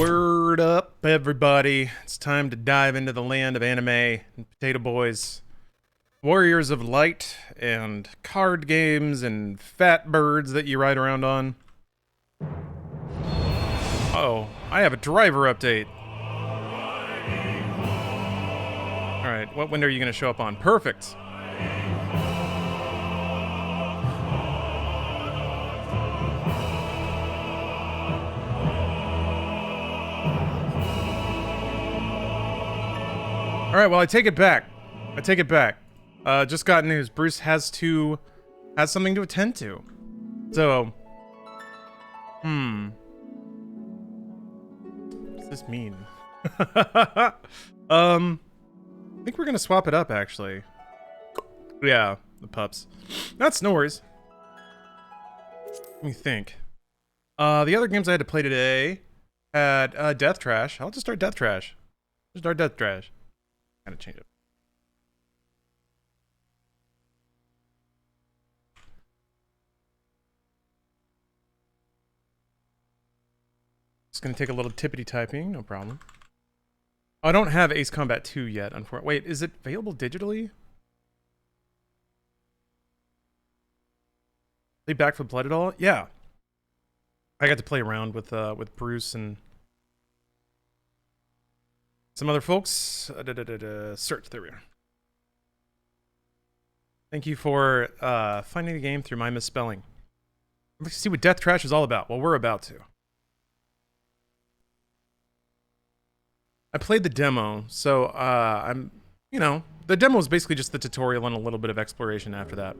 Word up, everybody. It's time to dive into the land of anime and potato boys, warriors of light, and card games, and fat birds that you ride around on. Oh, I have a driver update. Alright, what window are you going to show up on? Perfect. Alright, well, I take it back. Just got news. Bruce has something to attend to. So, what does this mean? I think we're gonna swap it up, actually. Yeah, the pups. That's no worries. Let me think. The other games I had to play today had Death Trash. I'll just start Death Trash. Gotta change it. It's gonna take a little tippity typing, no problem. I don't have Ace Combat 2 yet, unfortunately. Wait, is it available digitally? Play Back for Blood at all? Yeah. I got to play around with Bruce and some other folks. Search, there we are. Thank you for finding the game through my misspelling. Let's see what Death Trash is all about. Well, we're about to. I played the demo, so the demo is basically just the tutorial and a little bit of exploration after that.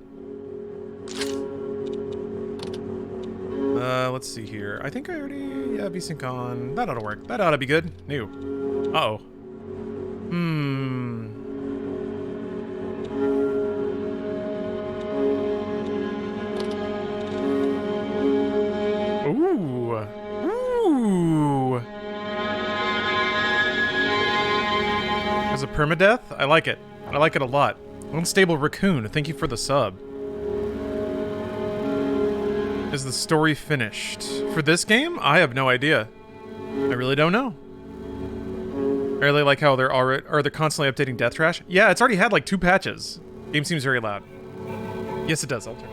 Let's see here. I think I already have VSync on. That ought to work. That ought to be good. New. Uh-oh. Ooh. There's a permadeath? I like it. I like it a lot. Unstable Raccoon, thank you for the sub. Is the story finished? For this game? I have no idea. I really don't know. I really like how they're constantly updating Death Trash. Yeah, it's already had like 2 patches. Game seems very loud. Yes, it does. I'll turn.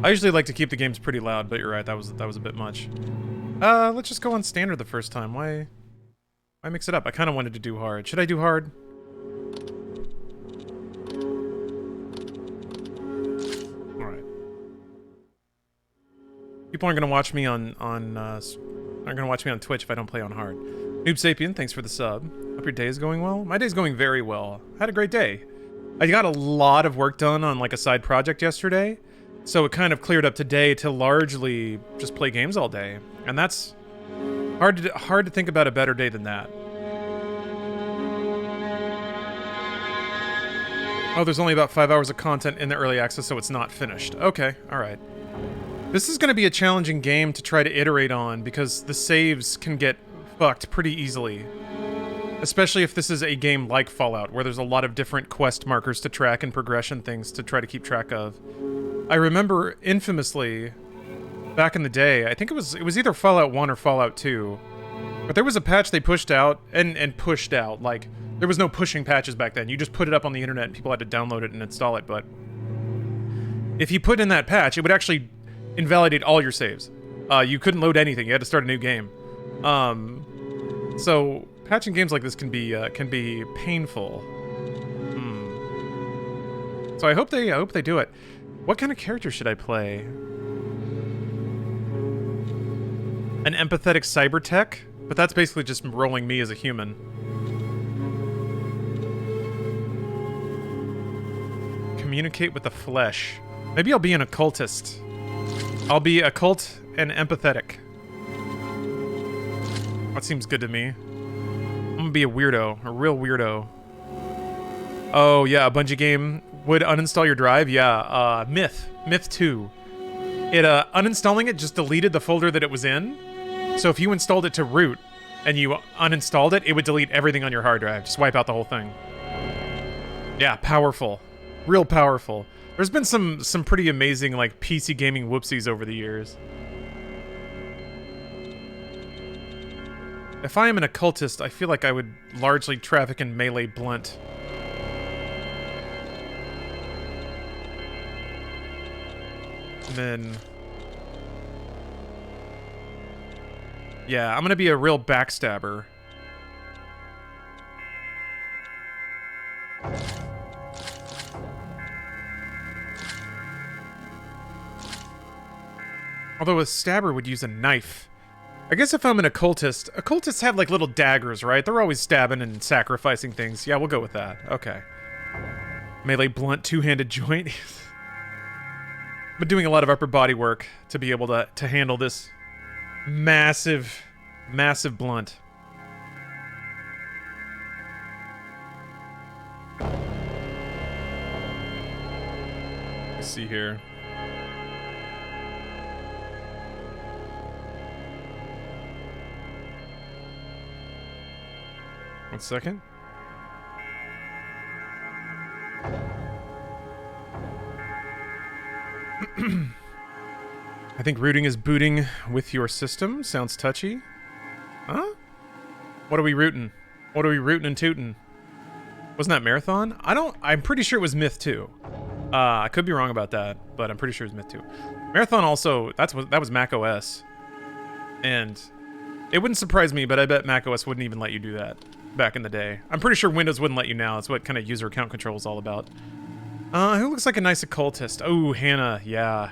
I usually like to keep the games pretty loud, but you're right, that was a bit much. Let's just go on standard the first time. Why mix it up? I kind of wanted to do hard. Should I do hard? People aren't gonna watch me on Twitch if I don't play on hard. Noob Sapien, thanks for the sub. Hope your day is going well. My day's going very well. I had a great day. I got a lot of work done on like a side project yesterday, so it kind of cleared up today to largely just play games all day, and that's hard to think about a better day than that. Oh, there's only about 5 hours of content in the early access, so it's not finished. Okay, all right. This is going to be a challenging game to try to iterate on because the saves can get fucked pretty easily. Especially if this is a game like Fallout, where there's a lot of different quest markers to track and progression things to try to keep track of. I remember infamously, back in the day, I think it was either Fallout 1 or Fallout 2, but there was a patch they pushed out, and pushed out, like, there was no pushing patches back then. You just put it up on the internet and people had to download it and install it, but if you put in that patch, it would actually invalidate all your saves. You couldn't load anything. You had to start a new game. So patching games like this can be painful. So I hope they do it. What kind of character should I play? An empathetic cyber tech? But that's basically just rolling me as a human. Communicate with the flesh. Maybe I'll be an occultist. I'll be occult and empathetic. That seems good to me. I'm gonna be a weirdo, a real weirdo. Oh yeah, a Bungie game would uninstall your drive? Yeah, Myth 2. It, uninstalling it just deleted the folder that it was in. So if you installed it to root and you uninstalled it, it would delete everything on your hard drive. Just wipe out the whole thing. Yeah, powerful. Real powerful. There's been some pretty amazing, like, PC gaming whoopsies over the years. If I am an occultist, I feel like I would largely traffic in melee blunt. And then... yeah, I'm gonna be a real backstabber. Although a stabber would use a knife. I guess if I'm an occultist, occultists have like little daggers, right? They're always stabbing and sacrificing things. Yeah, we'll go with that. Okay. Melee blunt, two-handed joint. Been doing a lot of upper body work to be able to handle this massive, massive blunt. Let's see here. One second. I think rooting is booting with your system. Sounds touchy. Huh? What are we rooting? What are we rooting and tooting? Wasn't that Marathon? I'm pretty sure it was Myth 2. I could be wrong about that, but I'm pretty sure it was Myth 2. Marathon also, that was Mac OS. And it wouldn't surprise me, but I bet Mac OS wouldn't even let you do that back in the day. I'm pretty sure Windows wouldn't let you now. That's what kind of user account control is all about. Who looks like a nice occultist? Oh, Hannah. Yeah.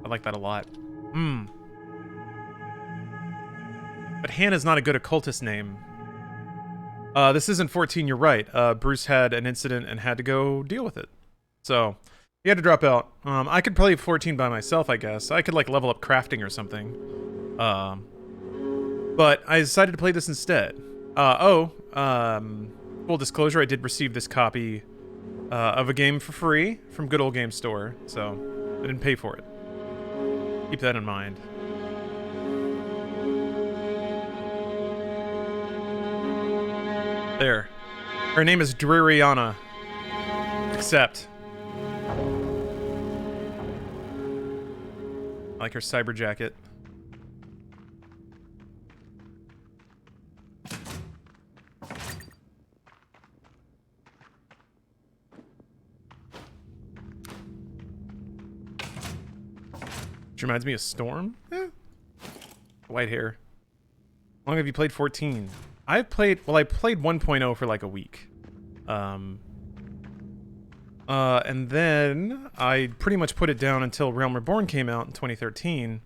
I like that a lot. But Hannah's not a good occultist name. This isn't 14, you're right. Bruce had an incident and had to go deal with it. So, he had to drop out. I could play 14 by myself, I guess. I could, like, level up crafting or something. But I decided to play this instead. Full disclosure, I did receive this copy of a game for free from Good Old Game Store, so I didn't pay for it. Keep that in mind. There. Her name is Dririana. Accept. I like her cyber jacket. Which reminds me of Storm. White hair. How long have you played 14? I played 1.0 for like a week. And then I pretty much put it down until Realm Reborn came out in 2013.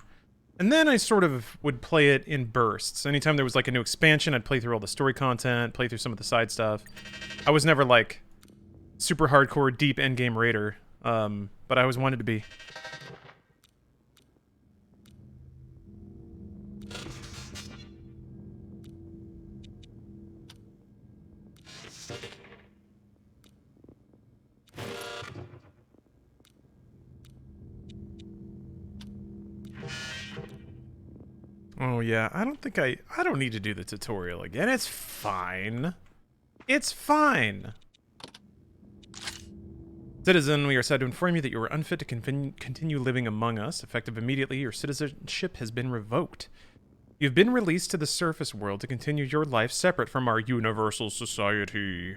And then I sort of would play it in bursts. Anytime there was like a new expansion, I'd play through all the story content, play through some of the side stuff. I was never like super hardcore, deep endgame raider. But I always wanted to be. Oh yeah, I don't need to do the tutorial again. It's fine. It's fine. Citizen, we are sad to inform you that you are unfit to continue living among us. Effective immediately, your citizenship has been revoked. You've been released to the surface world to continue your life separate from our universal society.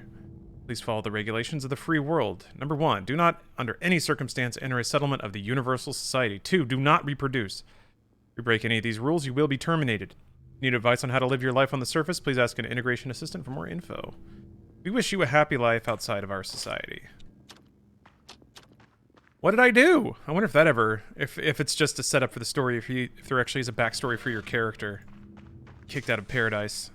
Please follow the regulations of the free world. Number 1, do not, under any circumstance, enter a settlement of the universal society. 2, do not reproduce. If you break any of these rules, you will be terminated. Need advice on how to live your life on the surface? Please ask an integration assistant for more info. We wish you a happy life outside of our society. What did I do? I wonder if that ever... If it's just a setup for the story, if there actually is a backstory for your character. Kicked out of paradise.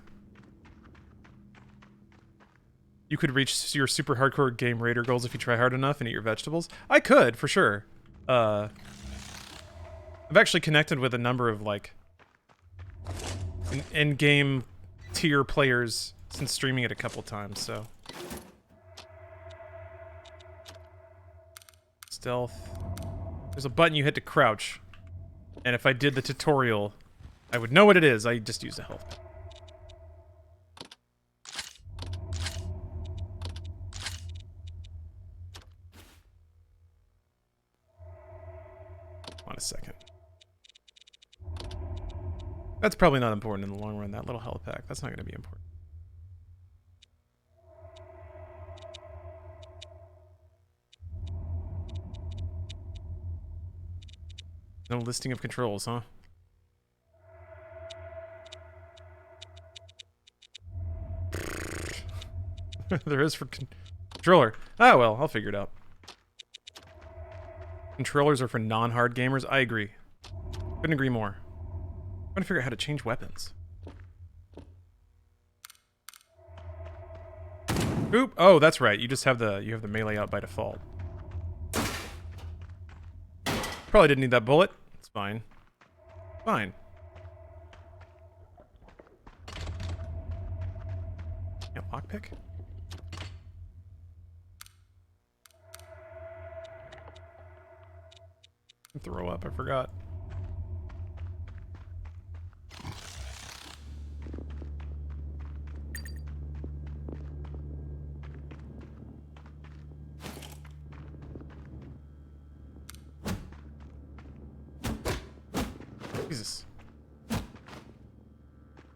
You could reach your super hardcore game raider goals if you try hard enough and eat your vegetables. I could, for sure. I've actually connected with a number of, like, in-game tier players since streaming it a couple times, so... Stealth. There's a button you hit to crouch. And if I did the tutorial, I would know what it is. I just used a health pack. on a second. That's probably not important in the long run, that little health pack. That's not going to be important. No listing of controls, huh? There is for controller. Ah, well, I'll figure it out. Controllers are for non-hard gamers. I agree. Couldn't agree more. I'm trying to figure out how to change weapons. Oop! Oh, that's right. You just have the melee out by default. Probably didn't need that bullet. It's fine. Fine. Yeah, lockpick. Throw up. I forgot. Jesus.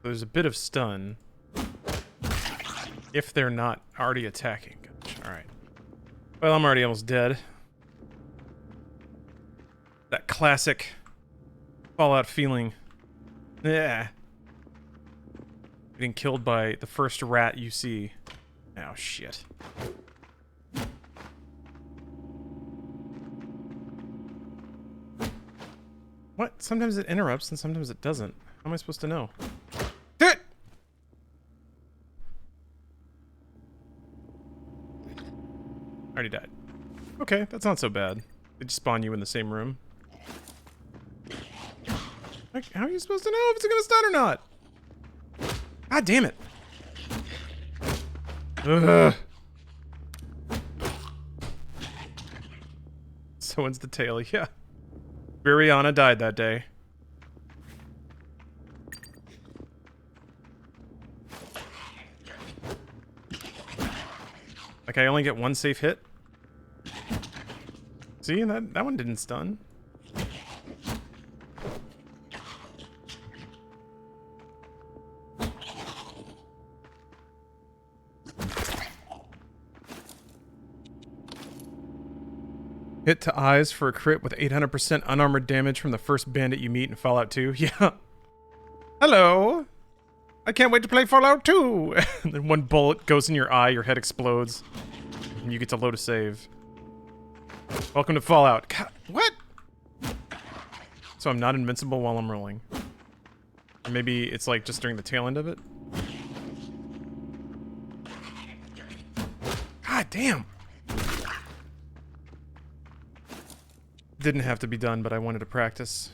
There's a bit of stun if they're not already attacking. Alright. Well, I'm already almost dead. That classic Fallout feeling. Yeah. Getting killed by the first rat you see. Oh, shit. What? Sometimes it interrupts and sometimes it doesn't. How am I supposed to know? Already died. Okay, that's not so bad. They just spawn you in the same room. Like, how are you supposed to know if it's gonna stun or not? God damn it. Ugh. So ends the tale, yeah. Viriana died that day. Like, I only get one safe hit? See, that one didn't stun. Hit to eyes for a crit with 800% unarmored damage from the first bandit you meet in Fallout 2. Yeah. Hello. I can't wait to play Fallout 2. And then one bullet goes in your eye, your head explodes, and you get to load a save. Welcome to Fallout. God, what? So I'm not invincible while I'm rolling. Or maybe it's like just during the tail end of it. God damn. Didn't have to be done, but I wanted to practice.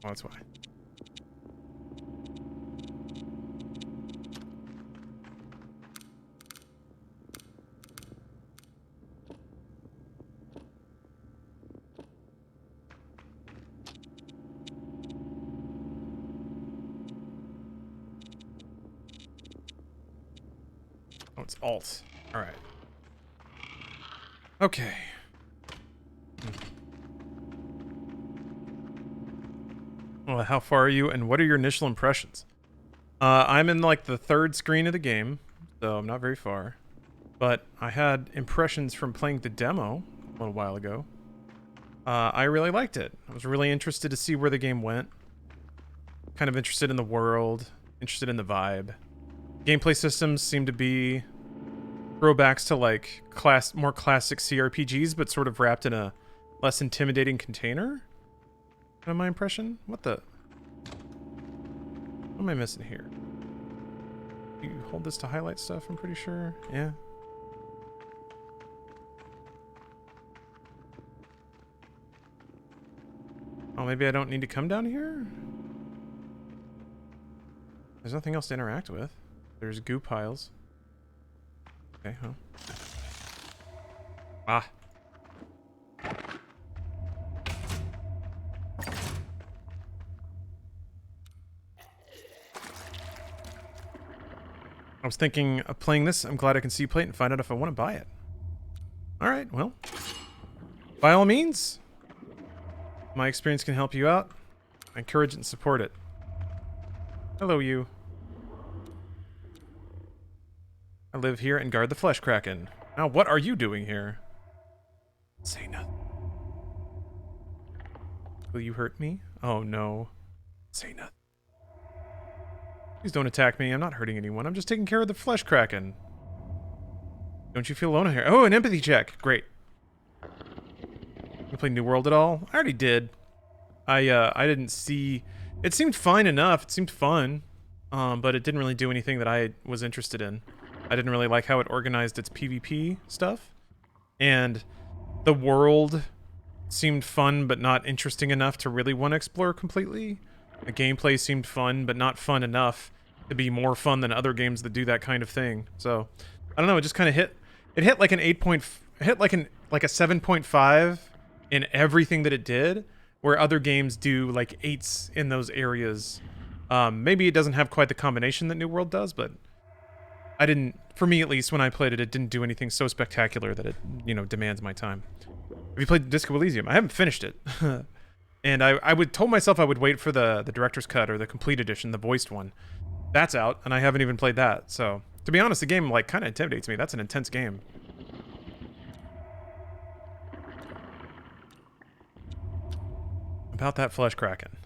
Oh, that's why. Oh, it's alt. Alright. Okay. Well, how far are you, and what are your initial impressions? I'm in, like, the third screen of the game, so I'm not very far. But I had impressions from playing the demo a little while ago. I really liked it. I was really interested to see where the game went. Kind of interested in the world, interested in the vibe. Gameplay systems seem to be throwbacks to, like, more classic CRPGs, but sort of wrapped in a less intimidating container. Kind of my impression. What the? What am I missing here? You hold this to highlight stuff, I'm pretty sure. Yeah. Oh, maybe I don't need to come down here? There's nothing else to interact with. There's goo piles. Okay, huh? Ah. I was thinking of playing this. I'm glad I can see you play it and find out if I want to buy it. Alright, well. By all means. My experience can help you out. I encourage it and support it. Hello, you. I live here and guard the Flesh Kraken. Now, what are you doing here? Say nothing. Will you hurt me? Oh, no. Say nothing. Please don't attack me. I'm not hurting anyone. I'm just taking care of the Flesh Kraken. Don't you feel alone here? Oh, an empathy check. Great. You play New World at all? I already did. I didn't see... It seemed fine enough. It seemed fun. But it didn't really do anything that I was interested in. I didn't really like how it organized its PvP stuff. And the world seemed fun, but not interesting enough to really want to explore completely. The gameplay seemed fun, but not fun enough to be more fun than other games that do that kind of thing. So, I don't know, it just kind of hit... It hit like an 8 point... It hit like a 7.5 in everything that it did, where other games do like 8s in those areas. Maybe it doesn't have quite the combination that New World does, but I didn't... For me, at least, when I played it, it didn't do anything so spectacular that it, you know, demands my time. Have you played Disco Elysium? I haven't finished it. And I told myself I would wait for the director's cut or the complete edition, the voiced one. That's out, and I haven't even played that. So, to be honest, the game, like, kind of intimidates me. That's an intense game. About that Flesh Kraken.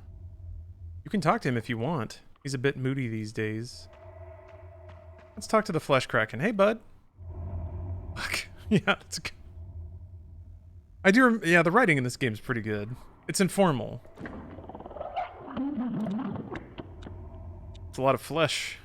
You can talk to him if you want. He's a bit moody these days. Let's talk to the Flesh Kraken. Hey, bud. Fuck. Yeah, it's good. I do... Yeah, the writing in this game is pretty good. It's informal. It's a lot of flesh.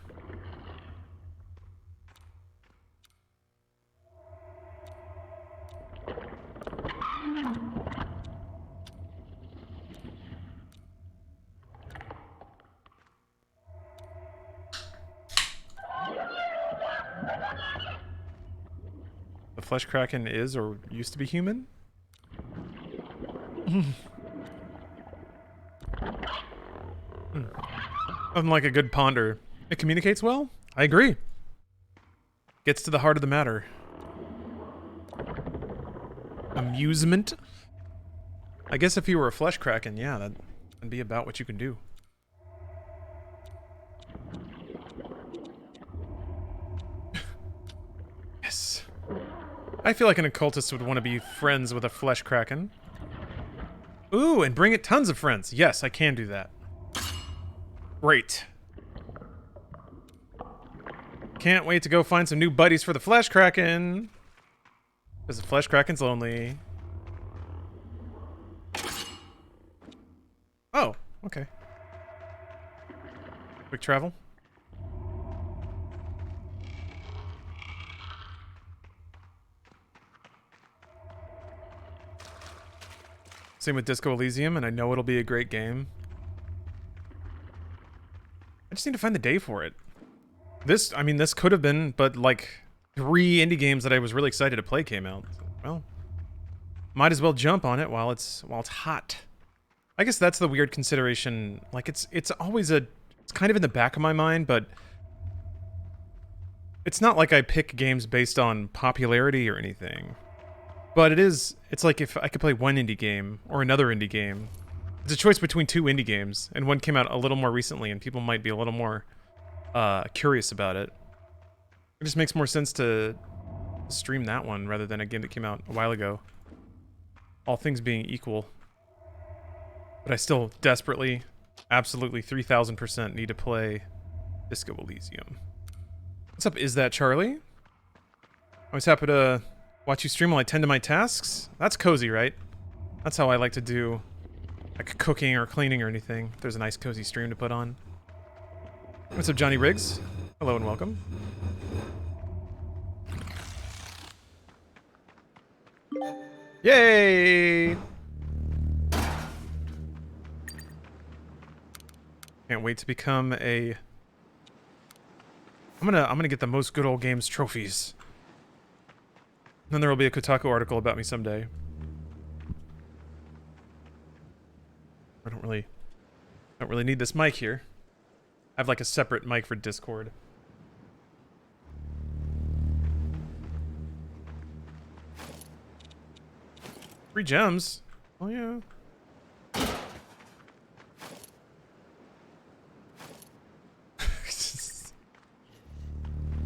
The Flesh Kraken is or used to be human? Unlike a good ponder. It communicates well? I agree. Gets to the heart of the matter. Amusement? I guess if you were a Flesh Kraken, yeah, that'd be about what you can do. Yes. I feel like an occultist would want to be friends with a Flesh Kraken. Ooh, and bring it tons of friends. Yes, I can do that. Great. Can't wait to go find some new buddies for the Flesh Kraken. Because the Flesh Kraken's lonely. Oh, okay. Quick travel. Same with Disco Elysium, and I know it'll be a great game. I just need to find the day for it. This, I mean, this could have been, but like 3 indie games that I was really excited to play came out. So, well, might as well jump on it while it's hot. I guess that's the weird consideration. Like it's always it's kind of in the back of my mind, but it's not like I pick games based on popularity or anything. But it's like if I could play one indie game or another indie game. It's a choice between 2 indie games, and one came out a little more recently, and people might be a little more curious about it. It just makes more sense to stream that one rather than a game that came out a while ago. All things being equal. But I still desperately, absolutely 3000% need to play Disco Elysium. What's up, Is That Charlie? Always happy to watch you stream while I tend to my tasks. That's cozy, right? That's how I like to do, like, cooking or cleaning or anything. If there's a nice cozy stream to put on. What's up, Johnny Riggs? Hello and welcome. Yay! Can't wait to become a... I'm gonna get the most good old games trophies. Then there will be a Kotaku article about me someday. I don't really need this mic here. I have like a separate mic for Discord. Free gems? Oh, yeah.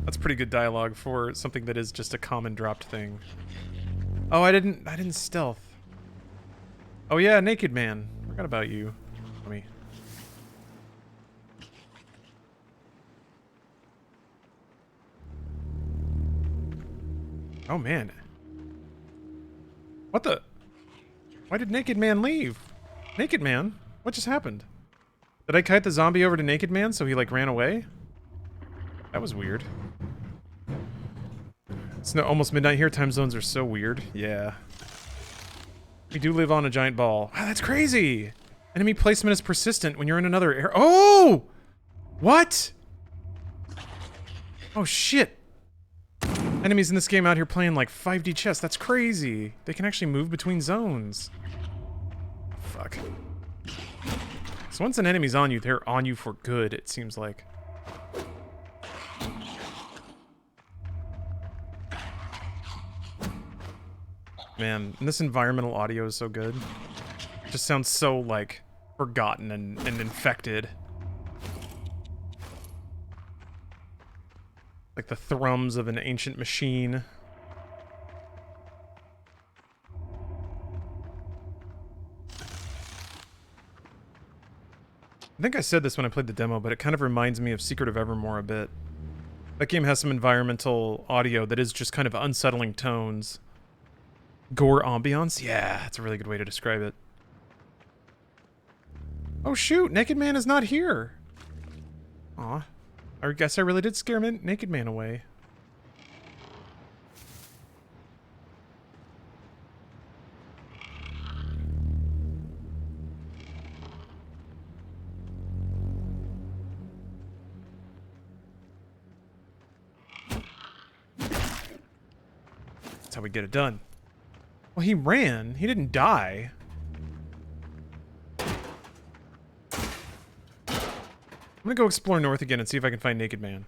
That's pretty good dialogue for something that is just a common dropped thing. Oh, I didn't stealth. Oh yeah, Naked Man. Forgot about you. Let me. Oh man. What the? Why did Naked Man leave? Naked Man? What just happened? Did I kite the zombie over to Naked Man so he like ran away? That was weird. It's almost midnight here. Time zones are so weird. Yeah. We do live on a giant ball. Wow, that's crazy! Enemy placement is persistent when you're in another area. Oh! What? Oh shit! Enemies in this game out here playing like 5D chess. That's crazy. They can actually move between zones. Fuck. So once an enemy's on you, they're on you for good, it seems like. Man, and this environmental audio is so good. It just sounds so, like, forgotten and infected. Like the thrums of an ancient machine. I think I said this when I played the demo, but it kind of reminds me of Secret of Evermore a bit. That game has some environmental audio that is just kind of unsettling tones. Gore ambiance? Yeah, that's a really good way to describe it. Oh shoot, Naked Man is not here! Aw. I guess I really did scare Naked Man away. That's how we get it done. Well, he ran. He didn't die. I'm gonna go explore north again and see if I can find Naked Man.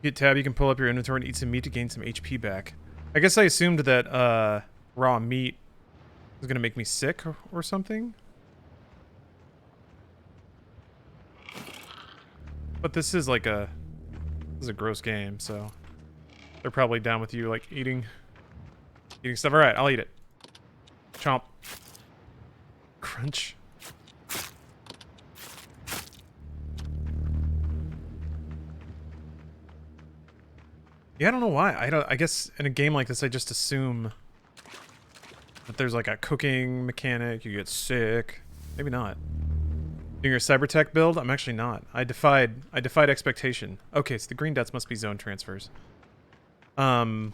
Hit tab, you can pull up your inventory and eat some meat to gain some HP back. I guess I assumed that raw meat was gonna make me sick or something. But this is like this is a gross game, so they're probably down with you like eating stuff. All right, I'll eat it. Chomp. Crunch. Yeah, I don't know why. I guess in a game like this, I just assume that there's like a cooking mechanic. You get sick. Maybe not. Doing your cybertech build? I'm actually not. I defied expectation. Okay, so the green dots must be zone transfers. No,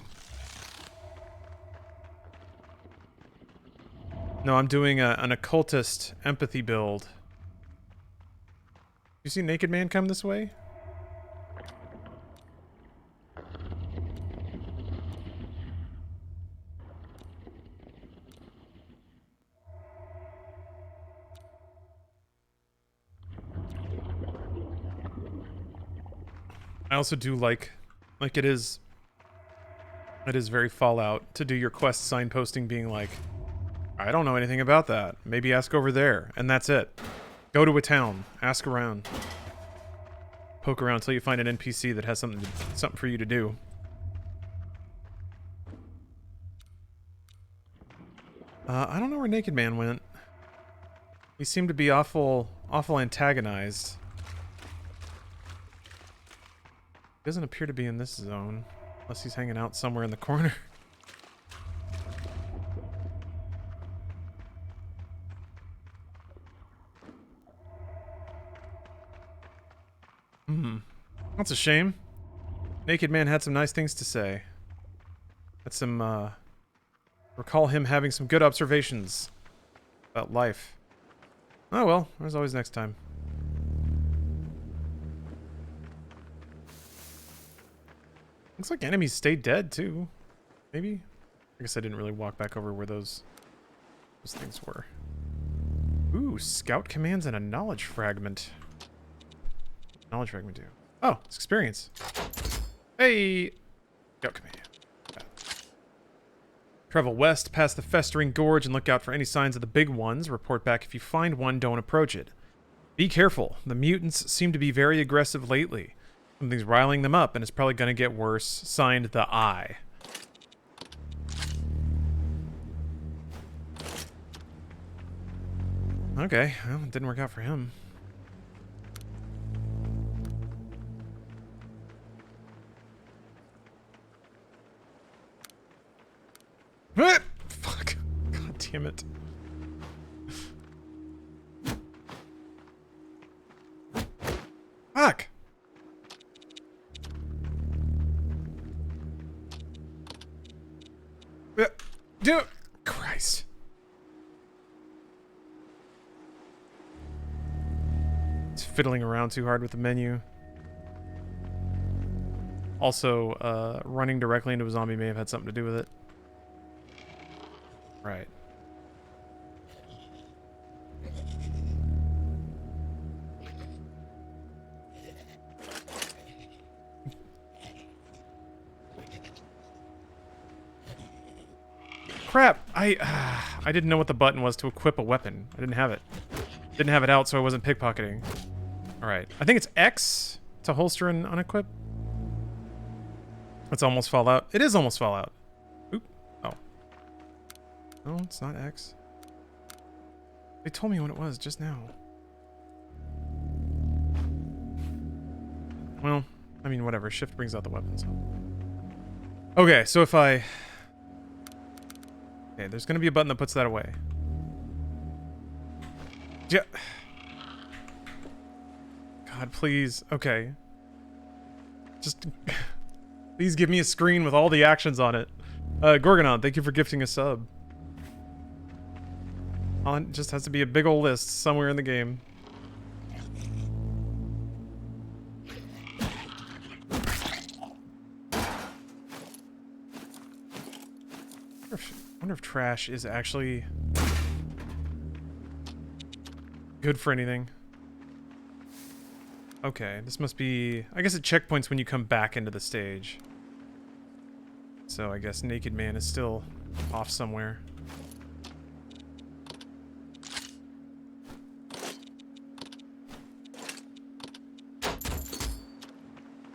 I'm doing an occultist empathy build. You see Naked Man come this way? I also do like it is very Fallout to do your quest signposting being like, I don't know anything about that. Maybe ask over there, and that's it. Go to a town, ask around, poke around until you find an NPC that has something for you to do. I don't know where Naked Man went. He seemed to be awful antagonized. He doesn't appear to be in this zone, unless he's hanging out somewhere in the corner. That's a shame. Naked Man had some nice things to say. Had some, recall him having some good observations about life. Oh well, there's always next time. Looks like enemies stayed dead too. Maybe? I guess I didn't really walk back over where those things were. Ooh, scout commands and a knowledge fragment. Knowledge fragment do. Oh, it's experience. Hey! Scout command. Travel west past the festering gorge and look out for any signs of the big ones. Report back if you find one, don't approach it. Be careful. The mutants seem to be very aggressive lately. Something's riling them up and it's probably going to get worse. Signed, the Eye. Okay, well, it didn't work out for him. Fuck. God damn it. Fuck. Dude. Christ. It's fiddling around too hard with the menu. Also, running directly into a zombie may have had something to do with it. Right. Crap! I didn't know what the button was to equip a weapon. I didn't have it. Didn't have it out, so I wasn't pickpocketing. Alright. I think it's X to holster and unequip. It's almost Fallout. It is almost Fallout. Oop. Oh. No, it's not X. They told me what it was just now. Well, I mean, whatever. Shift brings out the weapons. Okay, so if I... Okay, there's gonna be a button that puts that away. Yeah. God, please. Okay. Just... Please give me a screen with all the actions on it. Gorgonon, thank you for gifting a sub. It just has to be a big ol' list somewhere in the game. I wonder if trash is actually good for anything. Okay, this must be... I guess it checkpoints when you come back into the stage. So I guess Naked Man is still off somewhere.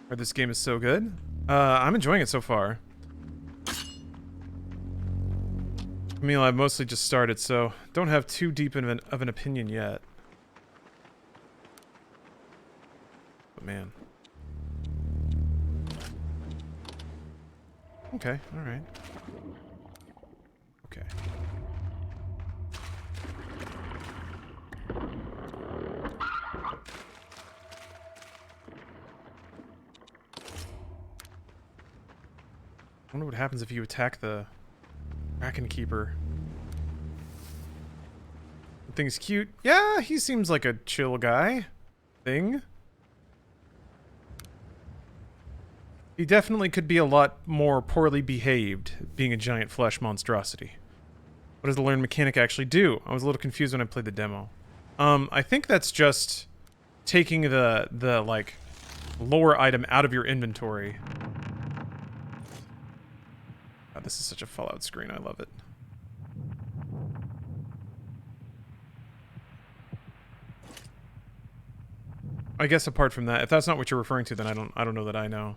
Or this game is so good. I'm enjoying it so far. I mean, I've mostly just started, so don't have too deep of an opinion yet. But man. Okay, alright. Okay. I wonder what happens if you attack the Kraken Keeper. The thing's cute. Yeah, he seems like a chill guy. Thing. He definitely could be a lot more poorly behaved, being a giant flesh monstrosity. What does the learn mechanic actually do? I was a little confused when I played the demo. I think that's just taking the like, lower item out of your inventory. God, this is such a Fallout screen. I love it. I guess apart from that, if that's not what you're referring to, then I don't know that I know.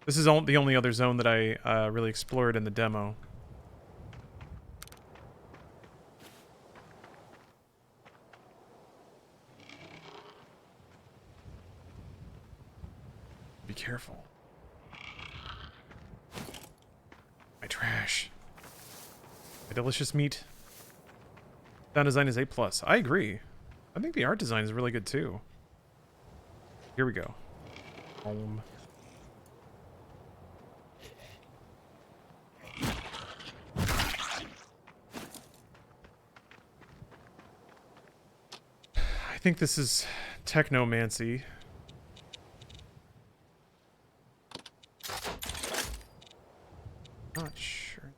This is the only other zone that I really explored in the demo. Be careful. My trash. My delicious meat. Sound design is A+. I agree. I think the art design is really good too. Here we go. Home. I think this is technomancy. Not sure.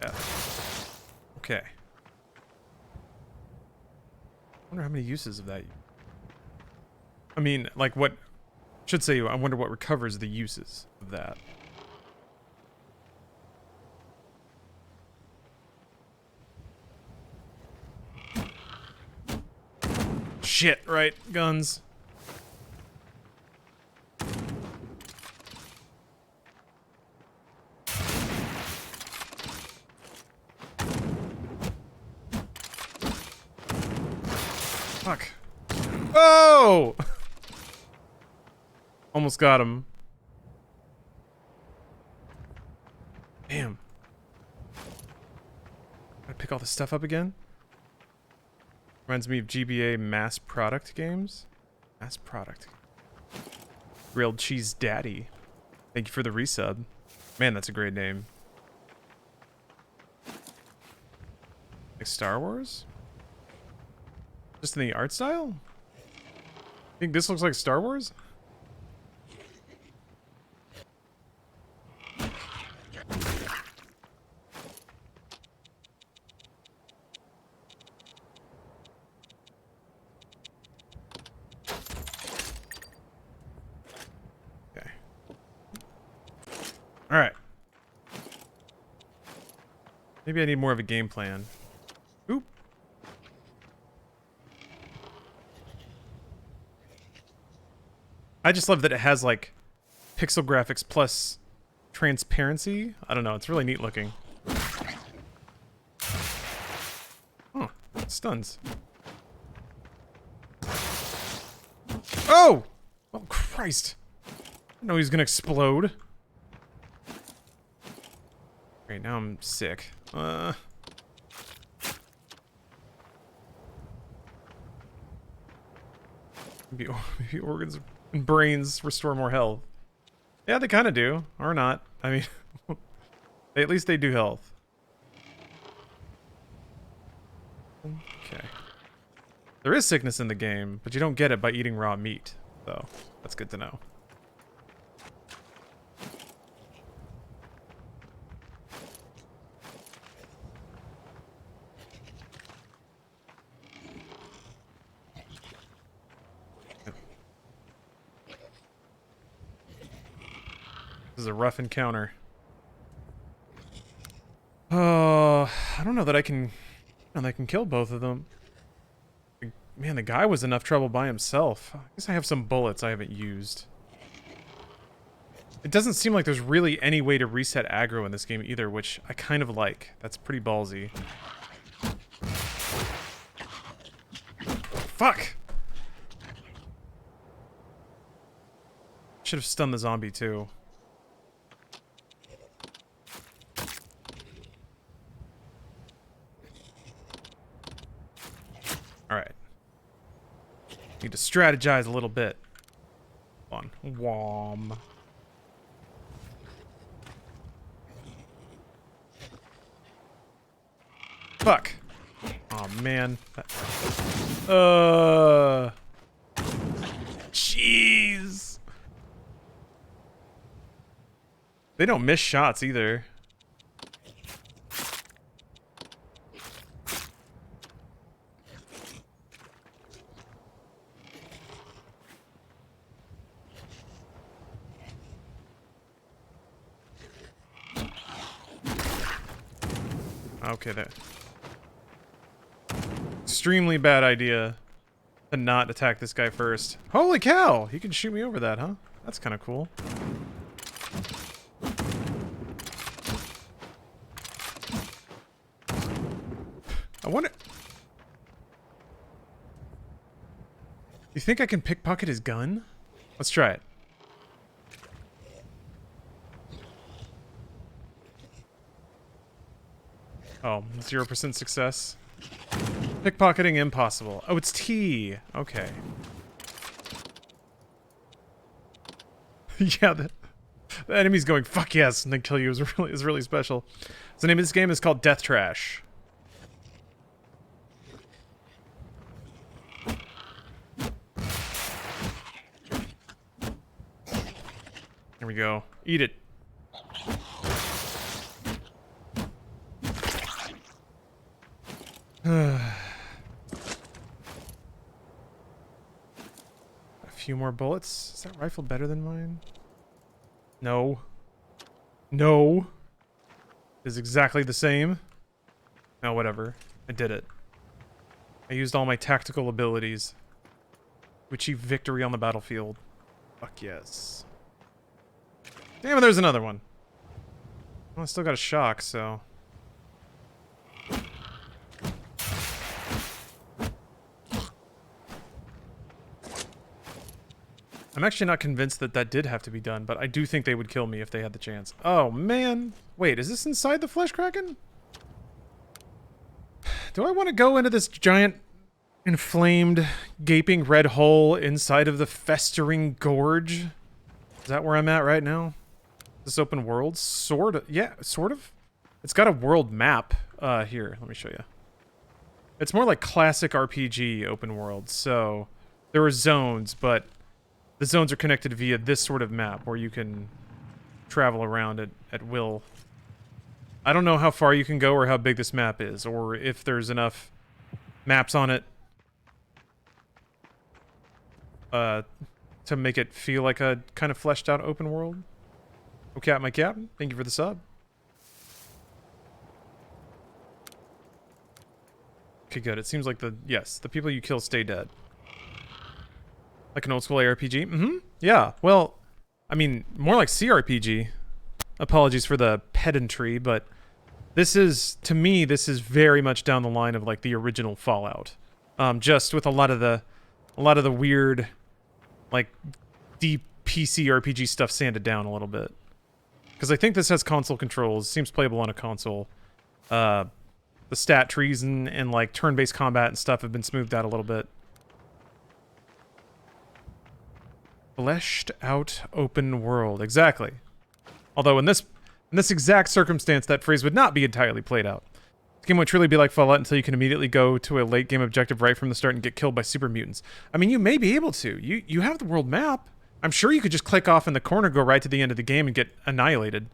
Yeah. Okay. I wonder how many uses of that. I mean, like what... Should say, I wonder what recovers the uses of that. shit, right? Guns. Fuck. Oh! Almost got him. Damn. Gotta pick all this stuff up again? Reminds me of GBA mass product games. Mass product. Grilled Cheese Daddy. Thank you for the resub. Man, that's a great name. Like Star Wars? Just in the art style? Think this looks like Star Wars? Okay. Alright. Maybe I need more of a game plan. Oop. I just love that it has, like, pixel graphics plus transparency. I don't know, it's really neat looking. Huh, stuns. Oh! Oh, Christ. I didn't know he was gonna explode. Great, now I'm sick. Maybe organs and brains restore more health. Yeah, they kind of do. Or not. I mean, at least they do health. Okay. There is sickness in the game, but you don't get it by eating raw meat. So, that's good to know. This is a rough encounter. Oh, I don't know that I can kill both of them. Man, the guy was enough trouble by himself. I guess I have some bullets I haven't used. It doesn't seem like there's really any way to reset aggro in this game either, which I kind of like. That's pretty ballsy. Fuck! Should have stunned the zombie too. Alright. Need to strategize a little bit. Hold on. Whom. Fuck. Oh man. Jeez. They don't miss shots either. Okay, that. Extremely bad idea to not attack this guy first. Holy cow! He can shoot me over that, huh? That's kind of cool. I wonder... You think I can pickpocket his gun? Let's try it. Oh, 0% success. Pickpocketing impossible. Oh, it's T. Okay. Yeah, the enemy's going, fuck yes, and then kill you is really special. So the name of this game is called Death Trash. Here we go. Eat it. A few more bullets. Is that rifle better than mine? No. No. It's exactly the same. Oh, whatever. I did it. I used all my tactical abilities. To achieve victory on the battlefield. Fuck yes. Damn it, there's another one. Well, I still got a shock, so... I'm actually not convinced that that did have to be done, but I do think they would kill me if they had the chance. Oh, man. Wait, is this inside the Flesh Kraken? Do I want to go into this giant, inflamed, gaping red hole inside of the festering gorge? Is that where I'm at right now? This open world? Sort of. Yeah, sort of. It's got a world map. Here, let me show you. It's more like classic RPG open world, so there are zones, but the zones are connected via this sort of map where you can travel around it at will. I don't know how far you can go or how big this map is, or if there's enough maps on it to make it feel like a kind of fleshed out open world. Oh, Cat, my captain, thank you for the sub. Okay, good. It seems like the people you kill stay dead. Like an old school ARPG? Mm-hmm. Yeah, well, I mean, more like CRPG. Apologies for the pedantry, but this is, to me, this is very much down the line of like the original Fallout. Just with a lot of the weird, like, deep PC RPG stuff sanded down a little bit. Because I think this has console controls, seems playable on a console. The stat trees and like turn-based combat and stuff have been smoothed out a little bit. Fleshed out open world, exactly. Although in this exact circumstance, that phrase would not be entirely played out. The game would truly be like Fallout until you can immediately go to a late game objective right from the start and get killed by super mutants. I mean, you may be able to. You have the world map. I'm sure you could just click off in the corner, go right to the end of the game, and get annihilated.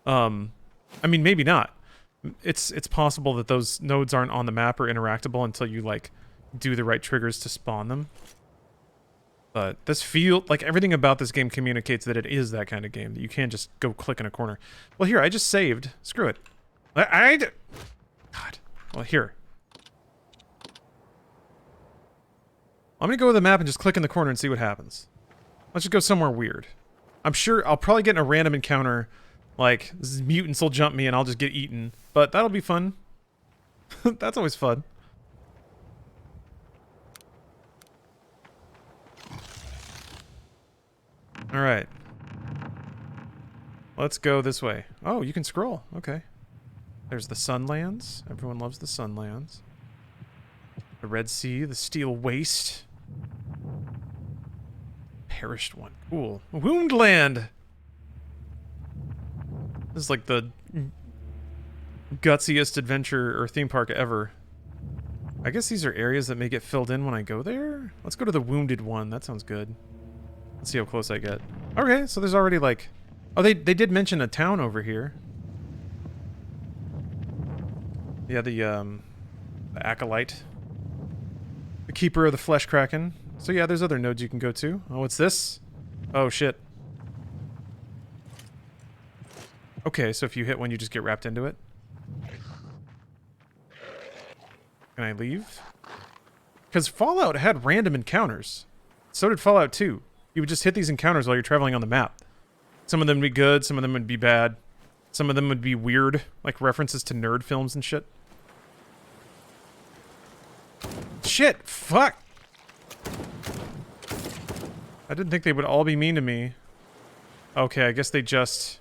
I mean, maybe not. It's possible that those nodes aren't on the map or interactable until you like do the right triggers to spawn them. But this like everything about this game communicates that it is that kind of game, that you can't just go click in a corner. Well, here, I just saved. Screw it. God. Well, here. I'm gonna go with the map and just click in the corner and see what happens. Let's just go somewhere weird. I'm sure I'll probably get in a random encounter, like mutants will jump me and I'll just get eaten. But that'll be fun. That's always fun. Alright. Let's go this way. Oh, you can scroll. Okay. There's the Sunlands. Everyone loves the Sunlands. The Red Sea, the Steel Waste. Perished one. Cool. Woundland! This is like the gutsiest adventure or theme park ever. I guess these are areas that may get filled in when I go there? Let's go to the Wounded one. That sounds good. Let's see how close I get. Okay, so there's already like... Oh, they did mention a town over here. Yeah, the Acolyte. The Keeper of the Flesh Kraken. So yeah, there's other nodes you can go to. Oh, what's this? Oh, shit. Okay, so if you hit one, you just get wrapped into it. Can I leave? Because Fallout had random encounters. So did Fallout 2. You would just hit these encounters while you're traveling on the map. Some of them would be good, some of them would be bad. Some of them would be weird, like references to nerd films and shit. Shit! Fuck! I didn't think they would all be mean to me. Okay, I guess they just...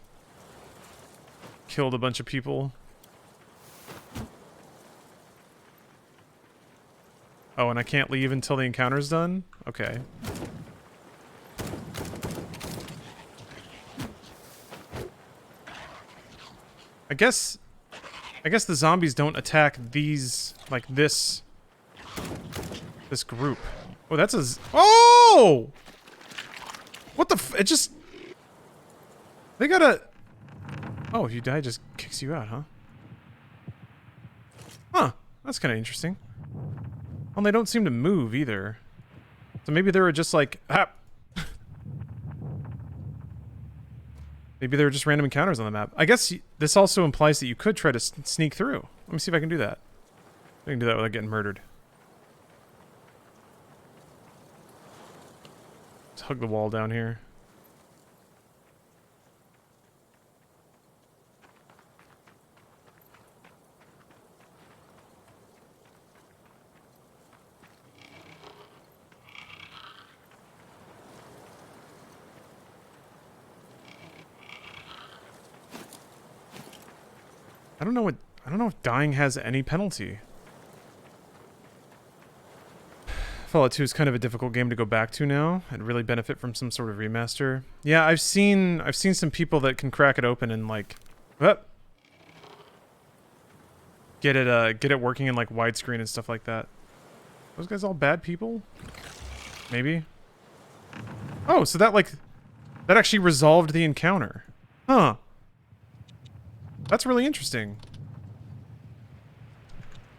killed a bunch of people. Oh, and I can't leave until the encounter's done? Okay. I guess the zombies don't attack these, like this group. Oh, that's a oh! What the it just... They gotta... Oh, if you die, it just kicks you out, huh? Huh, that's kind of interesting. Well, they don't seem to move either. So maybe they were just like, ah! Maybe they were just random encounters on the map. I guess this also implies that you could try to sneak through. Let me see if I can do that. I can do that without getting murdered. hug the wall down here. I don't know if dying has any penalty. Fallout 2 is kind of a difficult game to go back to now. I'd really benefit from some sort of remaster. Yeah, I've seen some people that can crack it open and like get it working in like widescreen and stuff like that. Those guys all bad people? Maybe. Oh, so that actually resolved the encounter. Huh. That's really interesting.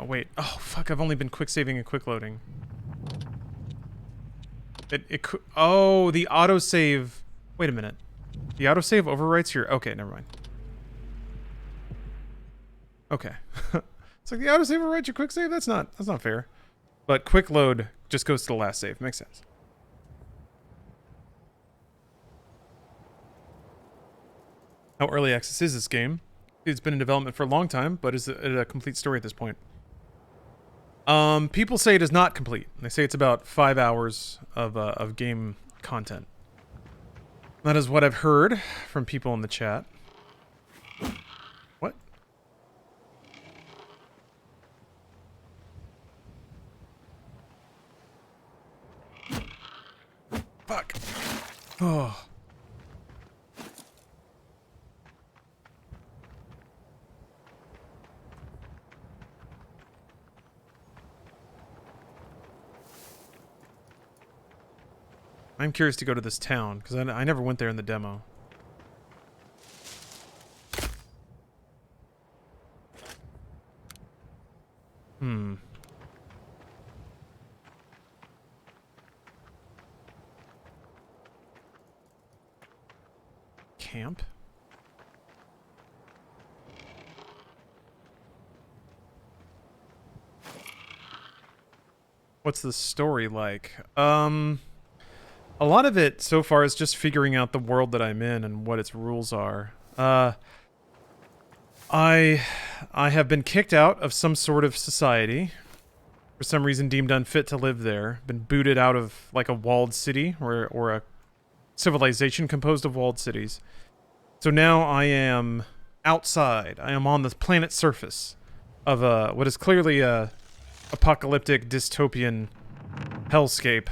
Oh wait. Oh fuck, I've only been quick saving and quick loading. Oh, the autosave. Wait a minute. The autosave overwrites here. Okay, never mind. Okay. It's like the autosave overwrites your quick save? That's not fair. But quick load just goes to the last save. Makes sense. How early access is this game? It's been in development for a long time, but is it a complete story at this point? People say it is not complete. They say it's about 5 hours of game content. That is what I've heard from people in the chat. What? Fuck. Oh. I'm curious to go to this town, because I never went there in the demo. Camp? What's the story like? A lot of it so far is just figuring out the world that I'm in and what its rules are. I have been kicked out of some sort of society. For some reason deemed unfit to live there. Been booted out of like a walled city or a civilization composed of walled cities. So now I am outside. I am on the planet's surface of what is clearly a apocalyptic dystopian hellscape.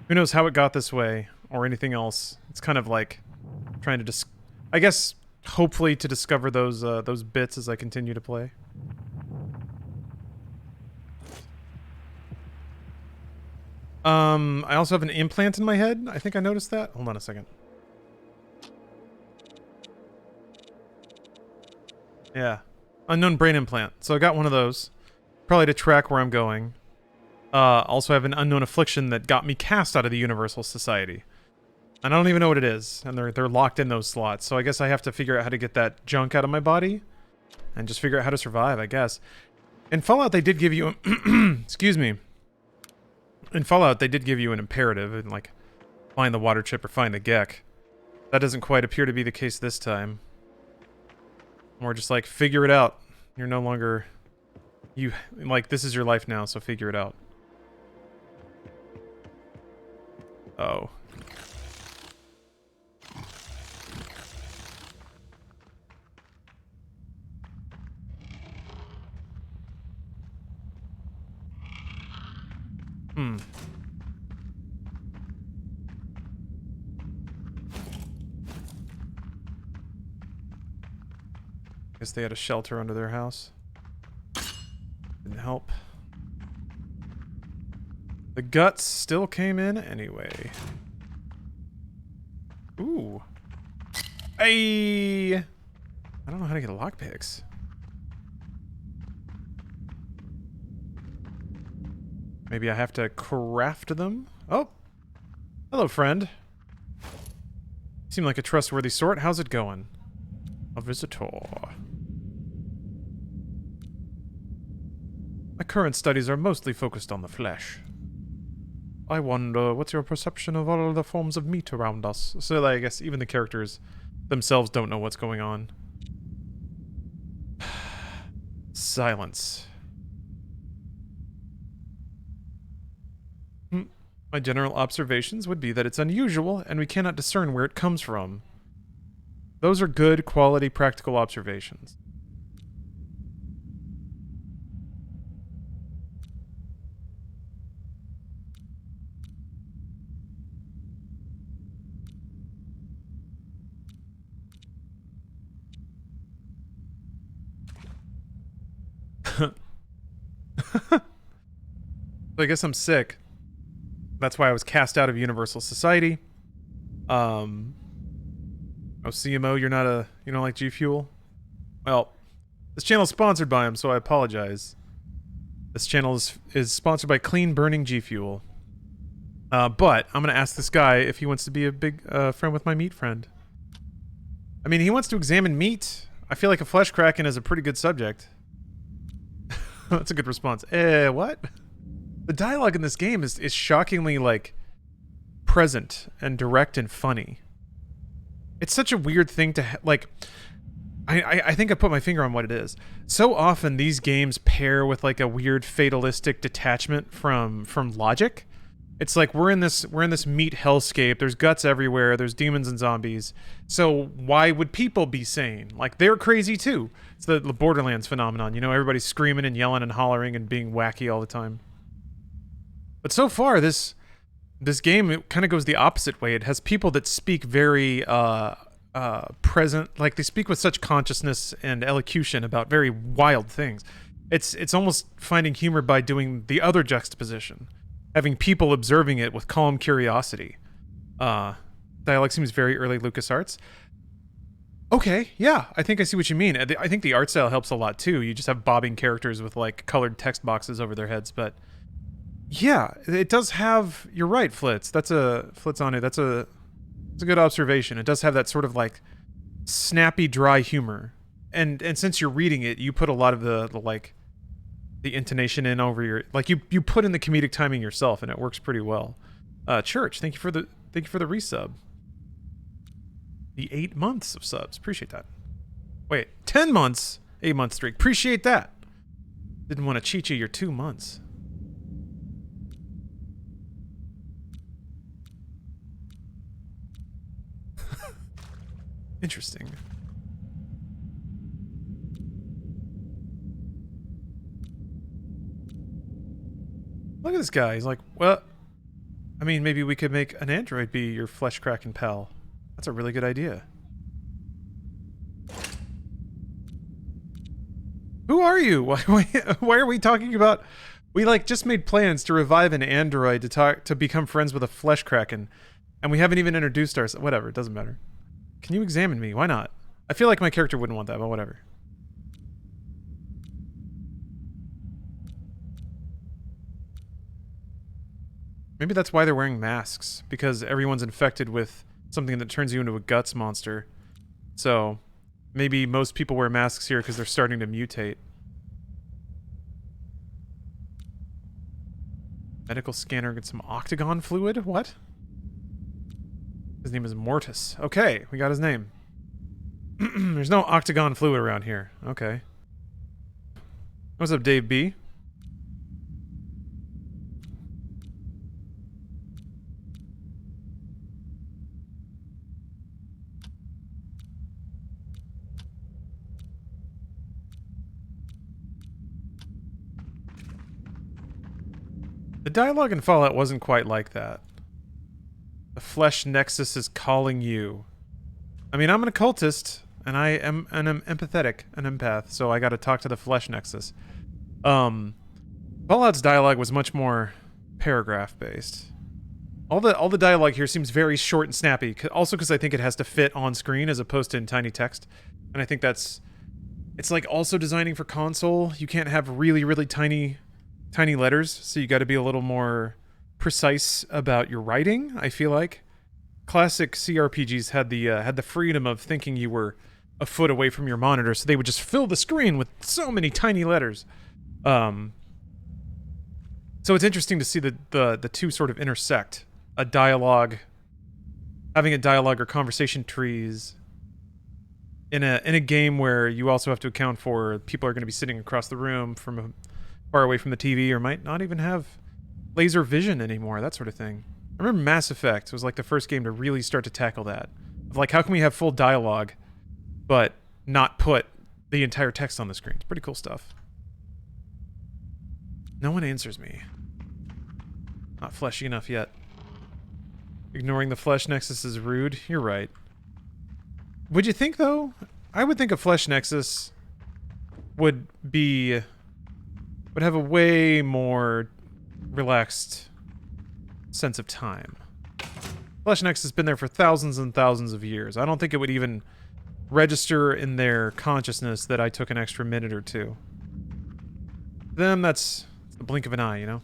Who knows how it got this way, or anything else. It's kind of like trying to I guess, hopefully to discover those bits as I continue to play. I also have an implant in my head. I think I noticed that. Hold on a second. Yeah. Unknown brain implant. So I got one of those. Probably to track where I'm going. Also have an unknown affliction that got me cast out of the Universal Society. And I don't even know what it is. And they're locked in those slots. So I guess I have to figure out how to get that junk out of my body. And just figure out how to survive, I guess. In Fallout, they did give you... excuse me. In Fallout, they did give you an imperative. And like, find the water chip or find the Gek. That doesn't quite appear to be the case this time. More just like, figure it out. You're no longer... Like, this is your life now, so figure it out. Oh. Guess they had a shelter under their house. Didn't help. The guts still came in anyway. Ooh. Hey! I don't know how to get lockpicks. Maybe I have to craft them? Oh! Hello, friend. You seem like a trustworthy sort. How's it going? A visitor. My current studies are mostly focused on the flesh. I wonder, what's your perception of all the forms of meat around us? So I guess even the characters themselves don't know what's going on. Silence. My general observations would be that it's unusual, and we cannot discern where it comes from. Those are good, quality, practical observations. I guess I'm sick. That's why I was cast out of Universal Society. Oh, CMO, you don't like G Fuel? Well, this channel is sponsored by him, so I apologize. This channel is sponsored by Clean Burning G Fuel. But I'm gonna ask this guy if he wants to be a big friend with my meat friend. I mean, he wants to examine meat. I feel like a flesh kraken is a pretty good subject. That's a good response. What? The dialogue in this game is shockingly, like, present and direct and funny. It's such a weird thing to, like... I think I put my finger on what it is. So often these games pair with, like, a weird fatalistic detachment from logic. It's like, we're in this meat hellscape, there's guts everywhere, there's demons and zombies. So why would people be sane? Like, they're crazy too. It's the Borderlands phenomenon, you know, everybody's screaming and yelling and hollering and being wacky all the time. But so far, this game, it kind of goes the opposite way. It has people that speak very present, like they speak with such consciousness and elocution about very wild things. It's almost finding humor by doing the other juxtaposition, having people observing it with calm curiosity. Dialogue seems very early LucasArts. Okay, yeah, I think I see what you mean. I think the art style helps a lot too. You just have bobbing characters with like colored text boxes over their heads, but yeah, it does have. You're right, Flitz. That's a good observation. It does have that sort of like snappy, dry humor, and since you're reading it, you put a lot of the intonation in over your, like, you put in the comedic timing yourself, and it works pretty well. Church, thank you for the resub. The 8 months of subs, appreciate that. Wait, 10 months, 8-month streak, appreciate that. Didn't want to cheat you your 2 months. Interesting. Look at this guy. He's like, well, I mean, maybe we could make an android be your flesh kraken pal. That's a really good idea. Who are you? Why are we talking about... We, like, just made plans to revive an android to become friends with a flesh kraken. And we haven't even introduced ourselves. Whatever, it doesn't matter. Can you examine me? Why not? I feel like my character wouldn't want that, but whatever. Maybe that's why they're wearing masks, because everyone's infected with something that turns you into a guts monster. So, maybe most people wear masks here because they're starting to mutate. Medical scanner and some octagon fluid? What? His name is Mortis. Okay, we got his name. There's no octagon fluid around here. Okay. What's up, Dave B? The dialogue in Fallout wasn't quite like that. The flesh nexus is calling you. I mean, I'm an occultist, and I'm empathetic, an empath, so I gotta talk to the flesh nexus. Fallout's dialogue was much more paragraph-based. All the dialogue here seems very short and snappy, also because I think it has to fit on screen as opposed to in tiny text. And I think that's... It's like also designing for console. You can't have really, really tiny letters, so you gotta be a little more precise about your writing, I feel like. Classic CRPGs had the freedom of thinking you were a foot away from your monitor, so they would just fill the screen with so many tiny letters. So it's interesting to see the two sort of intersect. A dialogue, having a dialogue or conversation trees in a game where you also have to account for people are going to be sitting across the room from far away from the TV or might not even have laser vision anymore, that sort of thing. I remember Mass Effect was like the first game to really start to tackle that. Of like, how can we have full dialogue, but not put the entire text on the screen? It's pretty cool stuff. No one answers me. Not fleshy enough yet. Ignoring the flesh nexus is rude. You're right. Would you think, though? I would think a flesh nexus would have a way more relaxed sense of time. Flesh nexus has been there for thousands and thousands of years. I don't think it would even register in their consciousness that I took an extra minute or two. Them, that's the blink of an eye, you know?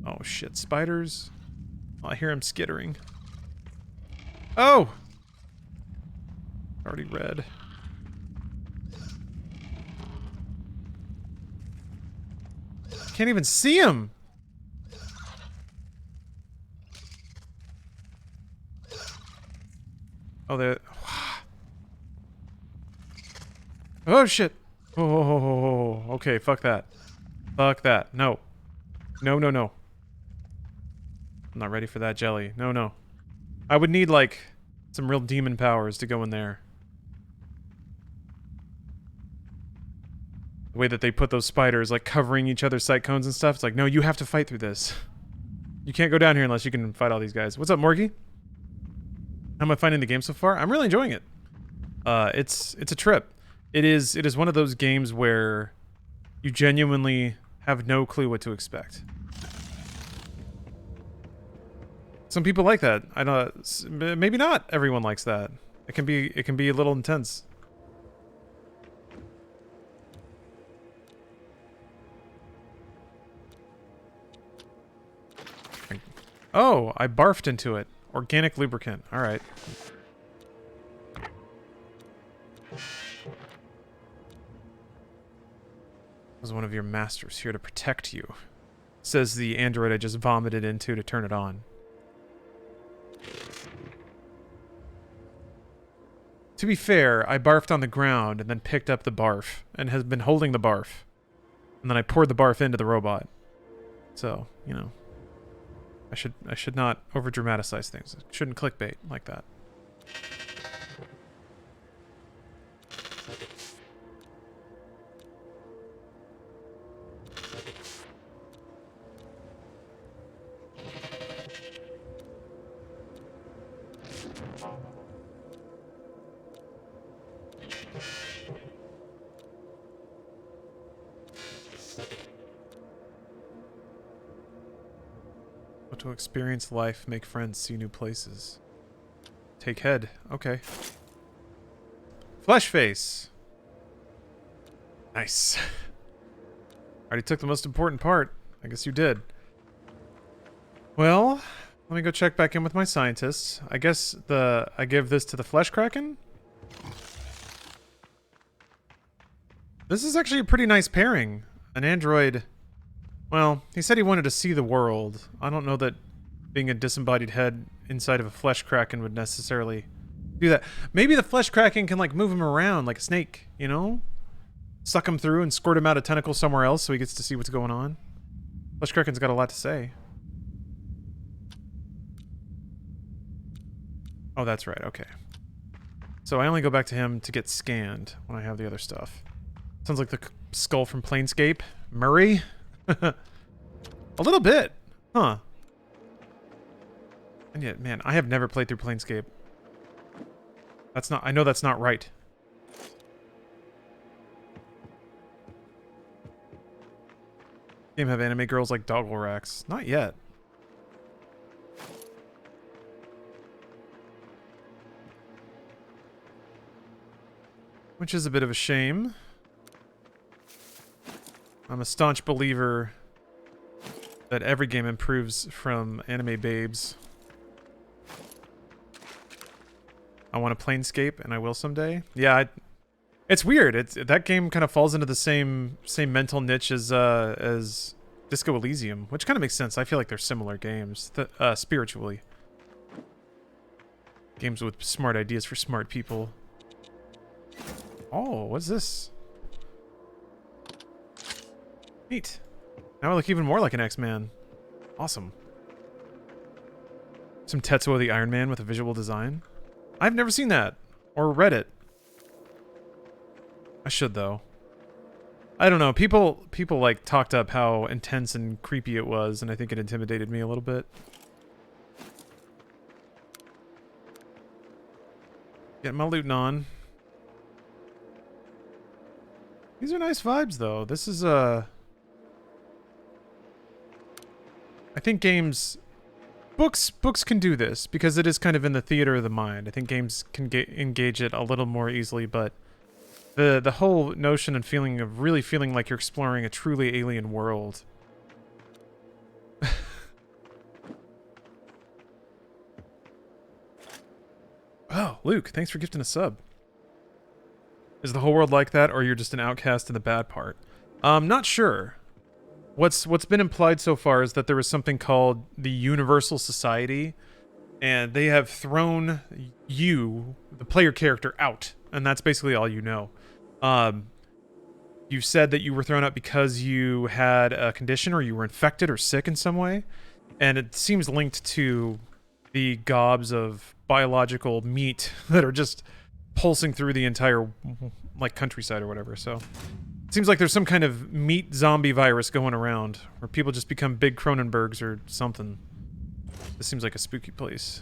Oh shit, spiders. Oh, I hear them skittering. Oh! Already red. Can't even see him! Oh, they're... Oh shit! Oh, okay, fuck that. Fuck that. No. No, no, no. I'm not ready for that jelly. No, no. I would need, like, some real demon powers to go in there. The way that they put those spiders, like, covering each other's sight cones and stuff. It's like, no, you have to fight through this. You can't go down here unless you can fight all these guys. What's up, Morgie? How am I finding the game so far? I'm really enjoying it. It's a trip. It is one of those games where you genuinely have no clue what to expect. Some people like that. I don't. Maybe not everyone likes that. It can be a little intense. Oh, I barfed into it. Organic lubricant. All right. Was one of your masters here to protect you? Says the android I just vomited into to turn it on. To be fair, I barfed on the ground and then picked up the barf and has been holding the barf. And then I poured the barf into the robot. So, you know, I should not over dramatize things. I shouldn't clickbait like that. To experience life, make friends, see new places. Take head. Okay. Flesh face. Nice. Already took the most important part. I guess you did. Well, let me go check back in with my scientists. I guess I give this to the flesh kraken. This is actually a pretty nice pairing. An android. Well, he said he wanted to see the world. I don't know that being a disembodied head inside of a flesh kraken would necessarily do that. Maybe the flesh kraken can, like, move him around like a snake, you know? Suck him through and squirt him out a tentacle somewhere else so he gets to see what's going on. Flesh kraken's got a lot to say. Oh, that's right, okay. So I only go back to him to get scanned when I have the other stuff. Sounds like the skull from Planescape. Murray? A little bit. Huh. And yet, man, I have never played through Planescape. That's not... I know that's not right. Game have anime girls like doggle racks. Not yet. Which is a bit of a shame. I'm a staunch believer that every game improves from anime babes. I want a Planescape, and I will someday. Yeah, it's weird. That game kind of falls into the same mental niche as Disco Elysium, which kind of makes sense. I feel like they're similar games, spiritually. Games with smart ideas for smart people. Oh, what's this? Neat. Now I look even more like an X-Man. Awesome. Some Tetsuo the Iron Man with a visual design. I've never seen that. Or read it. I should, though. I don't know. People like talked up how intense and creepy it was, and I think it intimidated me a little bit. Get my looting on. These are nice vibes, though. This is I think games, books can do this because it is kind of in the theater of the mind. I think games can engage it a little more easily, but the whole notion and feeling of really feeling like you're exploring a truly alien world. Oh, Luke, thanks for gifting a sub. Is the whole world like that, or you're just an outcast in the bad part? Not sure. What's been implied so far is that there was something called the Universal Society, and they have thrown you, the player character, out, and that's basically all you know. You said that you were thrown out because you had a condition, or you were infected or sick in some way, and it seems linked to the gobs of biological meat that are just pulsing through the entire, like, countryside or whatever, so... It seems like there's some kind of meat zombie virus going around, where people just become big Cronenbergs or something. This seems like a spooky place.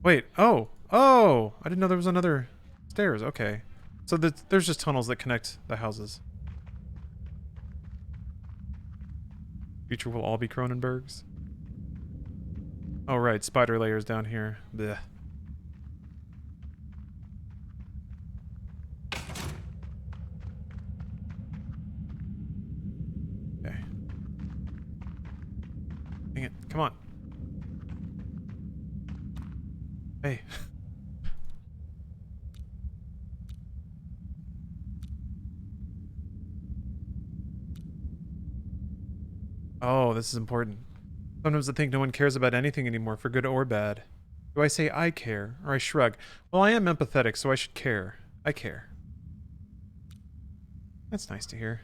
Wait, oh! I didn't know there was another stairs, okay. So there's just tunnels that connect the houses. Future will all be Cronenbergs? Oh, right. Spider layers down here. Blech. Okay. Dang it. Come on. Hey. Oh, this is important. Sometimes I think no one cares about anything anymore, for good or bad. Do I say I care, or I shrug? Well, I am empathetic, so I should care. I care. That's nice to hear.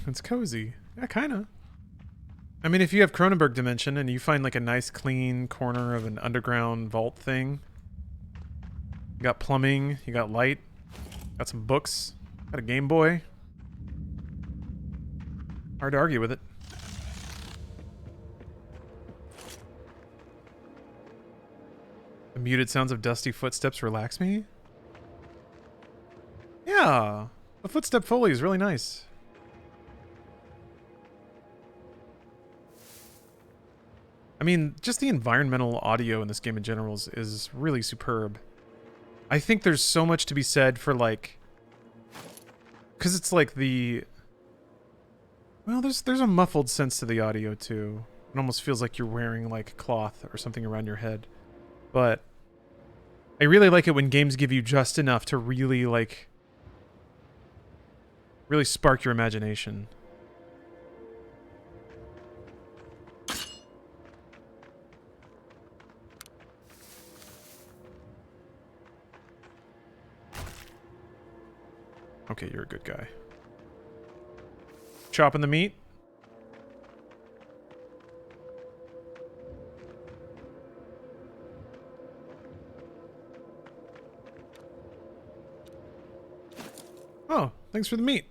It's cozy. Yeah, kinda. I mean, if you have Cronenberg dimension and you find like a nice clean corner of an underground vault thing, you got plumbing, you got light, got some books, got a Game Boy. Hard to argue with it. The muted sounds of dusty footsteps relax me? Yeah, the footstep foley is really nice. I mean, just the environmental audio in this game in general is really superb. I think there's so much to be said for, like... Because it's like the... Well, there's a muffled sense to the audio, too. It almost feels like you're wearing, like, cloth or something around your head. But... I really like it when games give you just enough to really, like... really spark your imagination. Okay, you're a good guy. Chopping the meat? Oh, thanks for the meat.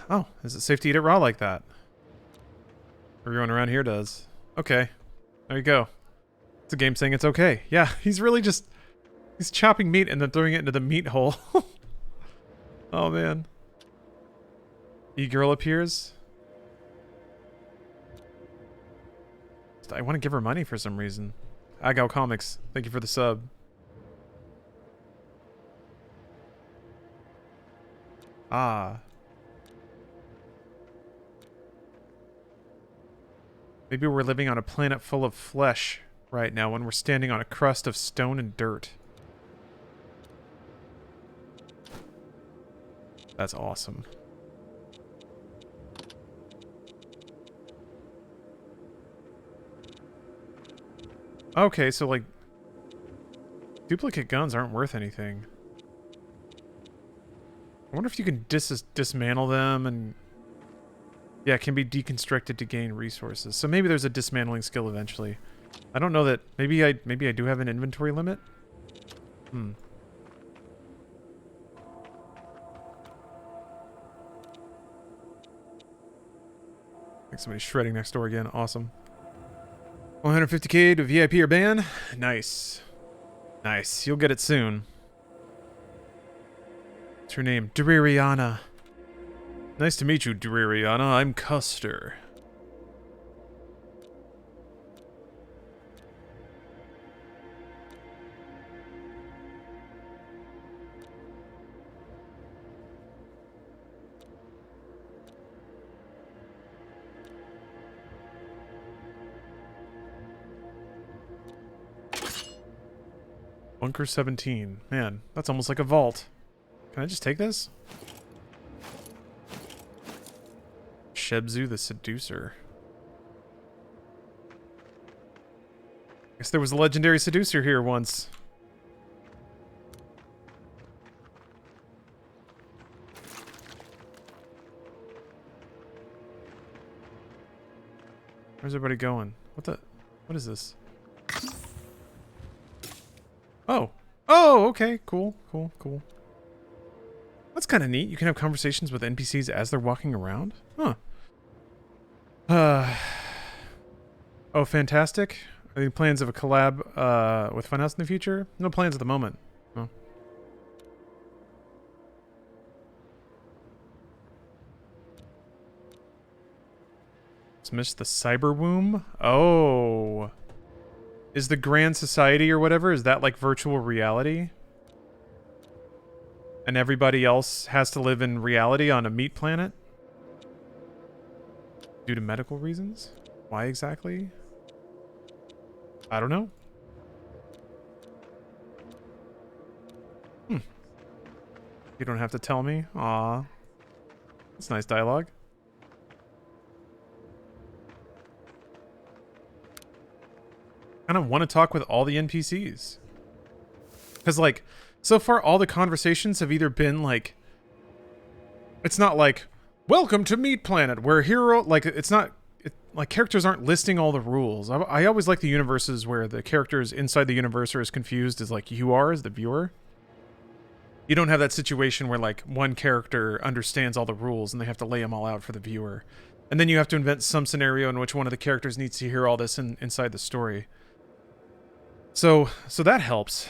Oh, is it safe to eat it raw like that? Everyone around here does. Okay, there you go. It's a game saying it's okay. Yeah, he's really just... He's chopping meat and then throwing it into the meat hole. Oh, man. E-girl appears. I want to give her money for some reason. Agao Comics, thank you for the sub. Ah. Maybe we're living on a planet full of flesh right now when we're standing on a crust of stone and dirt. That's awesome. Okay, so like duplicate guns aren't worth anything. I wonder if you can dismantle them and yeah, it can be deconstructed to gain resources. So maybe there's a dismantling skill eventually. I don't know that maybe I do have an inventory limit. Hmm. I think somebody's shredding next door again. Awesome. 150k to VIP or ban. Nice. Nice. You'll get it soon. What's your name? Dreariana. Nice to meet you, Dreariana. I'm Custer. Bunker 17. Man, that's almost like a vault. Can I just take this? Shebzu the Seducer. Guess there was a legendary seducer here once. Where's everybody going? What is this? Oh. Oh, okay. Cool, cool, cool. That's kind of neat. You can have conversations with NPCs as they're walking around. Huh. Oh, fantastic. Any plans of a collab with Funhouse in the future? No plans at the moment. Oh. Just missed the cyber womb. Oh. Is the Grand Society or whatever, is that like virtual reality? And everybody else has to live in reality on a meat planet? Due to medical reasons? Why exactly? I don't know. You don't have to tell me. Aw. That's nice dialogue. I kind of want to talk with all the NPCs. Because, like, so far all the conversations have either been, like... It's not like, welcome to Meat Planet, where hero... Like, it's not... like, characters aren't listing all the rules. I always like the universes where the characters inside the universe are as confused as, like, you are as the viewer. You don't have that situation where, like, one character understands all the rules and they have to lay them all out for the viewer. And then you have to invent some scenario in which one of the characters needs to hear all this inside the story. So that helps.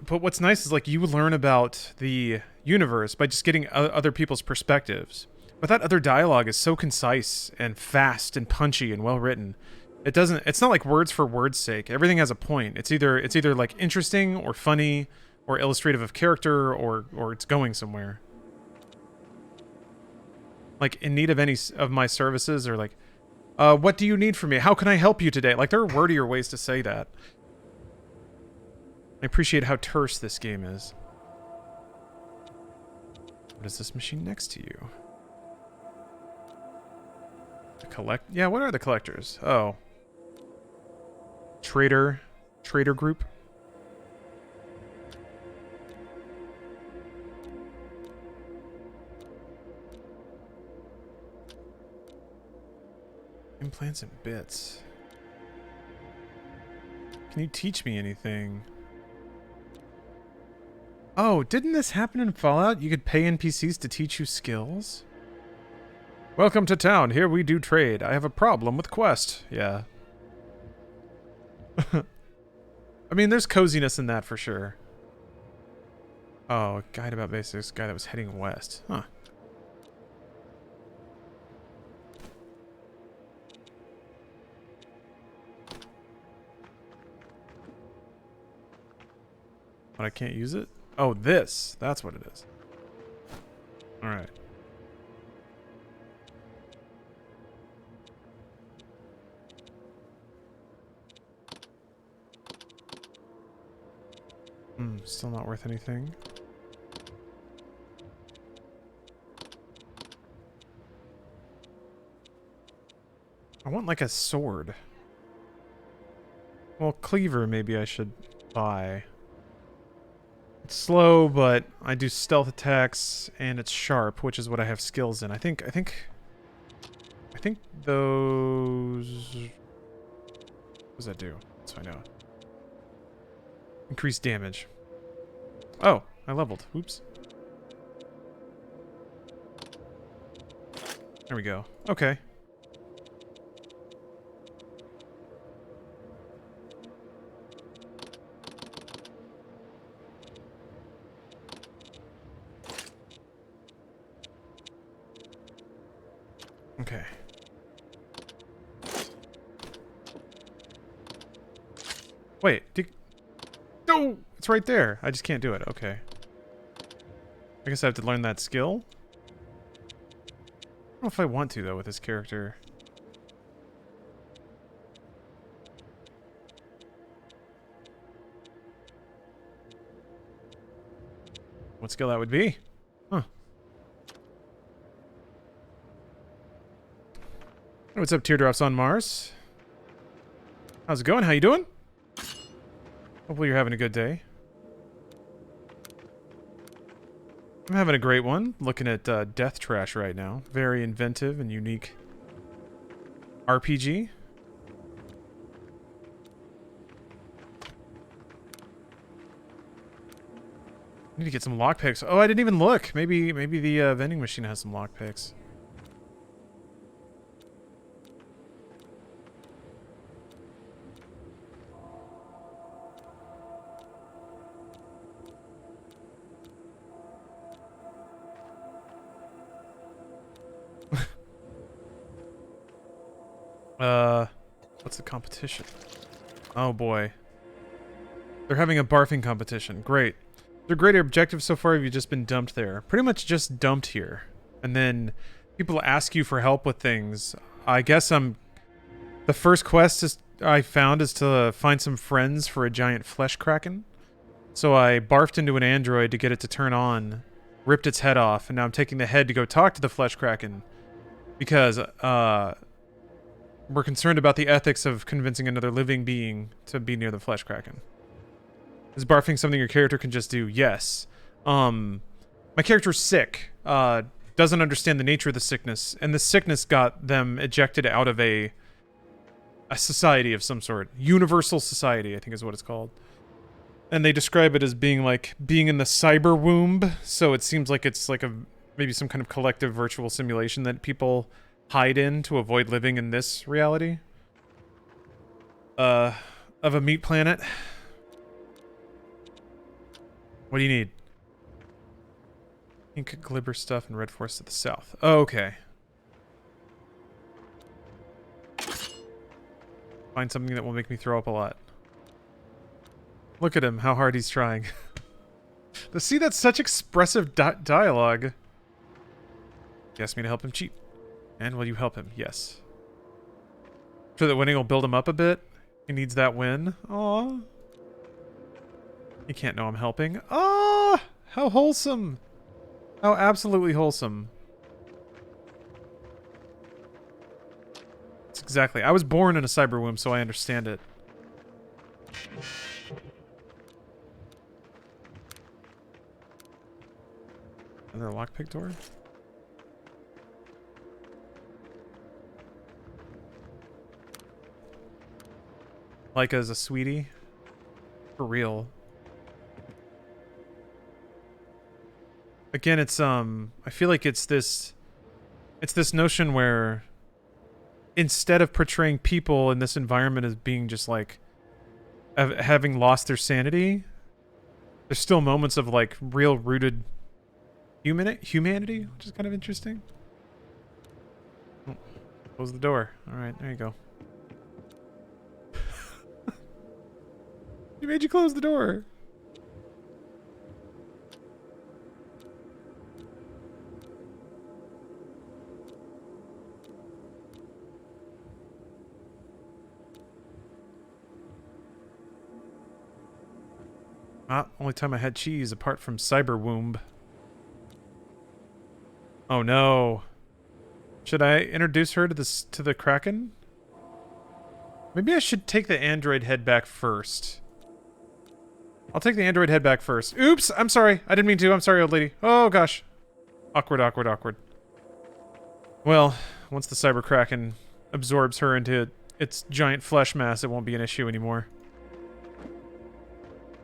But what's nice is, like, you learn about the universe by just getting other people's perspectives. But that other dialogue is so concise and fast and punchy and well written. It's not like words for words' sake. Everything has a point. It's either like interesting or funny or illustrative of character or it's going somewhere. Like, in need of any of my services, or like, what do you need from me? How can I help you today? Like, there are wordier ways to say that. I appreciate how terse this game is. What is this machine next to you? Yeah, what are the collectors? Oh. Trader group. Implants and bits. Can you teach me anything? Oh, didn't this happen in Fallout? You could pay NPCs to teach you skills? Welcome to town. Here we do trade. I have a problem with Quest. Yeah. I mean, there's coziness in that for sure. Oh, guide about basics. Guy that was heading west. Huh. But I can't use it? Oh, this. That's what it is. Alright. Still not worth anything. I want like a sword. Well, cleaver maybe I should buy. It's slow, but I do stealth attacks and it's sharp, which is what I have skills in. I think those... What does that do? Let's find out. Increased damage. Oh, I leveled. Oops. There we go. Okay. Okay. Wait, no! It's right there. I just can't do it. Okay. I guess I have to learn that skill? I don't know if I want to, though, with this character. What skill that would be? Huh. What's up, Teardrops on Mars? How's it going? How you doing? Hopefully you're having a good day. I'm having a great one. Looking at Death Trash right now. Very inventive and unique RPG. Need to get some lockpicks. Oh, I didn't even look. Maybe the vending machine has some lockpicks. What's the competition? Oh boy. They're having a barfing competition. Great. Their great objective so far, have you just been dumped there? Pretty much just dumped here. And then people ask you for help with things. I guess the first quest I found is to find some friends for a giant flesh kraken. So I barfed into an android to get it to turn on, ripped its head off, and now I'm taking the head to go talk to the flesh kraken. Because, we're concerned about the ethics of convincing another living being to be near the flesh kraken. Is barfing something your character can just do? Yes. My character's sick. Doesn't understand the nature of the sickness, and the sickness got them ejected out of a society of some sort. Universal society, I think is what it's called. And they describe it as being like being in the cyber womb, so it seems like it's like maybe some kind of collective virtual simulation that people hide in to avoid living in this reality. Of a meat planet. What do you need? Pink glibber stuff and red forest to the south. Oh, okay. Find something that will make me throw up a lot. Look at him, how hard he's trying. See, that's such expressive dialogue. He asked me to help him cheat. And will you help him? Yes. So that winning will build him up a bit. He needs that win. Aww. You can't know I'm helping. Ah! How wholesome. How absolutely wholesome. That's exactly. I was born in a cyber womb, so I understand it. Another lockpick door? Like as a sweetie? For real. Again, it's I feel like it's this notion where instead of portraying people in this environment as being just like having lost their sanity, there's still moments of like real rooted humanity, which is kind of interesting. Oh, close the door. All right, there you go. You made you close the door. Ah, only time I had cheese apart from Cyber Womb. Oh no. Should I introduce her to the Kraken? Maybe I should take the android head back first. I'll take the android head back first. Oops! I'm sorry. I didn't mean to. I'm sorry, old lady. Oh gosh. Awkward, awkward, awkward. Well, once the Cyber Kraken absorbs her into its giant flesh mass, it won't be an issue anymore.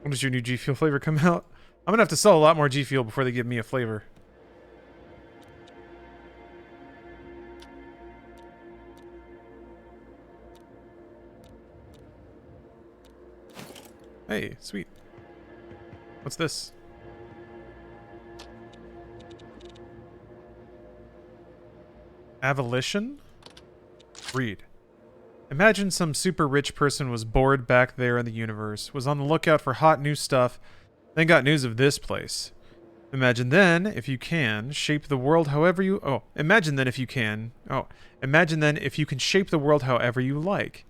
When does your new G Fuel flavor come out? I'm gonna have to sell a lot more G Fuel before they give me a flavor. Hey, sweet. What's this? Avolition? Read. Imagine some super rich person was bored back there in the universe, was on the lookout for hot new stuff, then got news of this place. Imagine then, if you can, shape the world however you... Oh, imagine then if you can... Oh, imagine then if you can shape the world however you like.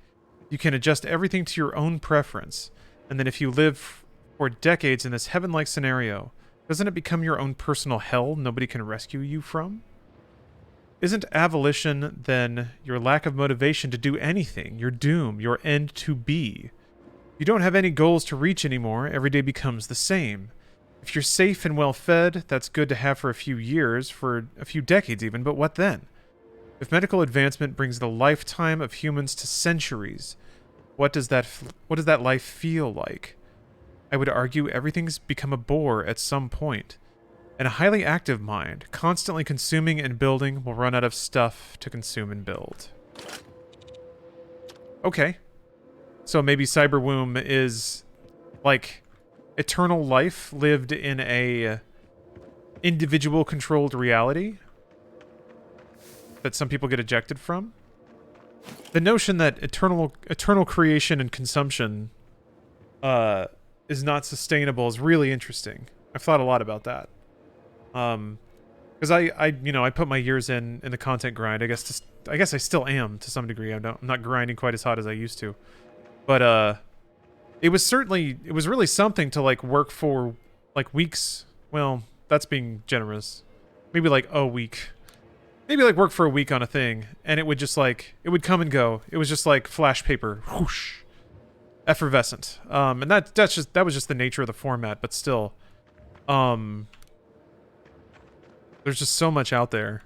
You can adjust everything to your own preference. And then if you live for decades in this heaven-like scenario, doesn't it become your own personal hell nobody can rescue you from? Isn't avolition, then, your lack of motivation to do anything, your doom, your end to be? You don't have any goals to reach anymore, every day becomes the same. If you're safe and well-fed, that's good to have for a few years, for a few decades even, but what then? If medical advancement brings the lifetime of humans to centuries, what does that life feel like? I would argue everything's become a bore at some point. And a highly active mind, constantly consuming and building, will run out of stuff to consume and build. Okay. So maybe Cyberwomb is like eternal life lived in a individual controlled reality that some people get ejected from. The notion that eternal creation and consumption is not sustainable is really interesting. I've thought a lot about that. Because I put my years in the content grind. I guess I still am to some degree. I'm not grinding quite as hot as I used to, but it was really something to like work for like weeks. Well, that's being generous. Maybe like a week. Maybe like work for a week on a thing, and it would just like it would come and go. It was just like flash paper, whoosh, effervescent. And that was just the nature of the format. But still, there's just so much out there.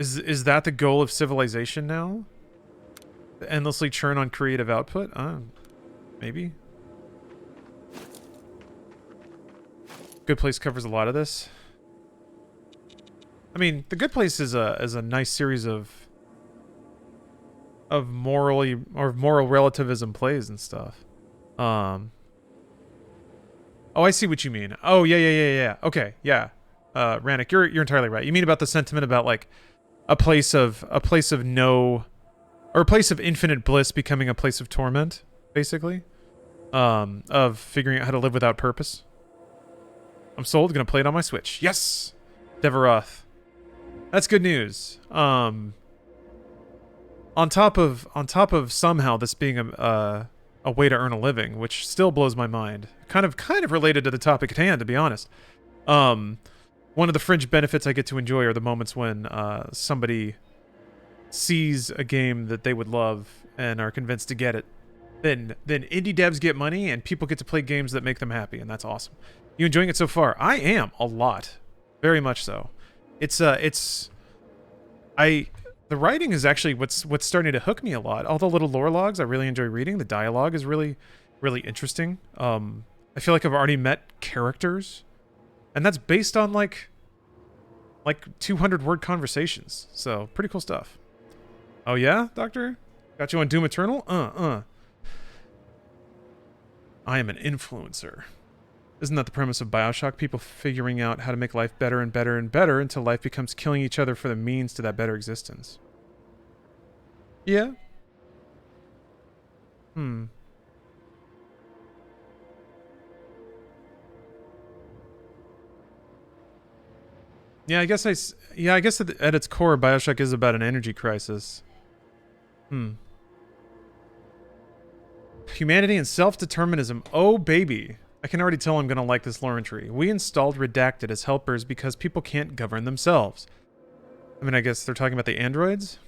Is that the goal of civilization now? To endlessly churn on creative output? Maybe. Good Place covers a lot of this. I mean, The Good Place is a nice series of moral relativism plays and stuff. Oh, I see what you mean. Oh, yeah. Okay, yeah. Rannick, you're entirely right. You mean about the sentiment about like a place of no, or a place of infinite bliss becoming a place of torment, basically. Of figuring out how to live without purpose. I'm sold. Gonna play it on my Switch. Yes, Deveroth. That's good news. On top of somehow this being a way to earn a living, which still blows my mind. Kind of related to the topic at hand, to be honest. One of the fringe benefits I get to enjoy are the moments when somebody sees a game that they would love and are convinced to get it. Then indie devs get money and people get to play games that make them happy, and that's awesome. You enjoying it so far? I am a lot, very much so. The writing is actually what's starting to hook me a lot. All the little lore logs I really enjoy reading. The dialogue is really, really interesting. I feel like I've already met characters, and that's based on like 200-word conversations. So pretty cool stuff. Oh yeah, Doctor? Got you on Doom Eternal? I am an influencer. Isn't that the premise of BioShock? People figuring out how to make life better and better and better until life becomes killing each other for the means to that better existence. Yeah. Yeah, I guess at its core, BioShock is about an energy crisis. humanity and self-determinism. Oh, baby. I can already tell I'm going to like this lore entry. We installed Redacted as helpers because people can't govern themselves. I mean, I guess they're talking about the androids?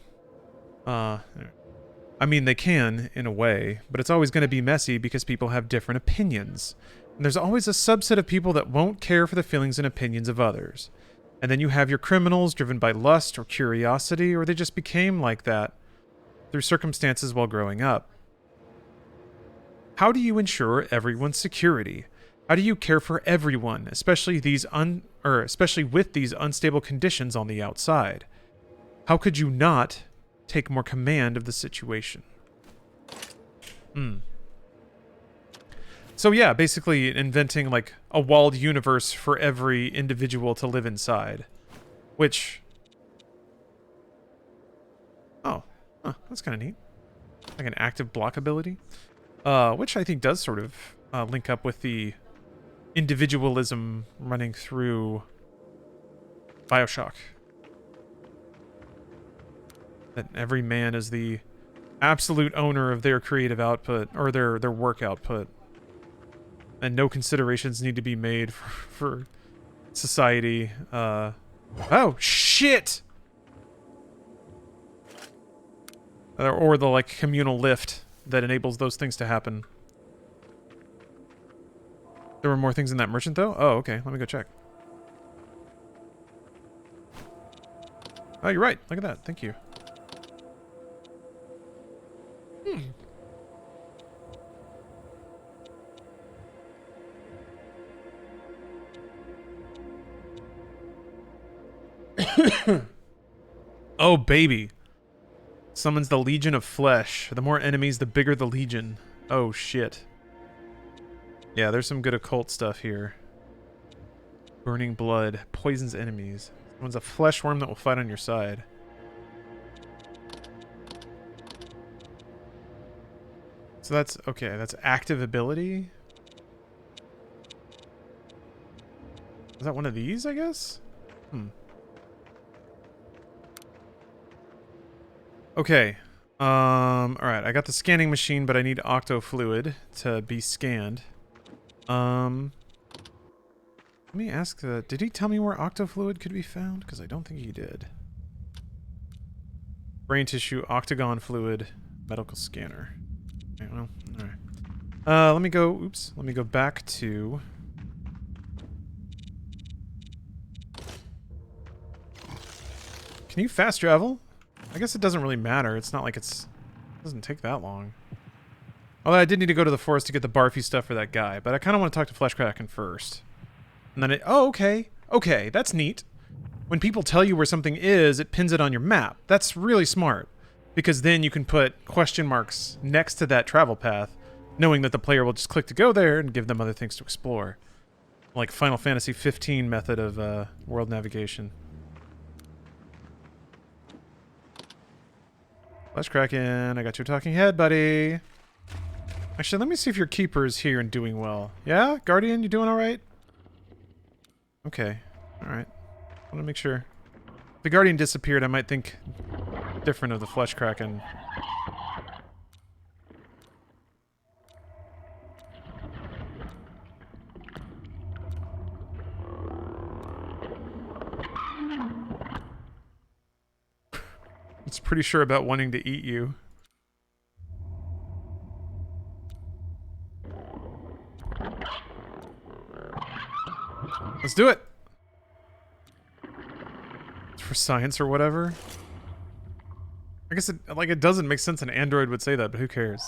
I mean, they can, in a way, but it's always going to be messy because people have different opinions. And there's always a subset of people that won't care for the feelings and opinions of others. And then you have your criminals driven by lust or curiosity, or they just became like that through circumstances while growing up. How do you ensure everyone's security? How do you care for everyone, especially with these unstable conditions on the outside? How could you not take more command of the situation? So yeah, basically inventing like a walled universe for every individual to live inside. Which... Oh, that's kind of neat. Like an active block ability. Which I think does sort of link up with the individualism running through BioShock. That every man is the absolute owner of their creative output, or their work output. And no considerations need to be made for society. Oh, shit! Or the, like, communal lift that enables those things to happen. There were more things in that merchant, though? Oh, okay. Let me go check. Oh, you're right. Look at that. Thank you. Oh, baby. Summons the Legion of Flesh. The more enemies, the bigger the Legion. Oh, shit. Yeah, there's some good occult stuff here. Burning blood. Poisons enemies. Summons a flesh worm that will fight on your side. So that's... Okay, that's active ability? Is that one of these, I guess? Okay. Alright, I got the scanning machine, but I need octo fluid to be scanned. Let me ask did he tell me where octo fluid could be found? Because I don't think he did. Brain tissue, octagon fluid, medical scanner. Okay, well, alright. Let me go back to... Can you fast travel? I guess it doesn't really matter. It's not like it doesn't take that long. Although I did need to go to the forest to get the barfy stuff for that guy, but I kind of want to talk to Fleshkraken first. And then oh, okay. Okay, that's neat. When people tell you where something is, it pins it on your map. That's really smart. Because then you can put question marks next to that travel path, knowing that the player will just click to go there and give them other things to explore. Like Final Fantasy 15 method of world navigation. Fleshkraken, I got your talking head, buddy. Actually, let me see if your keeper is here and doing well. Yeah? Guardian, you doing alright? Okay. Alright. I want to make sure. If the Guardian disappeared, I might think different of the Fleshkraken. It's pretty sure about wanting to eat you. Let's do it! It's for science or whatever. I guess it doesn't make sense an android would say that, but who cares?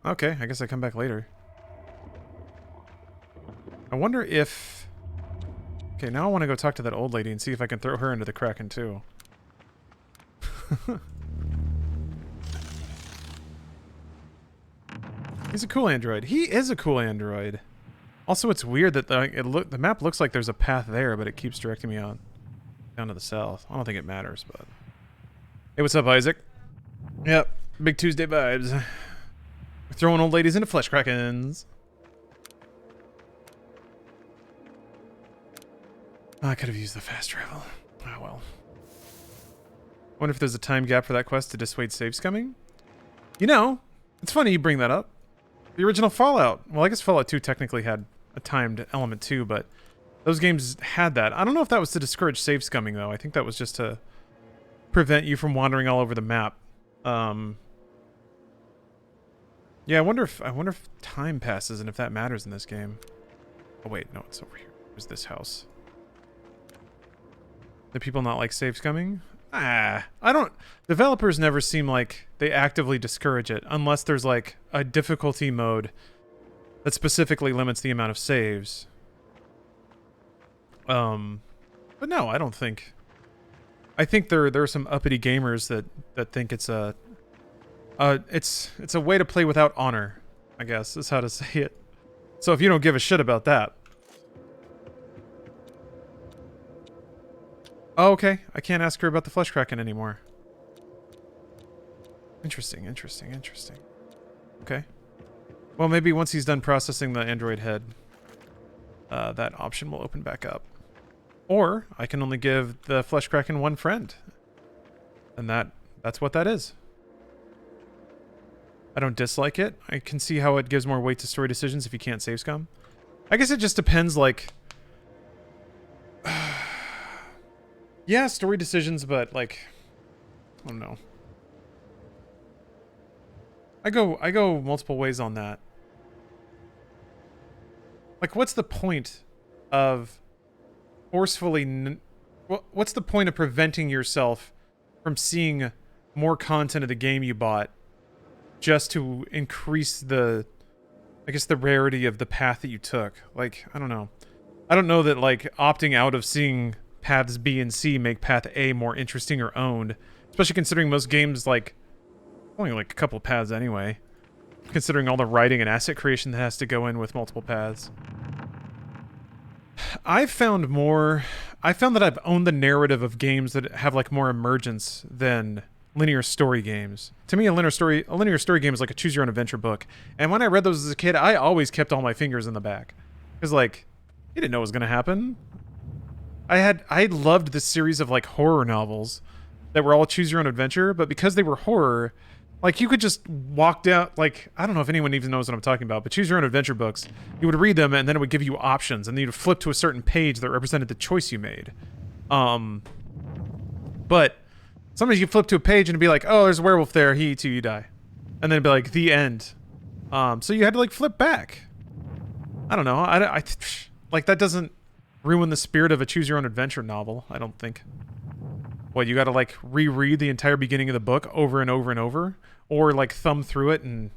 Okay, I guess I come back later. I wonder if... Okay, now I want to go talk to that old lady and see if I can throw her into the Kraken too. He's a cool android. He is a cool android. Also, it's weird that the map looks like there's a path there, but it keeps directing me on down to the south. I don't think it matters, but... Hey, what's up, Isaac? Yep, Big Tuesday vibes. We're throwing old ladies into Fleshkrakens. I could have used the fast travel. Oh well. I wonder if there's a time gap for that quest to dissuade save scumming? You know, it's funny you bring that up. The original Fallout. Well, I guess Fallout 2 technically had a timed element too, but those games had that. I don't know if that was to discourage save scumming though. I think that was just to prevent you from wandering all over the map. Yeah, I wonder if time passes and if that matters in this game. Oh wait, no, it's over here. There's this house. Do people not like save scumming? I don't... Developers never seem like they actively discourage it, unless there's like a difficulty mode that specifically limits the amount of saves. But no, I don't think... I think there are some uppity gamers that think it's a... it's a way to play without honor, I guess, is how to say it. So if you don't give a shit about that... Oh, okay. I can't ask her about the flesh kraken anymore. Interesting, interesting, interesting. Okay. Well, maybe once he's done processing the android head, that option will open back up. Or I can only give the flesh kraken one friend. And that's what that is. I don't dislike it. I can see how it gives more weight to story decisions if you can't save scum. I guess it just depends, like... yeah, story decisions, but, like... I don't know. I go multiple ways on that. Like, what's the point of forcefully... what's the point of preventing yourself from seeing more content of the game you bought just to increase the, I guess, the rarity of the path that you took? Like, I don't know. I don't know that, like, opting out of seeing paths B and C make path A more interesting or owned. Especially considering most games, like, only like a couple paths anyway. Considering all the writing and asset creation that has to go in with multiple paths. I've found that I've owned the narrative of games that have, like, more emergence than linear story games. To me, a linear story game is like a choose your own adventure book. And when I read those as a kid, I always kept all my fingers in the back. Because, like, you didn't know what was going to happen. I loved this series of, like, horror novels that were all choose your own adventure, but because they were horror, like, you could just walk down, like, I don't know if anyone even knows what I'm talking about, but choose your own adventure books, you would read them and then it would give you options, and then you'd flip to a certain page that represented the choice you made. But sometimes you flip to a page and it'd be like, oh, there's a werewolf there, he eats you, you die. And then it'd be like, the end. So you had to, like, flip back. I don't know, I like, that doesn't ruin the spirit of a choose your own adventure novel, I don't think. What, you gotta, like, reread the entire beginning of the book over and over and over? Or, like, thumb through it and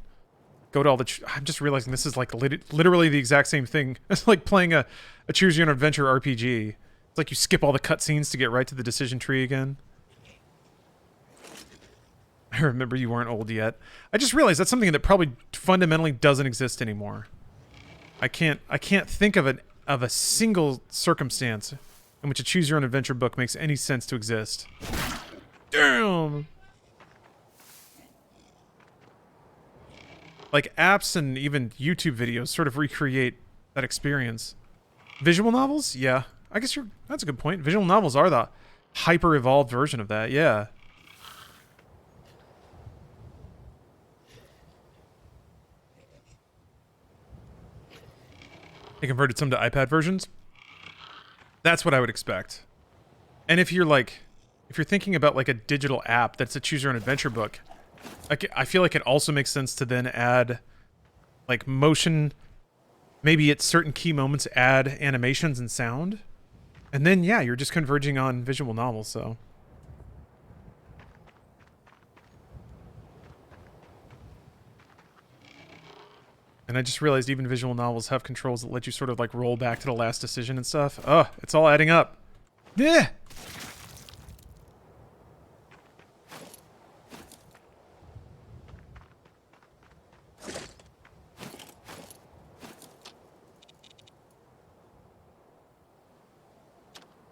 go to all the... I'm just realizing this is, like, literally the exact same thing. It's like playing a choose your own adventure RPG. It's like you skip all the cutscenes to get right to the decision tree again. I remember you weren't old yet. I just realized that's something that probably fundamentally doesn't exist anymore. I can't think of a single circumstance in which a choose your own adventure book makes any sense to exist. Damn! Like, apps and even YouTube videos sort of recreate that experience. Visual novels? Yeah. I guess that's a good point. Visual novels are the hyper-evolved version of that, yeah. They converted some to iPad versions? That's what I would expect. And if you're thinking about, like, a digital app that's a choose your own adventure book, I feel like it also makes sense to then add, like, motion, maybe at certain key moments add animations and sound. And then, yeah, you're just converging on visual novels, so. And I just realized even visual novels have controls that let you sort of, like, roll back to the last decision and stuff. Oh, it's all adding up. Yeah.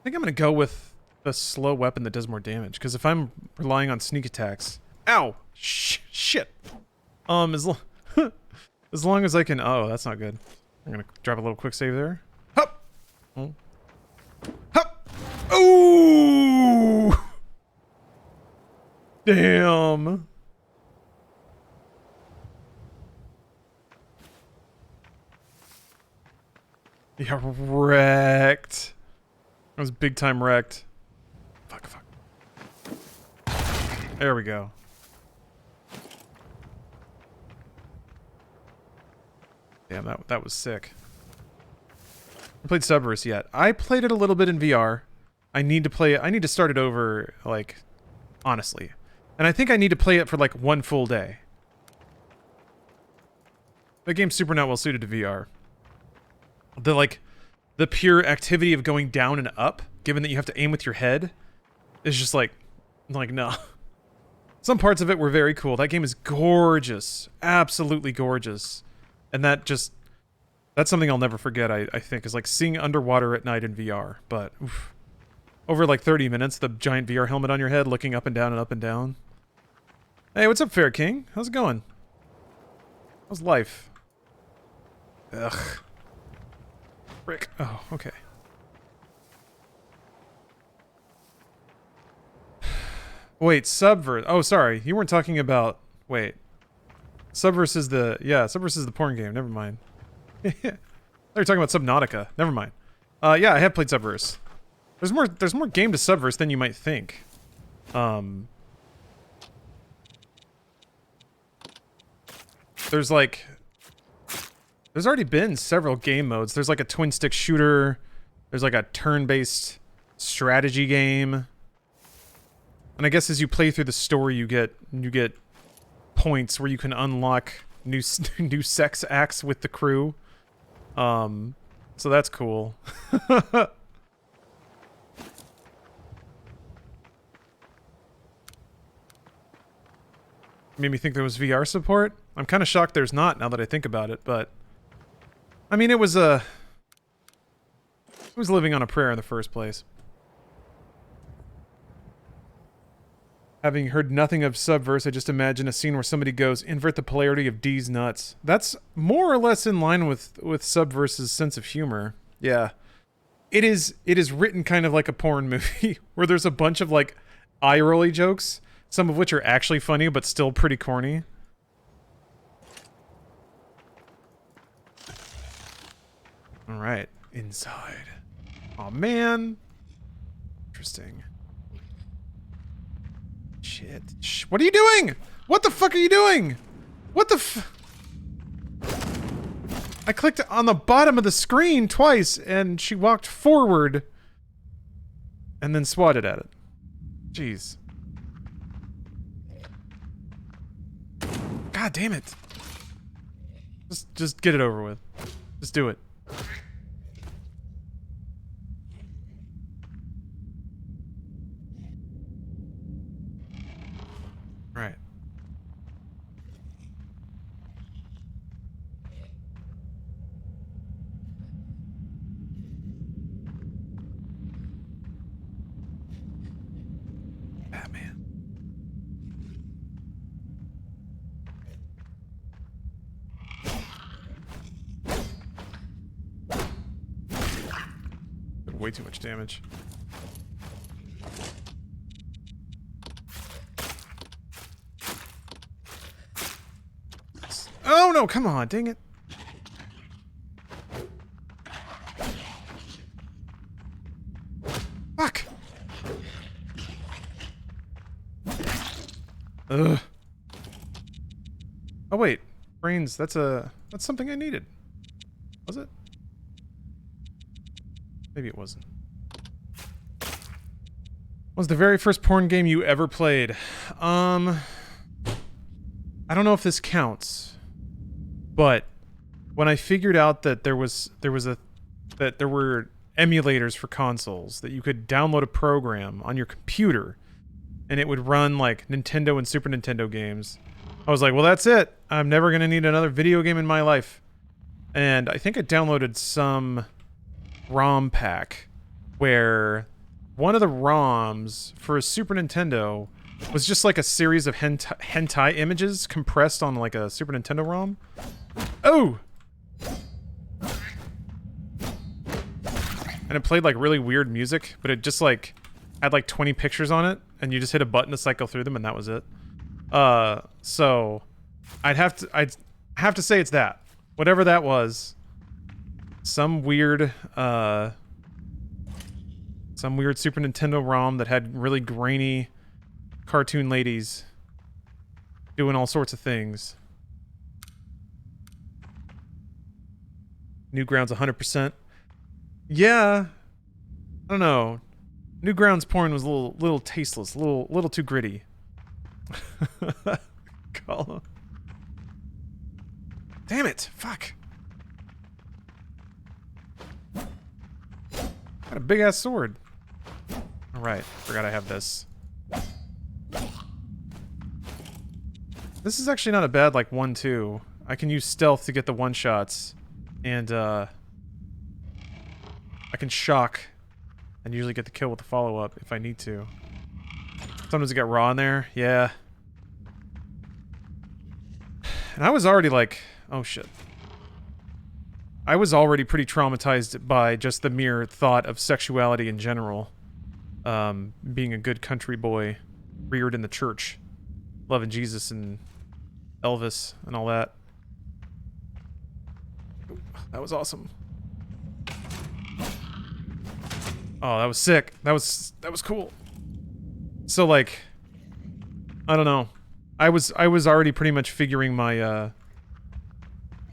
I think I'm gonna go with the slow weapon that does more damage, because if I'm relying on sneak attacks... Ow! Shit! As long as I can... Oh, that's not good. I'm gonna drop a little quick save there. Hup! Oh. Hup! Damn. Yeah, wrecked. I was big time wrecked. Fuck. There we go. Damn, that was sick. I played Subverse yet. I played it a little bit in VR. I need to play it. I need to start it over, like, honestly. And I think I need to play it for, like, one full day. The game's super not well suited to VR. The pure activity of going down and up, given that you have to aim with your head, is just like, no. Some parts of it were very cool. That game is gorgeous. Absolutely gorgeous. And that's something I'll never forget, I think, is like seeing underwater at night in VR. But, oof. Over like 30 minutes, the giant VR helmet on your head, looking up and down and up and down. Hey, what's up, Fair King? How's it going? How's life? Ugh. Frick. Oh, okay. Wait, Subvert. Oh, sorry. You weren't talking about... Wait. Subverse is the... Yeah, Subverse is the porn game. Never mind. They're talking about Subnautica. Never mind. Yeah, I have played Subverse. There's more game to Subverse than you might think. There's like... There's already been several game modes. There's like a twin-stick shooter. There's like a turn-based strategy game. And I guess as you play through the story, you get points where you can unlock new sex acts with the crew. So that's cool. Made me think there was VR support. I'm kind of shocked there's not now that I think about it, but I mean, it was living on a prayer in the first place. Having heard nothing of Subverse, I just imagine a scene where somebody goes, invert the polarity of D's nuts. That's more or less in line with Subverse's sense of humor. Yeah. It is written kind of like a porn movie, where there's a bunch of, like, eye-rolly jokes, some of which are actually funny, but still pretty corny. Alright. Inside. Aw, man. Interesting. Shit. Shh. What are you doing? What the fuck are you doing? What the f... I clicked on the bottom of the screen twice, and she walked forward and then swatted at it. Jeez. God damn it. Just get it over with. Just do it. Right. Batman. Did way too much damage. Oh no, come on, dang it. Fuck. Ugh. Oh wait, brains, that's something I needed. Was it? Maybe it wasn't. Was the very first porn game you ever played? I don't know if this counts. But when I figured out that there were emulators for consoles, that you could download a program on your computer and it would run like Nintendo and Super Nintendo games, I was like, well, that's it. I'm never going to need another video game in my life. And I think I downloaded some ROM pack where one of the ROMs for a Super Nintendo was just like a series of hentai images compressed on like a Super Nintendo ROM. Oh! And it played like really weird music, but it just like had like 20 pictures on it, and you just hit a button to cycle through them, and that was it. So I'd have to say it's that. Whatever that was. Some weird Super Nintendo ROM that had really grainy cartoon ladies doing all sorts of things. Newgrounds 100%. Yeah. I don't know. Newgrounds porn was a little tasteless, a little too gritty. Call him. Damn it! Fuck. Got a big ass sword. All right, forgot I have this. This is actually not a bad like 1-2. I can use stealth to get the one shots, and I can shock, and usually get the kill with the follow up if I need to. Sometimes I get raw in there, yeah. And I was already like, oh shit. I was already pretty traumatized by just the mere thought of sexuality in general. Being a good country boy, reared in the church, loving Jesus and Elvis and all that. That was awesome. Oh, that was sick. That was cool. So like, I don't know. I was already pretty much figuring my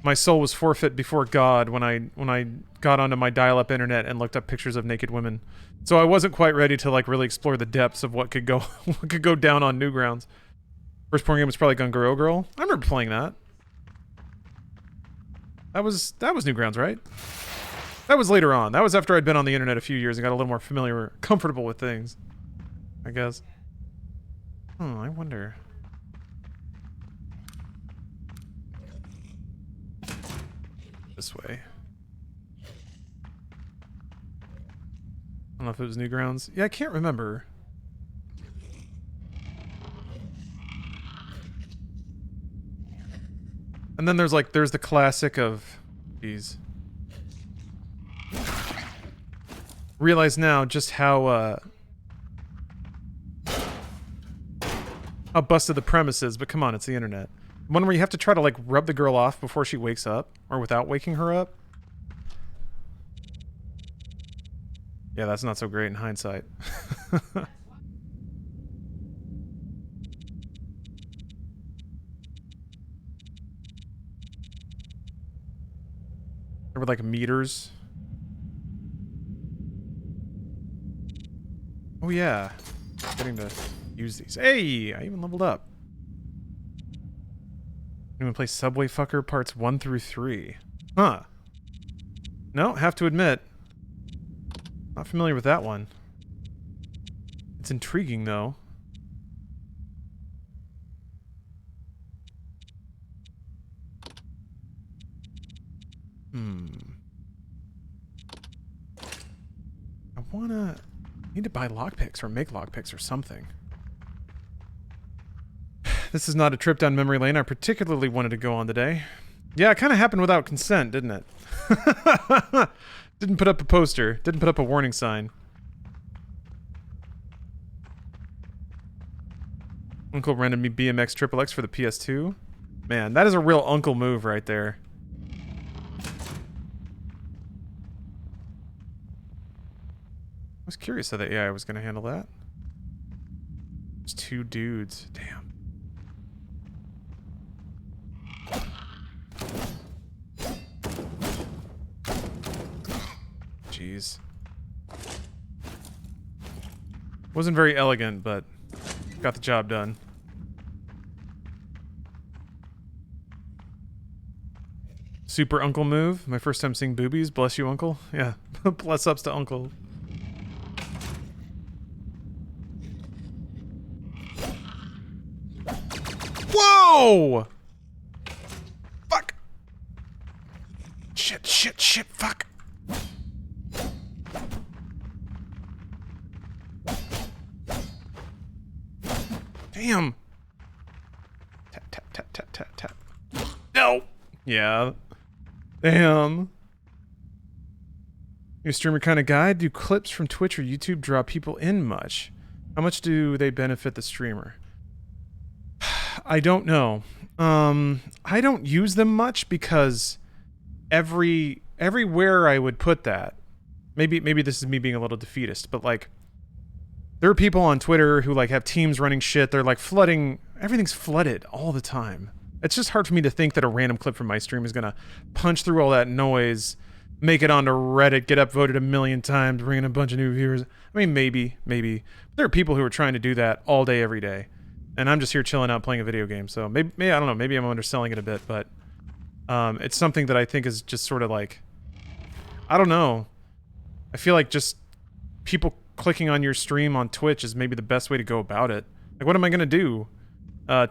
my soul was forfeit before God when I got onto my dial-up internet and looked up pictures of naked women. So I wasn't quite ready to like really explore the depths of what could go down on Newgrounds. First porn game was probably Gun Girl. I remember playing that. That was Newgrounds, right? That was later on. That was after I'd been on the internet a few years and got a little more familiar, comfortable with things, I guess. Oh, I wonder. This way. I don't know if it was Newgrounds. Yeah, I can't remember. And then there's the classic of, geez. Realize now just how busted the premise is, but come on, it's the internet. One where you have to try to like rub the girl off before she wakes up, or without waking her up. Yeah, that's not so great in hindsight. There were like meters. Oh yeah, getting to use these. Hey, I even leveled up. I'm gonna play Subway Fucker parts 1 through 3. Huh. No, have to admit, not familiar with that one. It's intriguing though. I need to buy lockpicks or make lockpicks or something. This is not a trip down memory lane I particularly wanted to go on today. Yeah, it kind of happened without consent, didn't it? Didn't put up a poster. Didn't put up a warning sign. Uncle rented me BMX XXX for the PS2. Man, that is a real uncle move right there. I was curious how the AI was going to handle that. There's 2 dudes. Damn. Jeez. Wasn't very elegant, but got the job done. Super uncle move. My first time seeing boobies. Bless you, uncle. Yeah. Bless ups to uncle. Whoa! Fuck! Shit, fuck! Damn! Tap. No! Yeah. Damn. You a streamer kind of guy? Do clips from Twitch or YouTube draw people in much? How much do they benefit the streamer? I don't know. I don't use them much because everywhere I would put that, maybe this is me being a little defeatist, but like there are people on Twitter who like have teams running shit. They're like flooding, everything's flooded all the time. It's just hard for me to think that a random clip from my stream is gonna punch through all that noise, make it onto Reddit, get upvoted 1 million times, bring in a bunch of new viewers. I mean, maybe. There are people who are trying to do that all day, every day. And I'm just here chilling out playing a video game. So maybe I don't know, maybe I'm underselling it a bit, but it's something that I think is just sort of like, I don't know. I feel like just people clicking on your stream on Twitch is maybe the best way to go about it. Like, what am I going to do?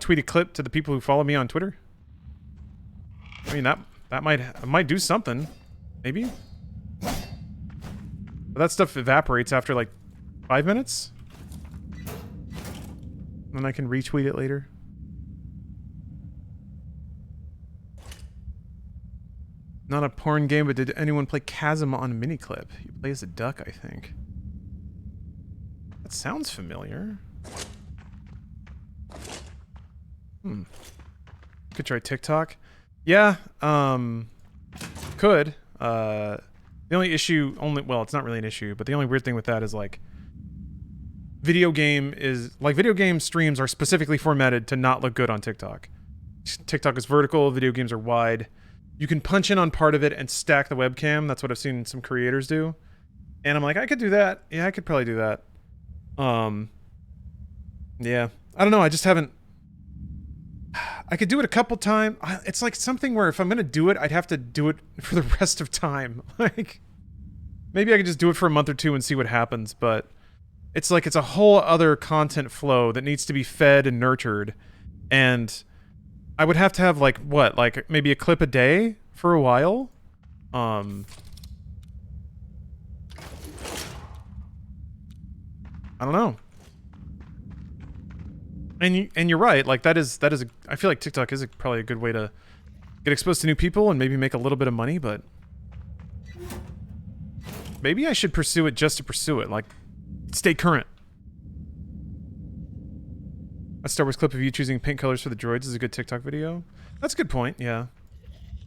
Tweet a clip to the people who follow me on Twitter? I mean, that might do something. Maybe? But that stuff evaporates after like 5 minutes? Then I can retweet it later. Not a porn game, but did anyone play Chasm on Miniclip? You play as a duck, I think. That sounds familiar. Could try TikTok. Yeah, could. The only issue, well, it's not really an issue, but the only weird thing with that is like, video game streams are specifically formatted to not look good on TikTok. TikTok is vertical, video games are wide. You can punch in on part of it and stack the webcam. That's what I've seen some creators do. And I'm like, I could do that. Yeah, I could probably do that. Yeah. I don't know, I just haven't... I could do it a couple times. It's like something where if I'm gonna do it, I'd have to do it for the rest of time. Like, maybe I could just do it for a month or two and see what happens, but... It's like it's a whole other content flow that needs to be fed and nurtured. And I would have to have like, what? Like maybe a clip a day for a while? I don't know. And you're right, like that is I feel like TikTok is probably a good way to get exposed to new people and maybe make a little bit of money, but maybe I should pursue it just to pursue it, like stay current. A Star Wars clip of you choosing pink colors for the droids is a good TikTok video. That's a good point, yeah.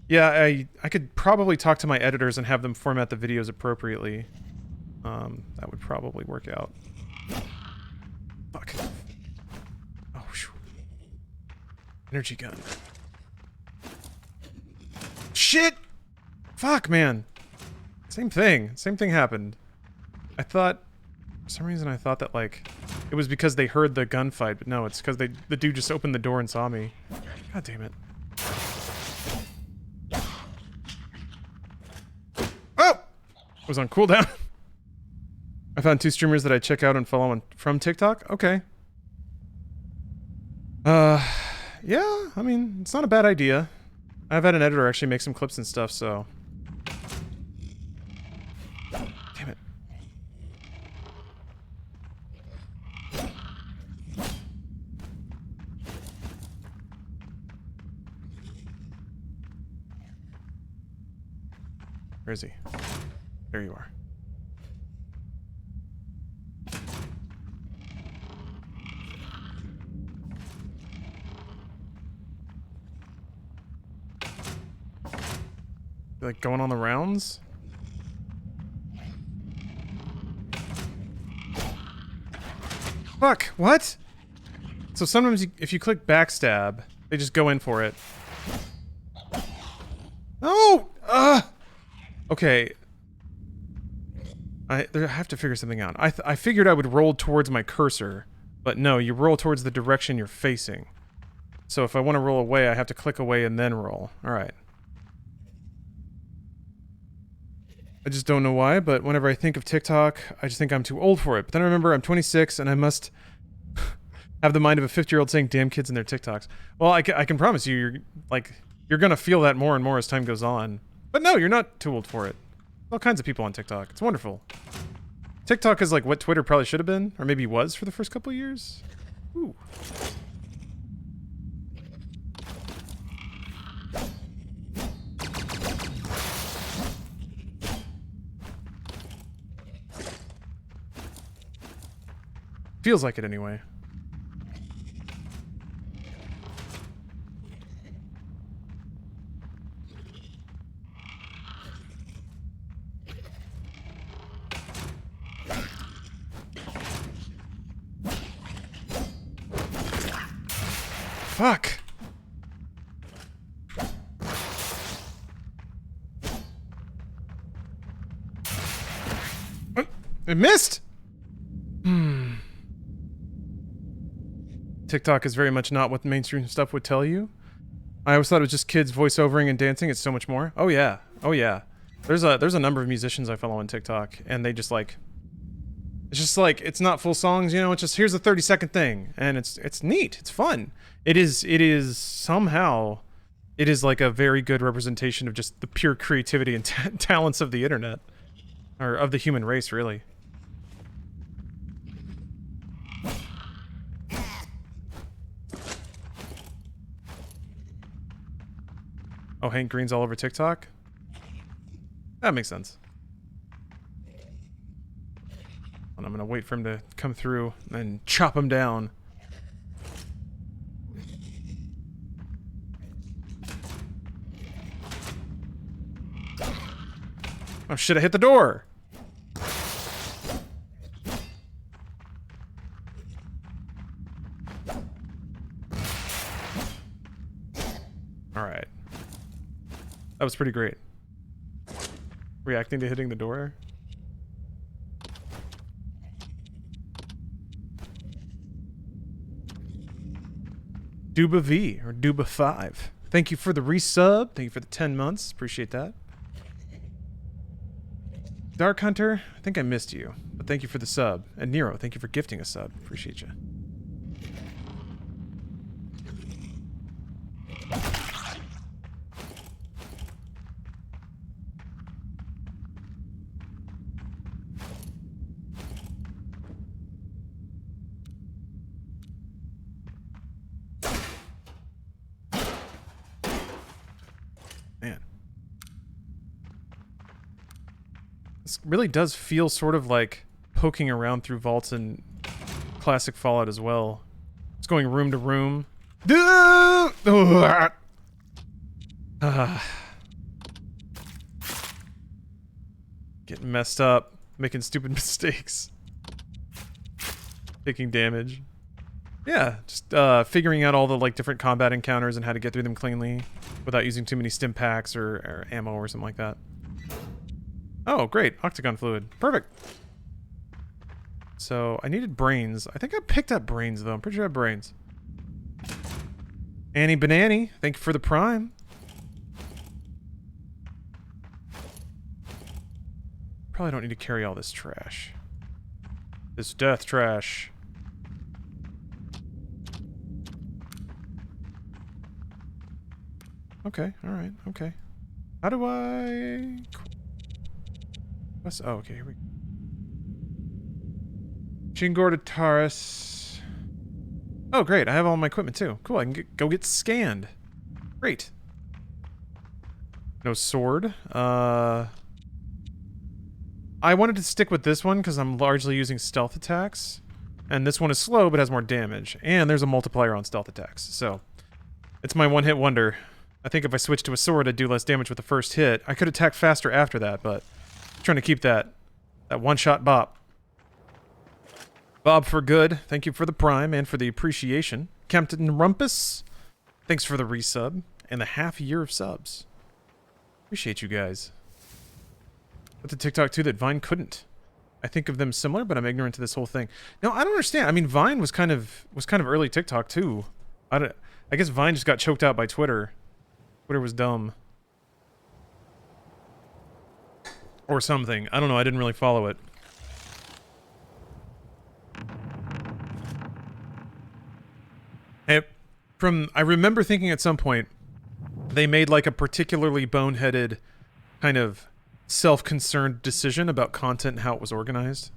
Yeah, I could probably talk to my editors and have them format the videos appropriately. That would probably work out. Fuck. Oh, shoo. Energy gun. Shit! Fuck, man. Same thing happened. I thought... For some reason I thought that, like, it was because they heard the gunfight, but no, it's because the dude just opened the door and saw me. God damn it. Oh! It was on cooldown. I found 2 streamers that I check out and follow from TikTok. Okay. Yeah, I mean, it's not a bad idea. I've had an editor actually make some clips and stuff, so... Damn it. Where is he? There you are. Like going on the rounds? Fuck, what? So sometimes if you click backstab, they just go in for it. No! Okay. I have to figure something out. I figured I would roll towards my cursor, but no, you roll towards the direction you're facing. So if I want to roll away, I have to click away and then roll. Alright. I just don't know why, but whenever I think of TikTok, I just think I'm too old for it. But then I remember I'm 26 and I must have the mind of a 50-year-old saying damn kids and their TikToks. Well, I can promise you, you're gonna feel that more and more as time goes on. But no, you're not too old for it. All kinds of people on TikTok. It's wonderful. TikTok is like what Twitter probably should have been, or maybe was for the first couple of years. Ooh. Feels like it anyway. Fuck. It missed. TikTok is very much not what mainstream stuff would tell you. I always thought it was just kids voiceovering and dancing. It's so much more. Oh yeah. Oh yeah. There's a number of musicians I follow on TikTok, and they just like, it's just like, it's not full songs, you know, it's just, here's a 30-second thing, and it's neat, it's fun. It is somehow, it is like a very good representation of just the pure creativity and talents of the internet. Or of the human race, really. Oh, Hank Green's all over TikTok? That makes sense. And I'm gonna wait for him to come through and chop him down. Oh shit, I hit the door! Alright. That was pretty great. Reacting to hitting the door. Duba V, or Duba 5. Thank you for the resub. Thank you for the 10 months. Appreciate that. Dark Hunter, I think I missed you, but thank you for the sub. And Nero, thank you for gifting a sub. Appreciate you. Man. This really does feel sort of like poking around through vaults in classic Fallout as well. It's going room to room. Getting messed up, making stupid mistakes, taking damage. Yeah, just figuring out all the like different combat encounters and how to get through them cleanly without using too many stim packs or ammo or something like that. Oh, great. Octagon fluid. Perfect. So, I needed brains. I think I picked up brains, though. I'm pretty sure I have brains. Annie Banani, thank you for the prime. Probably don't need to carry all this trash. This death trash. Okay, alright, okay. How do I... Oh, okay, here we go. Chingor Taurus. Oh, great, I have all my equipment too. Cool, I can go get scanned. Great. No sword. I wanted to stick with this one because I'm largely using stealth attacks. And this one is slow but has more damage. And there's a multiplier on stealth attacks, so... It's my one-hit wonder. I think if I switched to a sword, I'd do less damage with the first hit. I could attack faster after that, but... I'm trying to keep that one-shot bop. Bob for good, thank you for the prime and for the appreciation. Captain Rumpus, thanks for the resub and the half year of subs. Appreciate you guys. But the TikTok too that Vine couldn't. I think of them similar, but I'm ignorant to this whole thing. No, I don't understand. I mean, Vine was kind of early TikTok too. I guess Vine just got choked out by Twitter. Twitter was dumb. Or something. I don't know, I didn't really follow it. I remember thinking at some point, they made like a particularly boneheaded, kind of self-concerned decision about content and how it was organized.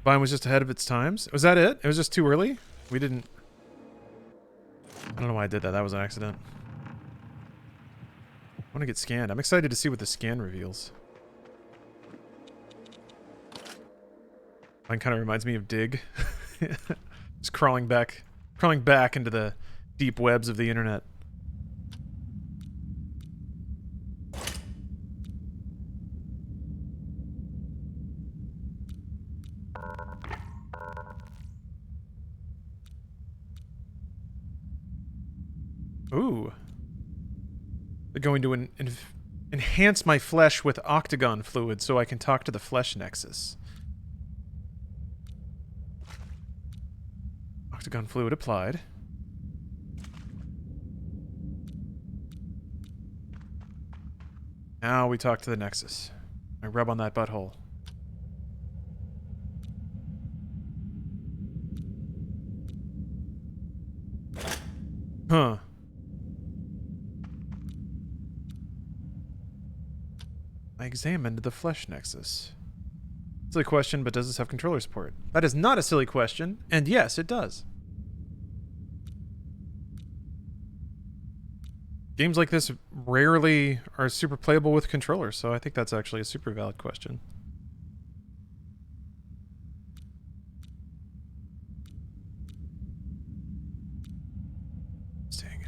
Vine was just ahead of its times. Was that it? It was just too early? We didn't... I don't know why I did that. That was an accident. I want to get scanned. I'm excited to see what the scan reveals. Mine kind of reminds me of Dig. Just crawling back into the deep webs of the internet. Ooh. They're going to enhance my flesh with octagon fluid so I can talk to the flesh nexus. Octagon fluid applied. Now we talk to the nexus. I rub on that butthole. Huh. I examined the flesh nexus. Silly question, but does this have controller support? That is not a silly question, and yes, it does. Games like this rarely are super playable with controllers, so I think that's actually a super valid question. Dang.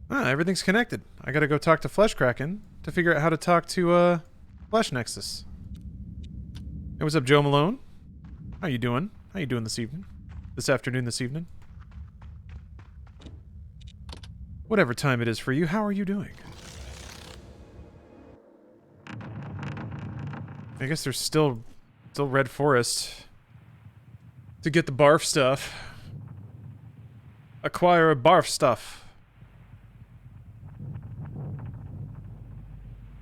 Ah, everything's connected. I gotta go talk to Flesh Kraken to figure out how to talk to, Flesh Nexus. Hey, what's up, Joe Malone? How you doing? How you doing this evening? This afternoon, this evening? Whatever time it is for you, how are you doing? I guess there's still Red Forest to get the barf stuff. Acquire a barf stuff.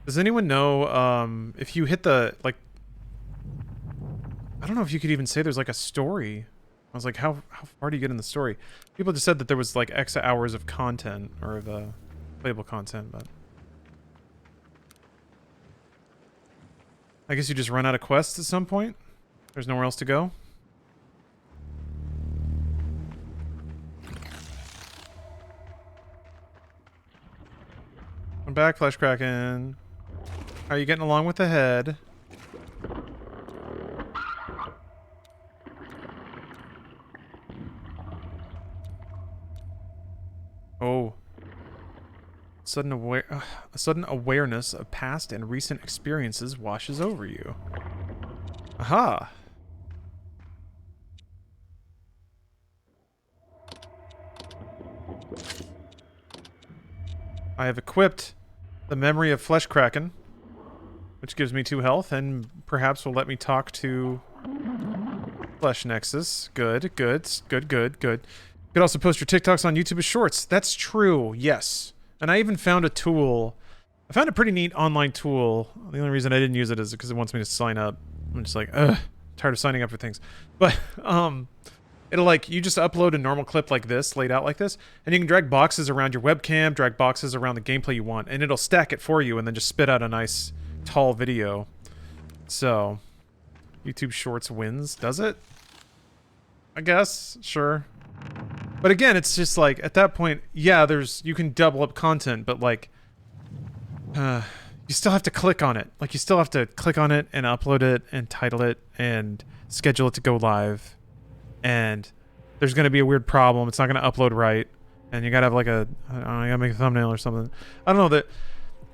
Does anyone know, if you hit the, like... I don't know if you could even say there's, like, a story. I was like, how far do you get in the story? People just said that there was, like, X hours of content, or the playable content, but... I guess you just run out of quests at some point? There's nowhere else to go? I'm back, Flesh Kraken. How are you getting along with the head? Oh. A sudden awareness of past and recent experiences washes over you. Aha! I have equipped the memory of Flesh Kraken, which gives me 2 health, and perhaps will let me talk to Flesh Nexus. Good. You could also post your TikToks on YouTube as shorts. That's true, yes. And I even found a tool. I found a pretty neat online tool. The only reason I didn't use it is because it wants me to sign up. I'm just like, ugh, tired of signing up for things. But, it'll like, you just upload a normal clip like this, laid out like this, and you can drag boxes around your webcam, drag boxes around the gameplay you want, and it'll stack it for you and then just spit out a nice, tall video. So, YouTube Shorts wins, does it? I guess, sure. But again, it's just like, at that point, yeah, you can double up content, but like, you still have to click on it. Like, you still have to click on it and upload it and title it and schedule it to go live. And there's going to be a weird problem. It's not going to upload right. And you got to have like I got to make a thumbnail or something. I don't know, that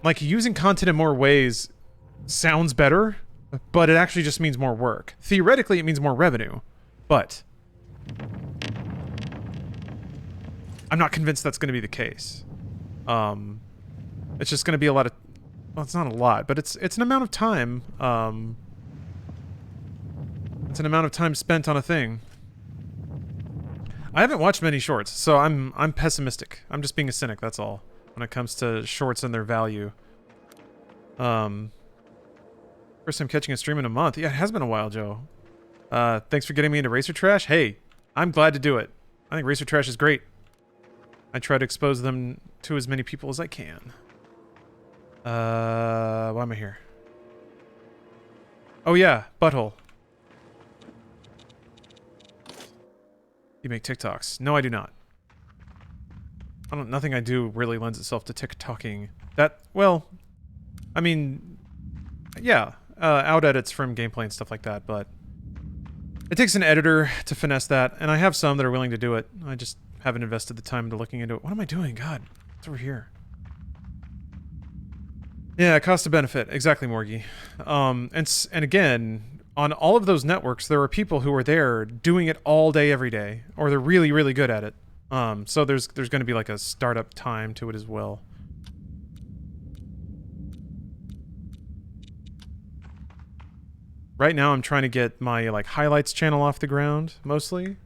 like using content in more ways sounds better, but it actually just means more work. Theoretically, it means more revenue, but I'm not convinced that's going to be the case. It's just going to be a lot of, well, it's not a lot, but it's an amount of time. It's an amount of time spent on a thing. I haven't watched many shorts, so I'm pessimistic. I'm just being a cynic, that's all, when it comes to shorts and their value. First time catching a stream in a month. Yeah, it has been a while, Joe. Thanks for getting me into Racer Trash. Hey, I'm glad to do it. I think Racer Trash is great. I try to expose them to as many people as I can. Why am I here? Oh yeah, butthole. You make TikToks. No, I do not. Nothing I do really lends itself to TikToking. Well, I mean, yeah, out edits from gameplay and stuff like that, but it takes an editor to finesse that, and I have some that are willing to do it. I just haven't invested the time into looking into it. What am I doing? God, it's over here. Yeah, cost to benefit. Exactly, Morgie. And again, on all of those networks, there are people who are there doing it all day, every day, or they're really, really good at it. So there's going to be like a startup time to it as well. Right now I'm trying to get my like highlights channel off the ground, mostly.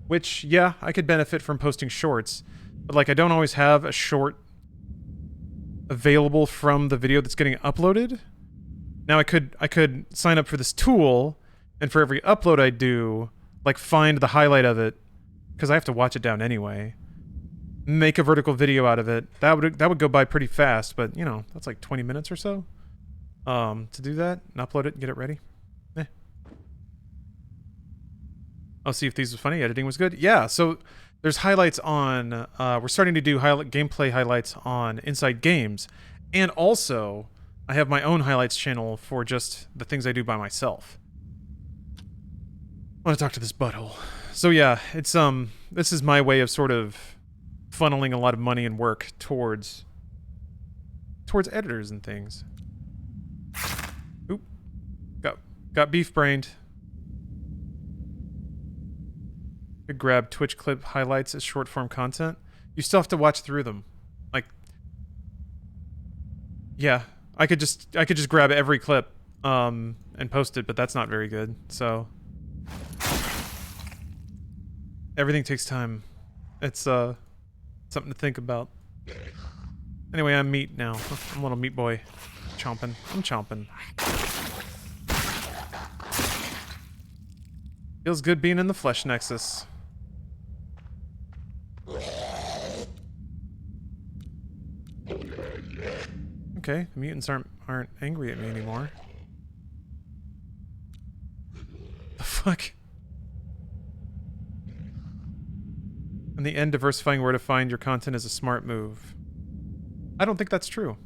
Which, yeah, I could benefit from posting shorts. But like I don't always have a short available from the video that's getting uploaded. Now I could sign up for this tool, and for every upload I do, like find the highlight of it, because I have to watch it down anyway. Make a vertical video out of it. That would go by pretty fast, but you know, that's like 20 minutes or so. To do that and upload it and get it ready. I'll see if these was funny. Editing was good. Yeah, so there's highlights on... we're starting to do gameplay highlights on Inside Games. And also, I have my own highlights channel for just the things I do by myself. I want to talk to this butthole. So yeah, it's this is my way of sort of funneling a lot of money and work towards editors and things. Oop. Got beef-brained. Could grab Twitch clip highlights as short-form content. You still have to watch through them. Like, yeah, I could just grab every clip and post it, but that's not very good. So everything takes time. It's something to think about. Anyway, I'm meat now. I'm a little meat boy. Chomping. I'm chomping. Feels good being in the flesh nexus. Okay, the mutants aren't angry at me anymore. The fuck? In the end, diversifying where to find your content is a smart move. I don't think that's true.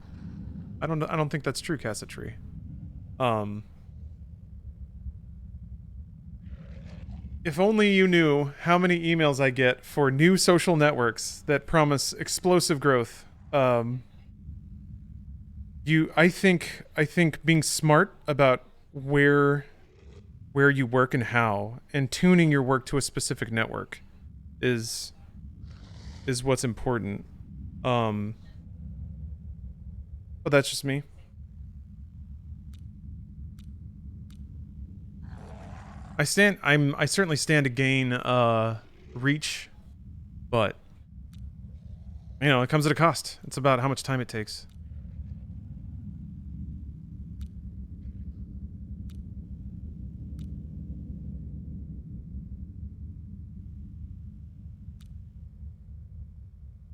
I don't think that's true, Cassatree. If only you knew how many emails I get for new social networks that promise explosive growth. I think being smart about where you work and how, and tuning your work to a specific network is what's important. But that's just me. I certainly stand to gain reach, but you know, it comes at a cost. It's about how much time it takes.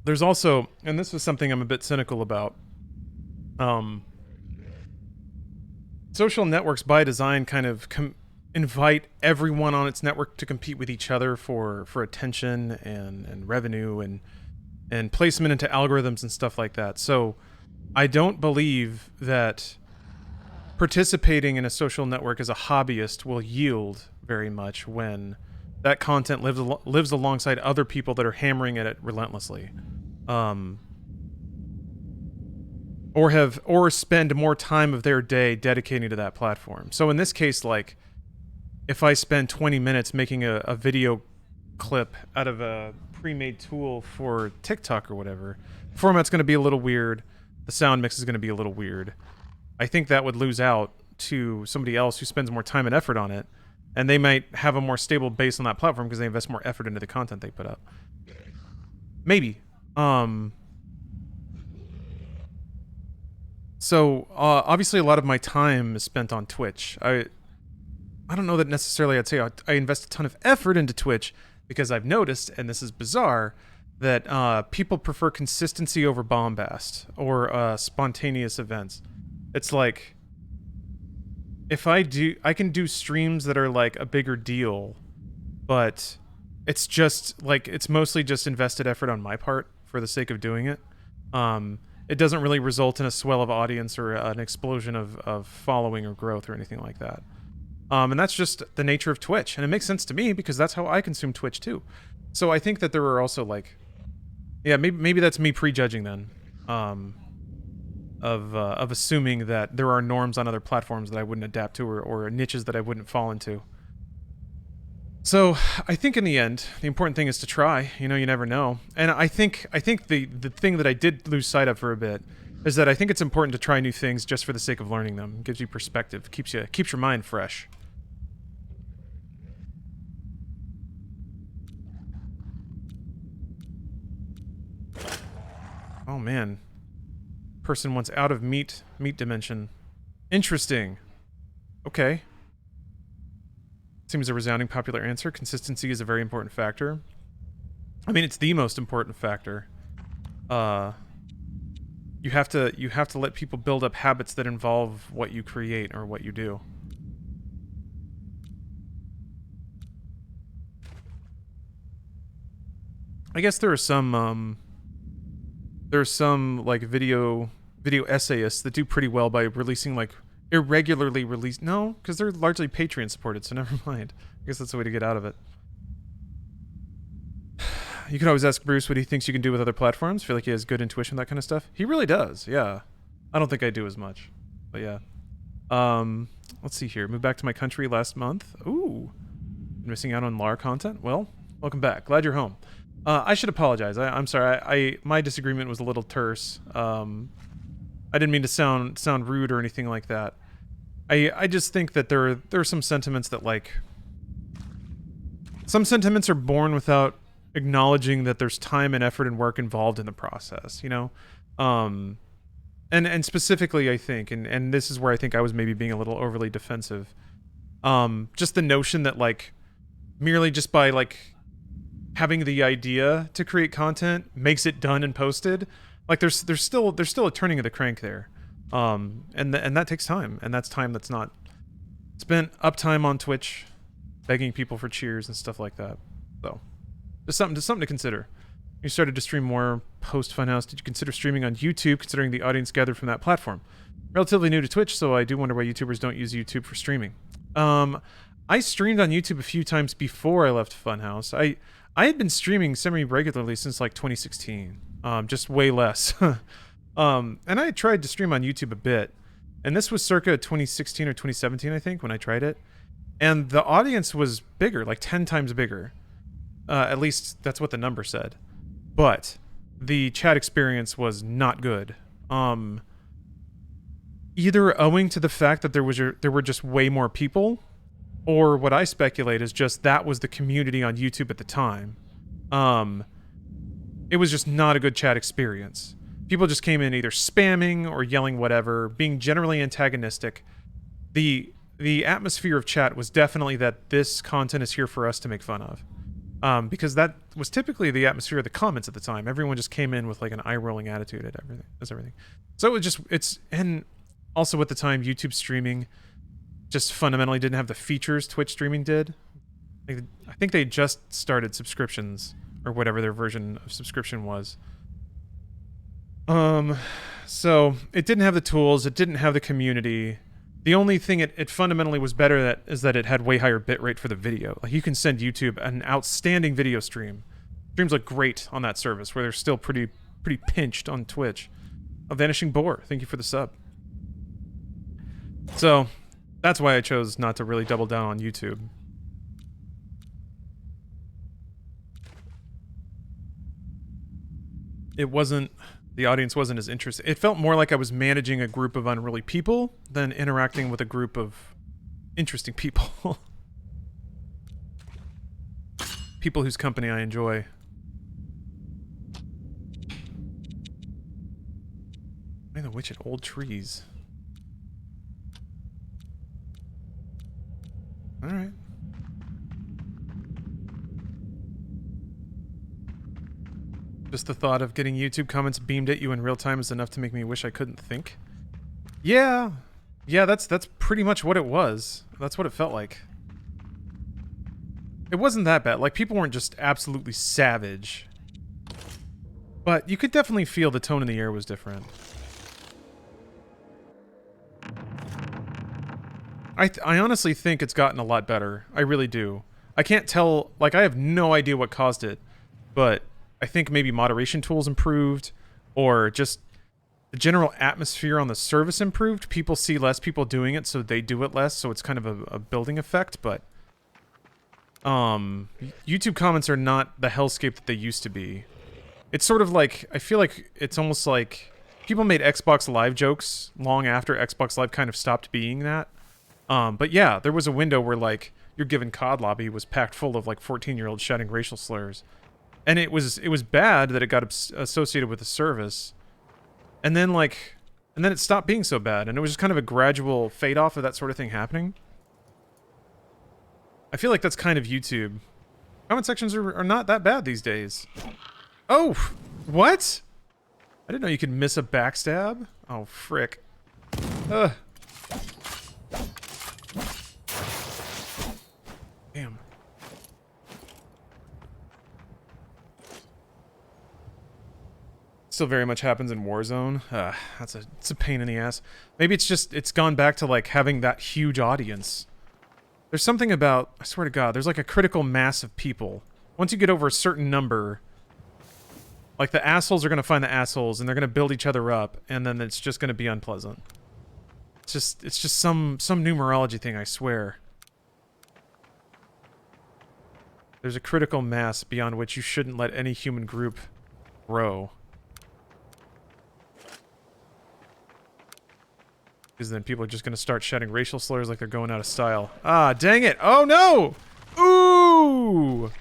There's also, and this was something I'm a bit cynical about, social networks by design kind of invite everyone on its network to compete with each other for attention and revenue and placement into algorithms and stuff like that. So I don't believe that participating in a social network as a hobbyist will yield very much when that content lives alongside other people that are hammering at it relentlessly. Or spend more time of their day dedicating to that platform. So in this case, like, if I spend 20 minutes making a video clip out of a pre-made tool for TikTok or whatever, the format's going to be a little weird. The sound mix is going to be a little weird. I think that would lose out to somebody else who spends more time and effort on it, and they might have a more stable base on that platform because they invest more effort into the content they put up. Maybe. So, obviously a lot of my time is spent on Twitch. I don't know that necessarily I'd say I invest a ton of effort into Twitch, because I've noticed, and this is bizarre, that people prefer consistency over bombast or spontaneous events. It's like, I can do streams that are like a bigger deal, but It's just like it's mostly just invested effort on my part for the sake of doing it. It doesn't really result in a swell of audience or an explosion of following or growth or anything like that. And that's just the nature of Twitch, and it makes sense to me because that's how I consume Twitch too. So I think that there are also like, yeah, maybe that's me prejudging then, of assuming that there are norms on other platforms that I wouldn't adapt to or niches that I wouldn't fall into. So I think in the end, the important thing is to try. You know, you never know. And I think the thing that I did lose sight of for a bit is that I think it's important to try new things just for the sake of learning them. It gives you perspective, keeps your mind fresh. Oh man. Person wants out of meat dimension. Interesting. Okay. Seems a resounding popular answer. Consistency is a very important factor. I mean, it's the most important factor. You have to let people build up habits that involve what you create or what you do. I guess there are some like video essayists that do pretty well by releasing like irregularly released. No, because they're largely Patreon supported, so never mind. I guess that's the way to get out of it. You can always ask Bruce what he thinks you can do with other platforms. Feel like he has good intuition, that kind of stuff. He really does, yeah. I don't think I do as much, but yeah. Let's see here. Moved back to my country last month. Ooh. Missing out on LAR content? Well, welcome back. Glad you're home. I should apologize. I'm sorry. My disagreement was a little terse. I didn't mean to sound rude or anything like that. I just think that there are some sentiments that like some sentiments are born without acknowledging that there's time and effort and work involved in the process, you know? And specifically I think, and this is where I think I was maybe being a little overly defensive. Just the notion that like merely just by like having the idea to create content makes it done and posted. Like there's still a turning of the crank there. And that takes time, and that's time that's not spent uptime on Twitch, begging people for cheers and stuff like that. So, just something to consider. You started to stream more post Funhouse. Did you consider streaming on YouTube, considering the audience gathered from that platform? Relatively new to Twitch, so I do wonder why YouTubers don't use YouTube for streaming. I streamed on YouTube a few times before I left Funhouse. I had been streaming semi-regularly since like 2016, just way less. And I had tried to stream on YouTube a bit, and this was circa 2016 or 2017, I think, when I tried it. And the audience was bigger, like 10 times bigger. At least that's what the number said. But the chat experience was not good. Either owing to the fact that there were just way more people, or what I speculate is just that was the community on YouTube at the time. It was just not a good chat experience. People just came in either spamming or yelling whatever, being generally antagonistic. The atmosphere of chat was definitely that this content is here for us to make fun of. Because that was typically the atmosphere of the comments at the time. Everyone just came in with like an eye-rolling attitude at everything. So and also at the time, YouTube streaming just fundamentally didn't have the features Twitch streaming did. I think they just started subscriptions, or whatever their version of subscription was. So it didn't have the tools, it didn't have the community. The only thing it fundamentally was better is that it had way higher bitrate for the video. Like you can send YouTube an outstanding video stream. Streams look great on that service, where they're still pretty pinched on Twitch. A Vanishing Boar, thank you for the sub. So that's why I chose not to really double down on YouTube. The audience wasn't as interested. It felt more like I was managing a group of unruly people than interacting with a group of interesting people. People whose company I enjoy. Man, the witch at old trees. Alright. Just the thought of getting YouTube comments beamed at you in real time is enough to make me wish I couldn't think. Yeah. Yeah, that's pretty much what it was. That's what it felt like. It wasn't that bad. Like, people weren't just absolutely savage. But you could definitely feel the tone in the air was different. I honestly think it's gotten a lot better. I really do. I can't tell, like, I have no idea what caused it, but I think maybe moderation tools improved, or just the general atmosphere on the service improved. People see less people doing it, so they do it less, so it's kind of a building effect, but YouTube comments are not the hellscape that they used to be. It's sort of like, I feel like it's almost like people made Xbox Live jokes long after Xbox Live kind of stopped being that. But yeah, there was a window where, like, your given COD lobby was packed full of, like, 14-year-olds shouting racial slurs. And it was bad that it got associated with the service. And then, like, it stopped being so bad. And it was just kind of a gradual fade off of that sort of thing happening. I feel like that's kind of YouTube. Comment sections are not that bad these days. Oh, what? I didn't know you could miss a backstab. Oh, frick. Ugh. Damn. Still very much happens in Warzone. It's a pain in the ass. Maybe it's gone back to, like, having that huge audience. There's something about, I swear to God, there's like a critical mass of people. Once you get over a certain number, like, the assholes are going to find the assholes, and they're going to build each other up, and then it's just going to be unpleasant. It's just some numerology thing, I swear. There's a critical mass beyond which you shouldn't let any human group grow. Because then people are just going to start shouting racial slurs like they're going out of style. Ah, dang it! Oh no! Ooh!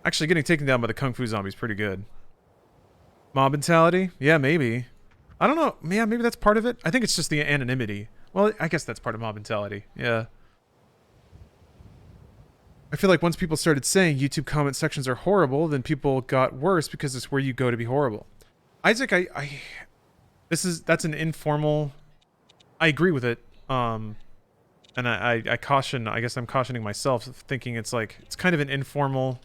Actually, getting taken down by the Kung Fu zombie is pretty good. Mob mentality? Yeah, maybe. I don't know. Yeah, maybe that's part of it. I think it's just the anonymity. Well, I guess that's part of mob mentality. Yeah. I feel like once people started saying YouTube comment sections are horrible, then people got worse because it's where you go to be horrible. Isaac, that's an informal... I agree with it. And I caution, I guess I'm cautioning myself, thinking it's like, it's kind of an informal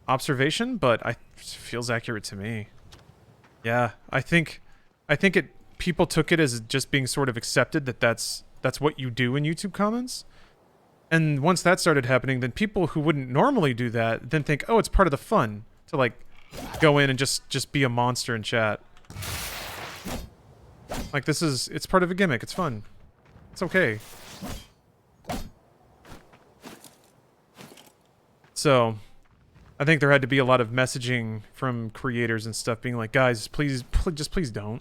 observation, but it feels accurate to me. Yeah, I think people took it as just being sort of accepted that that's what you do in YouTube comments. And once that started happening, then people who wouldn't normally do that then think, oh, it's part of the fun to, like, go in and just be a monster in chat. Like, it's part of a gimmick. It's fun. It's okay. So, I think there had to be a lot of messaging from creators and stuff being like, guys, please don't.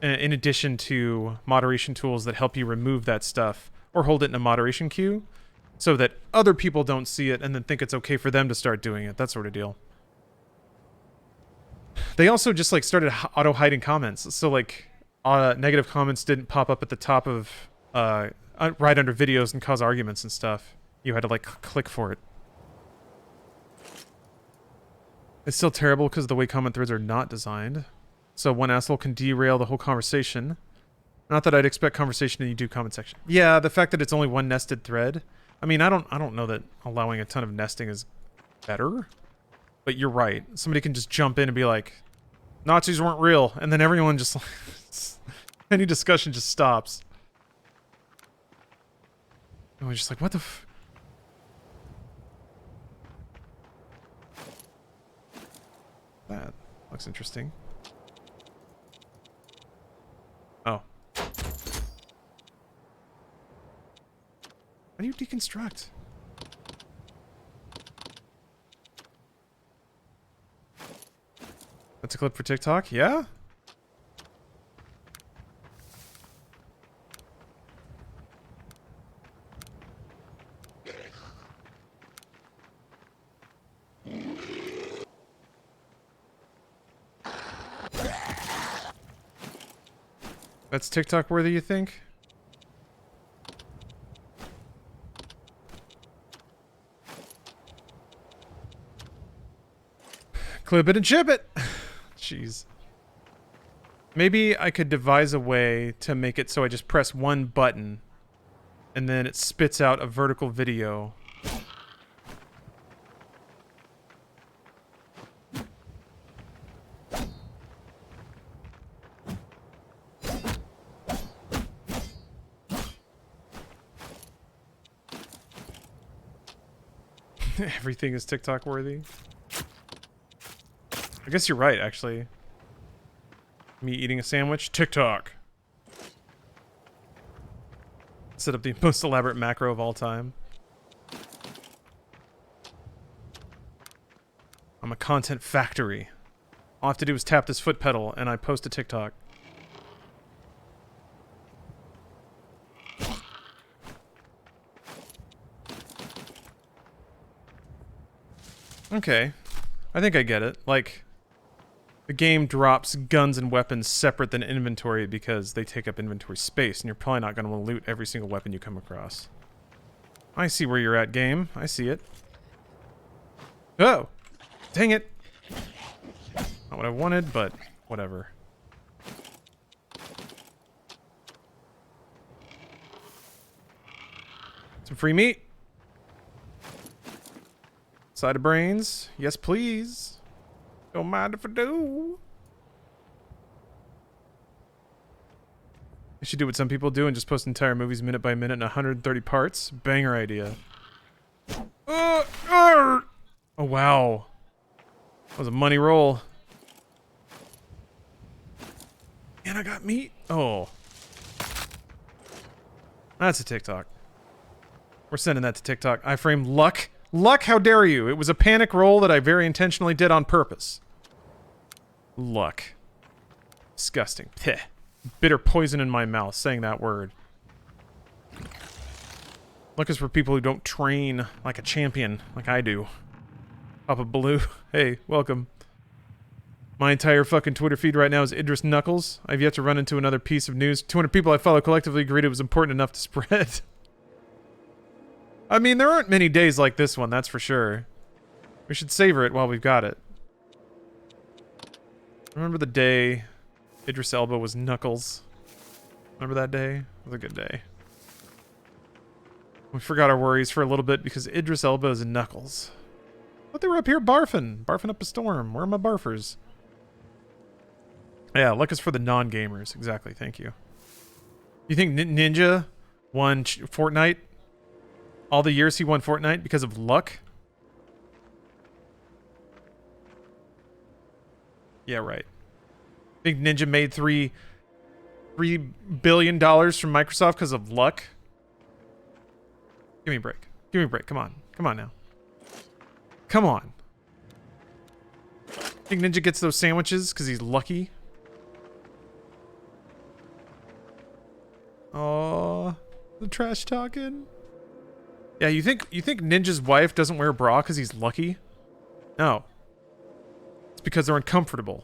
In addition to moderation tools that help you remove that stuff or hold it in a moderation queue so that other people don't see it and then think it's okay for them to start doing it. That sort of deal. They also just, like, started auto-hiding comments. So, like, negative comments didn't pop up at the top of, right under videos and cause arguments and stuff. You had to, like, click for it. It's still terrible because of the way comment threads are not designed. So one asshole can derail the whole conversation. Not that I'd expect conversation in the YouTube comment section. Yeah, the fact that it's only one nested thread. I mean, I don't know that allowing a ton of nesting is better. But you're right. Somebody can just jump in and be like, Nazis weren't real. And then everyone just, any discussion just stops. And we're just like, what the f... That looks interesting. Oh. How do you deconstruct? That's a clip for TikTok? Yeah? That's TikTok worthy, you think? Clip it and chip it! Jeez. Maybe I could devise a way to make it so I just press one button and then it spits out a vertical video. Everything is TikTok worthy. I guess you're right, actually. Me eating a sandwich? TikTok. Set up the most elaborate macro of all time. I'm a content factory. All I have to do is tap this foot pedal and I post a TikTok. Okay. I think I get it. Like, the game drops guns and weapons separate than inventory because they take up inventory space, and you're probably not going to want to loot every single weapon you come across. I see where you're at, game. I see it. Oh! Dang it! Not what I wanted, but whatever. Some free meat. Side of brains. Yes, please. Don't mind if I do. I should do what some people do and just post entire movies minute by minute in 130 parts. Banger idea. Oh, wow. That was a money roll. And I got meat. Oh. That's a TikTok. We're sending that to TikTok. iframe luck. Luck, how dare you? It was a panic roll that I very intentionally did on purpose. Luck. Disgusting. Peh. Bitter poison in my mouth saying that word. Luck is for people who don't train like a champion, like I do. Papa Blue. Hey, welcome. My entire fucking Twitter feed right now is Idris Knuckles. I've yet to run into another piece of news. 200 people I follow collectively agreed it was important enough to spread. I mean, there aren't many days like this one, that's for sure. We should savor it while we've got it. Remember the day Idris Elba was Knuckles? Remember that day? It was a good day. We forgot our worries for a little bit because Idris Elba is Knuckles. But they were up here barfing up a storm. Where are my barfers? Yeah, luck is for the non-gamers. Exactly, thank you. You think Ninja won Fortnite? All the years he won Fortnite because of luck? Yeah, right. Think Ninja made $3 billion from Microsoft because of luck? Give me a break. Give me a break. Come on. Come on now. Come on. Think Ninja gets those sandwiches because he's lucky? Oh, the trash talking. Yeah, you think Ninja's wife doesn't wear a bra because he's lucky? No. It's because they're uncomfortable.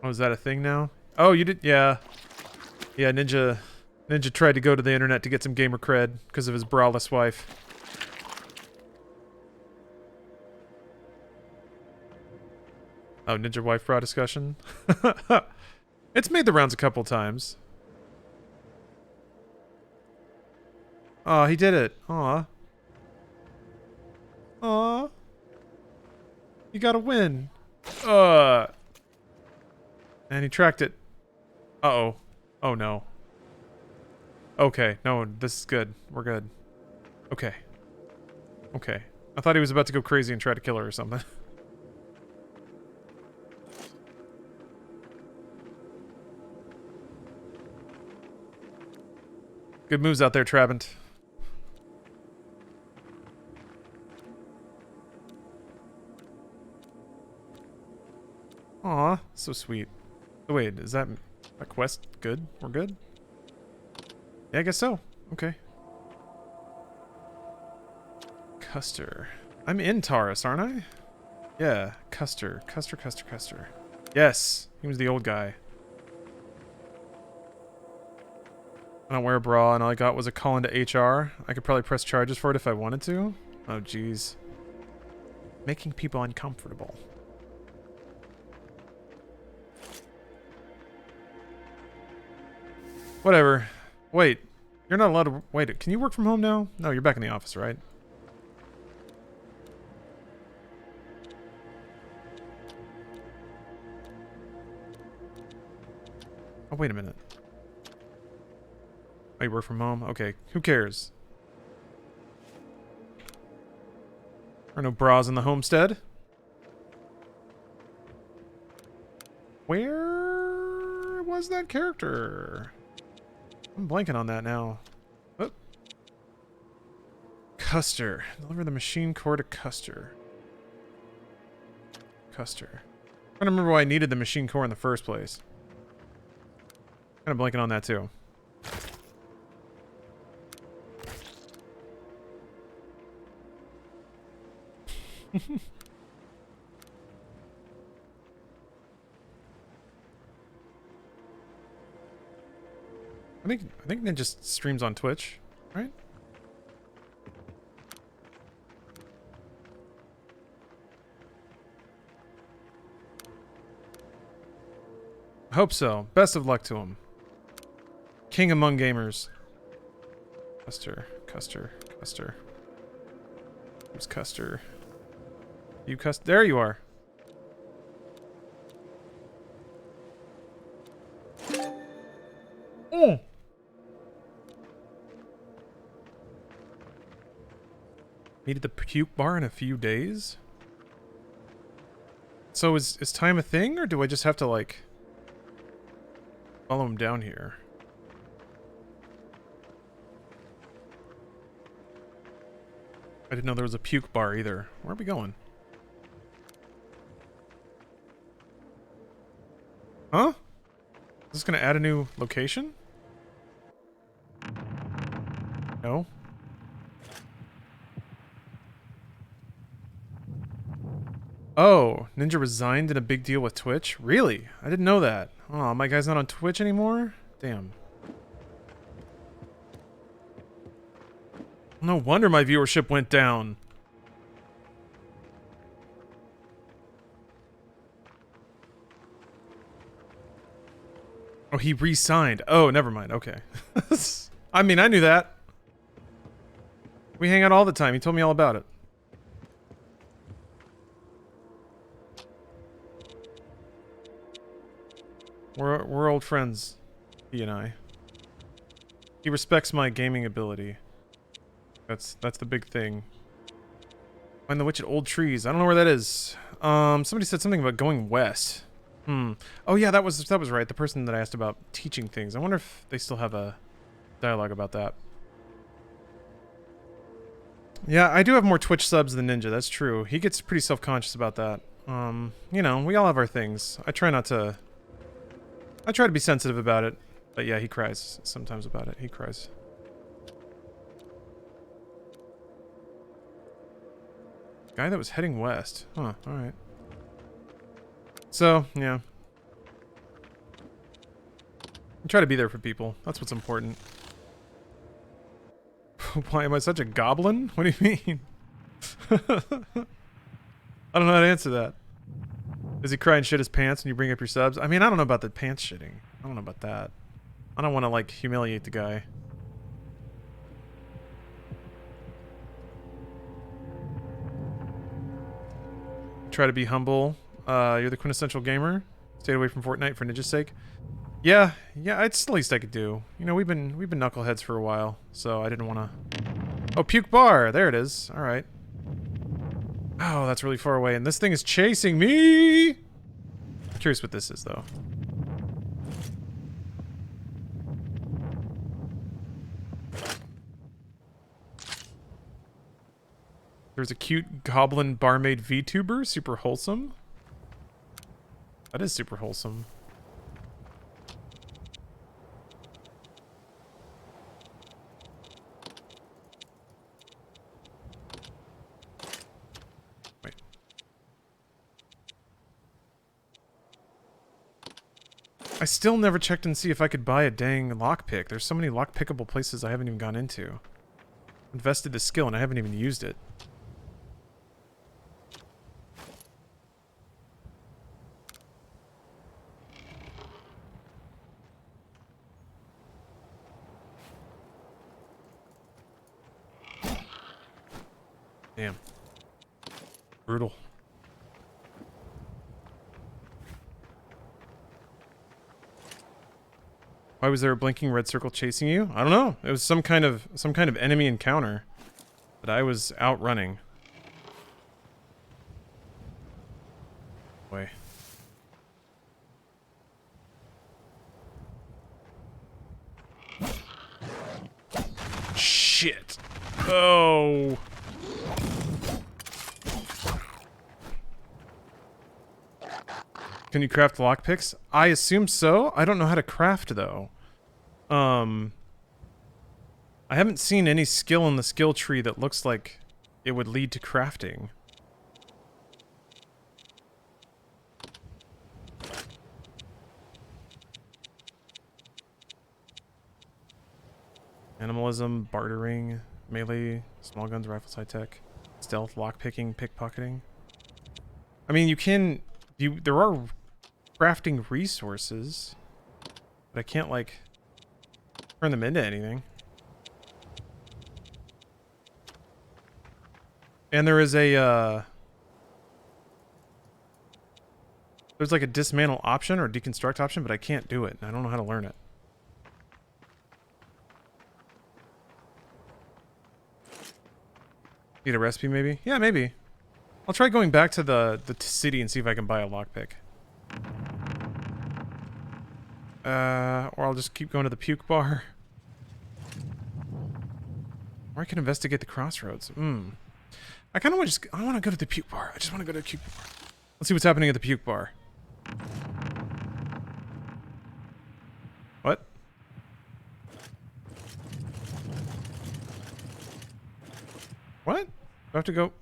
Oh, is that a thing now? Oh, you did? Yeah. Yeah, Ninja tried to go to the internet to get some gamer cred because of his braless wife. Oh, Ninja wife bra discussion? It's made the rounds a couple times. Aw, he did it. Aw. Aw. You gotta win. And he tracked it. Uh-oh. Oh, no. Okay. No, this is good. We're good. Okay. Okay. I thought he was about to go crazy and try to kill her or something. Good moves out there, Trabant. Aw, so sweet. Oh, wait, is that a quest good? We're good? Yeah, I guess so. Okay. Custer. I'm in Taurus, aren't I? Yeah, Custer. Custer. Yes, he was the old guy. I don't wear a bra, and all I got was a call into HR. I could probably press charges for it if I wanted to. Oh, jeez. Making people uncomfortable. Whatever. Wait. You're not allowed to... Wait, can you work from home now? No, you're back in the office, right? Oh, wait a minute. Oh, you work from home? Okay. Who cares? Are no bras in the homestead? Where was that character? I'm blanking on that now. Oh. Custer. Deliver the machine core to Custer. Custer. I'm trying to remember why I needed the machine core in the first place. Kind of blanking on that too. I think Ninja streams on Twitch, right? I hope so. Best of luck to him. King among gamers. Custer, Custer, Custer. Who's Custer? You Custer? There you are. Oh. Meet at the puke bar in a few days? So is time a thing, or do I just have to, like, follow him down here? I didn't know there was a puke bar either. Where are we going? Huh? Is this gonna add a new location? No. Oh, Ninja resigned in a big deal with Twitch? Really? I didn't know that. Oh, my guy's not on Twitch anymore? Damn. No wonder my viewership went down. Oh, he re-signed. Oh, never mind. Okay. I mean, I knew that. We hang out all the time. He told me all about it. We're old friends, he and I. He respects my gaming ability. That's the big thing. Find the witch at Old Trees. I don't know where that is. Somebody said something about going west. Oh yeah, that was right. The person that I asked about teaching things. I wonder if they still have a dialogue about that. Yeah, I do have more Twitch subs than Ninja. That's true. He gets pretty self-conscious about that. You know, we all have our things. I try to be sensitive about it. But yeah, he cries sometimes about it. He cries. Guy that was heading west. Huh, alright. So, yeah. I try to be there for people. That's what's important. Why am I such a goblin? What do you mean? I don't know how to answer that. Does he cry and shit his pants when you bring up your subs? I mean, I don't know about the pants shitting. I don't know about that. I don't want to, like, humiliate the guy. Try to be humble. You're the quintessential gamer. Stayed away from Fortnite for Ninja's sake. Yeah, it's the least I could do. You know, we've been knuckleheads for a while, so I didn't want to... Oh, puke bar! There it is. Alright. Oh, that's really far away, and this thing is chasing me! I'm curious what this is, though. There's a cute goblin barmaid VTuber. Super wholesome. That is super wholesome. Wait. I still never checked and see if I could buy a dang lockpick. There's so many lockpickable places I haven't even gone into. Invested the skill and I haven't even used it. Damn. Brutal. Why was there a blinking red circle chasing you? I don't know. It was some kind of enemy encounter that I was outrunning. Boy. Shit. Oh. Can you craft lockpicks? I assume so. I don't know how to craft though. I haven't seen any skill in the skill tree that looks like it would lead to crafting. Animalism, bartering, melee, small guns, rifles, high tech, stealth, lockpicking, pickpocketing. I mean, there are crafting resources, but I can't, like, turn them into anything. And there is a, there's like a dismantle option or deconstruct option, but I can't do it, and I don't know how to learn it. Need a recipe, maybe? Yeah, maybe. I'll try going back to the city and see if I can buy a lockpick. Or I'll just keep going to the puke bar. Or I can investigate the crossroads. I kind of want to I want to go to the puke bar. I just want to go to the puke bar. Let's see what's happening at the puke bar. What? What? Do I have to go?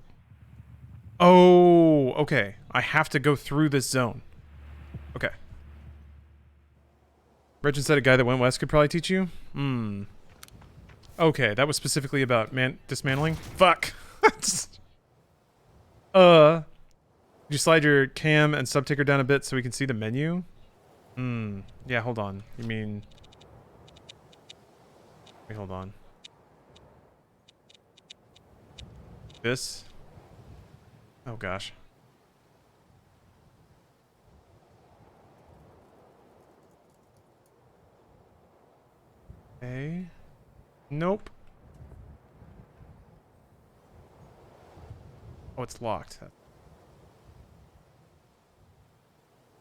Oh, okay. I have to go through this zone. Okay. Regin said a guy that went west could probably teach you? Okay, that was specifically about dismantling? Fuck! Did you slide your cam and subticker down a bit so we can see the menu? Yeah, hold on. You mean... Wait, hold on. This? Oh gosh. Okay. Nope. Oh, it's locked.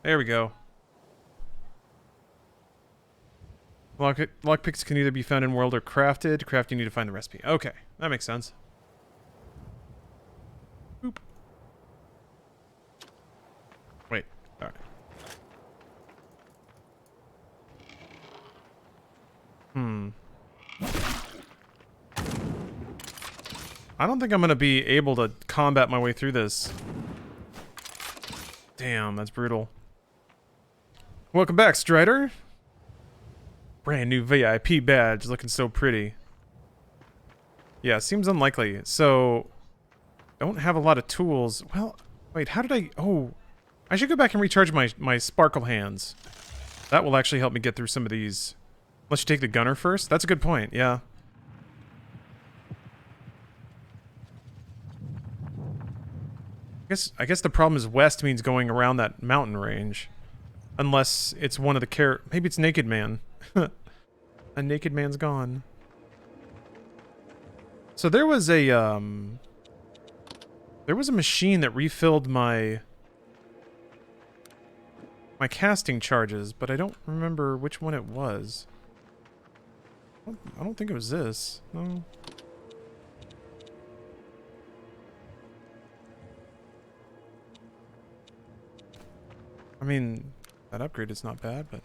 There we go. Lockpicks can either be found in world or crafted. To craft, you need to find the recipe. Okay, that makes sense. Boop. Wait. Alright. I don't think I'm gonna be able to combat my way through this. Damn, that's brutal. Welcome back, Strider. Brand new VIP badge, looking so pretty. Yeah, seems unlikely. So, don't have a lot of tools. Well, wait, how did I... Oh, I should go back and recharge my sparkle hands. That will actually help me get through some of these. Unless you take the gunner first. That's a good point, yeah. I guess the problem is west means going around that mountain range. Unless it's one of the maybe it's Naked Man. A Naked Man's gone. So there was a machine that refilled my casting charges, but I don't remember which one it was. I don't think it was this. No. I mean, that upgrade is not bad, but...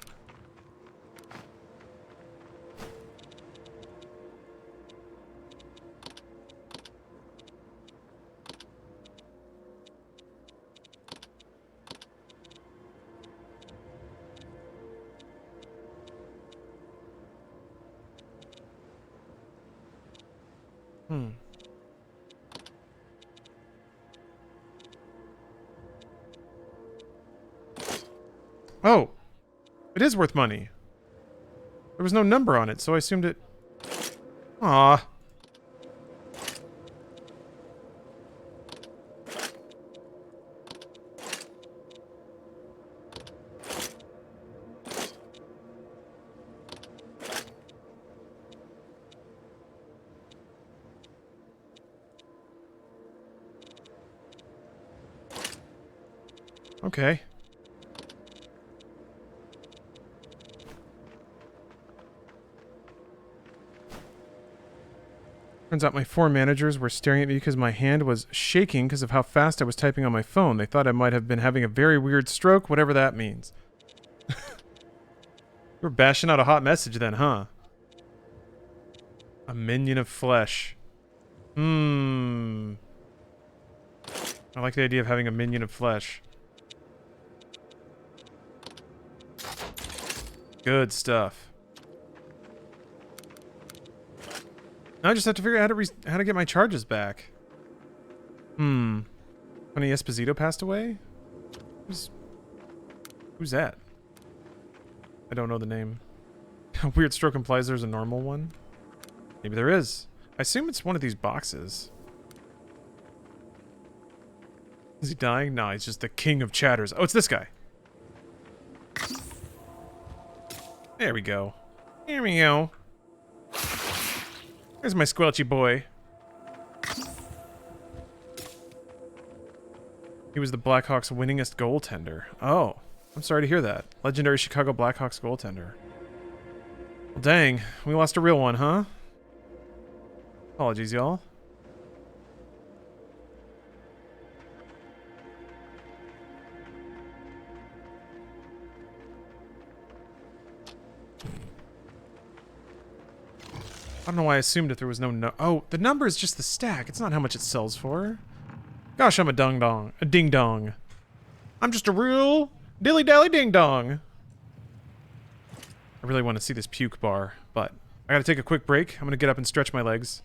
Oh! It is worth money. There was no number on it, so I assumed it... Aw. Okay. Turns out my 4 managers were staring at me because my hand was shaking because of how fast I was typing on my phone. They thought I might have been having a very weird stroke, whatever that means. We're bashing out a hot message then, huh? A minion of flesh. I like the idea of having a minion of flesh. Good stuff. Now I just have to figure out how to get my charges back. Tony Esposito passed away? Who's that? I don't know the name. Weird stroke implies there's a normal one. Maybe there is. I assume it's one of these boxes. Is he dying? No, he's just the king of chatters. Oh, it's this guy. There we go. Here we go. There's my squelchy boy. He was the Blackhawks' winningest goaltender. Oh, I'm sorry to hear that. Legendary Chicago Blackhawks goaltender. Well, dang. We lost a real one, huh? Apologies, y'all. I don't know why I assumed if there was no oh, the number is just the stack. It's not how much it sells for. Gosh, I'm a ding dong. I'm just a real dilly dally ding dong. I really want to see this puke bar, but I gotta take a quick break. I'm gonna get up and stretch my legs.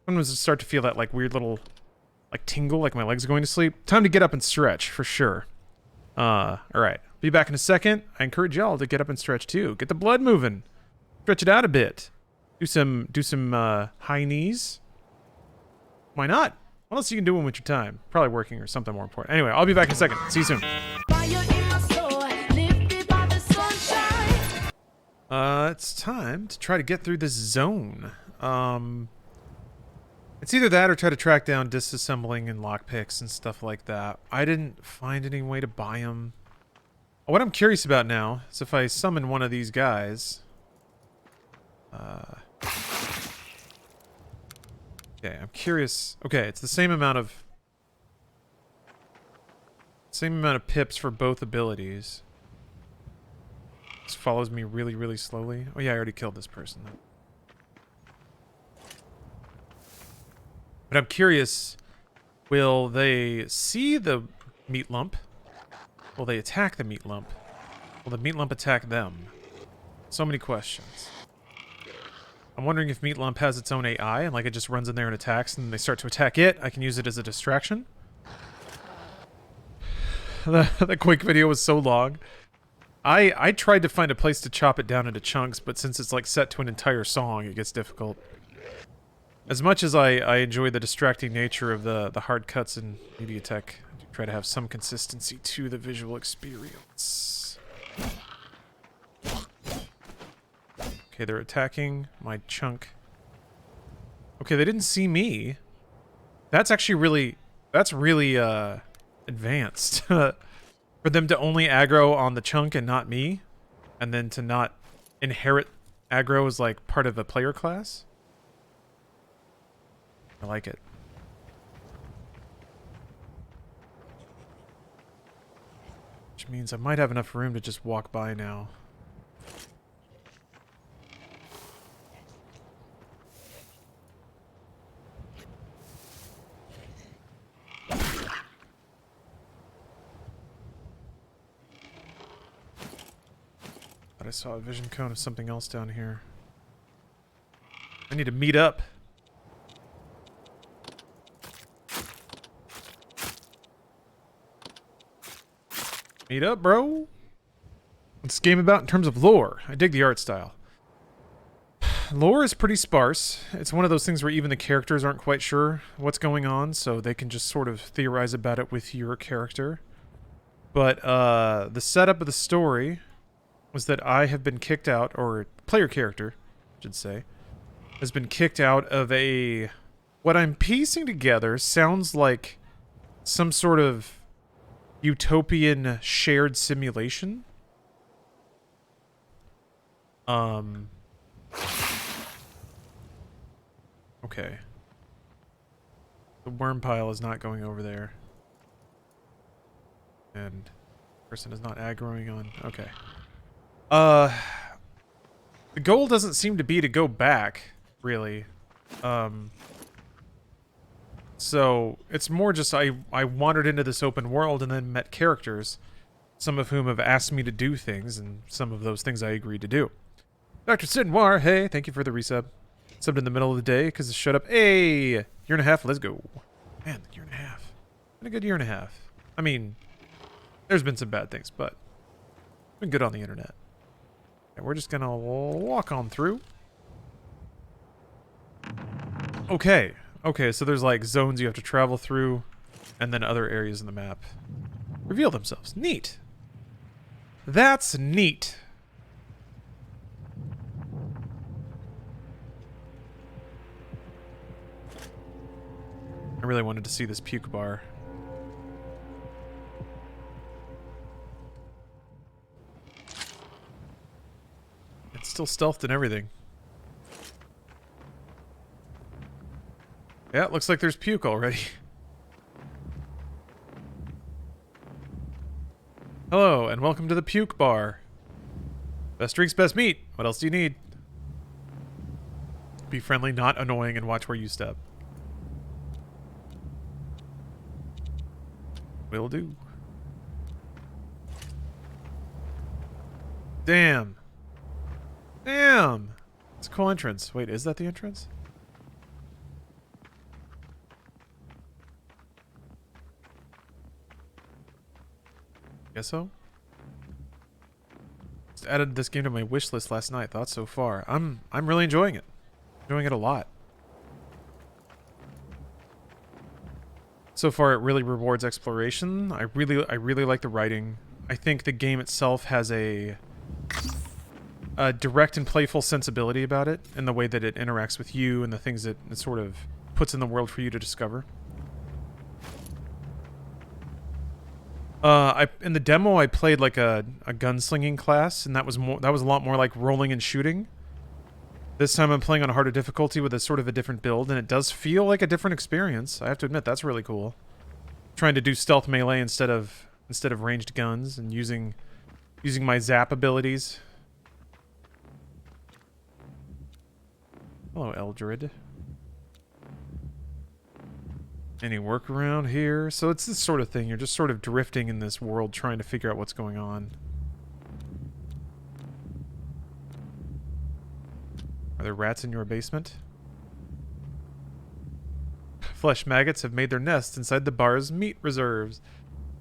I'm gonna start to feel that like weird little like tingle, like my legs are going to sleep. Time to get up and stretch for sure. Alright. Be back in a second. I encourage y'all to get up and stretch too. Get the blood moving. Stretch it out a bit. Do some high knees. Why not? What else you can do with your time? Probably working or something more important. Anyway, I'll be back in a second. See you soon. It's time to try to get through this zone. It's either that or try to track down disassembling and lockpicks and stuff like that. I didn't find any way to buy them. What I'm curious about now is if I summon one of these guys. Okay, I'm curious. Okay, it's the same amount of pips for both abilities. This follows me really, really slowly. Oh yeah, I already killed this person. But I'm curious, will they see the meat lump? Will they attack the meat lump? Will the meat lump attack them? So many questions. I'm wondering if Meat Lump has its own AI and like it just runs in there and attacks and they start to attack it. I can use it as a distraction. The quick video was so long. I tried to find a place to chop it down into chunks, but since it's like set to an entire song, it gets difficult. As much as I enjoy the distracting nature of the hard cuts in MediaTek, I do try to have some consistency to the visual experience. Okay, they're attacking my chunk. Okay, they didn't see me. That's actually really advanced. For them to only aggro on the chunk and not me, and then to not inherit aggro as like part of a player class. I like it. Which means I might have enough room to just walk by now. I saw a vision cone of something else down here. I need to meet up. Meet up, bro. What's this game about in terms of lore? I dig the art style. Lore is pretty sparse. It's one of those things where even the characters aren't quite sure what's going on, so they can just sort of theorize about it with your character. But the setup of the story was that I have been kicked out, or player character, I should say, has been kicked out of a... What I'm piecing together sounds like some sort of Utopian shared simulation. Okay. The worm pile is not going over there. And person is not aggroing on. Okay. The goal doesn't seem to be to go back, really. So it's more just I wandered into this open world and then met characters, some of whom have asked me to do things, and some of those things I agreed to do. Dr. Sidnoir, hey, thank you for the resub. Subbed in the middle of the day because shut up. Hey, year and a half, let's go. Man, year and a half. Been a good year and a half. I mean, there's been some bad things, but it's been good on the internet. And we're just gonna walk on through. Okay. Okay, so there's like zones you have to travel through, and then other areas in the map reveal themselves. Neat. That's neat. I really wanted to see this puke bar. It's still stealthed and everything. Yeah, it looks like there's puke already. Hello, and welcome to the puke bar. Best drinks, best meat. What else do you need? Be friendly, not annoying, and watch where you step. Will do. Damn. Damn. It's a cool entrance. Wait, is that the entrance? Guess so. Just added this game to my wish list last night. Thoughts so far? I'm really enjoying it. Enjoying it a lot. So far, it really rewards exploration. I really like the writing. I think the game itself has a direct and playful sensibility about it, and the way that it interacts with you and the things that it sort of puts in the world for you to discover. In the demo I played like a gunslinging class, and that was a lot more like rolling and shooting. This time I'm playing on a harder difficulty with a sort of a different build, and it does feel like a different experience. I have to admit, that's really cool. Trying to do stealth melee instead of ranged guns, and using my zap abilities. Hello, Eldred. Any work around here? So it's this sort of thing. You're just sort of drifting in this world trying to figure out what's going on. Are there rats in your basement? Flesh maggots have made their nests inside the bar's meat reserves.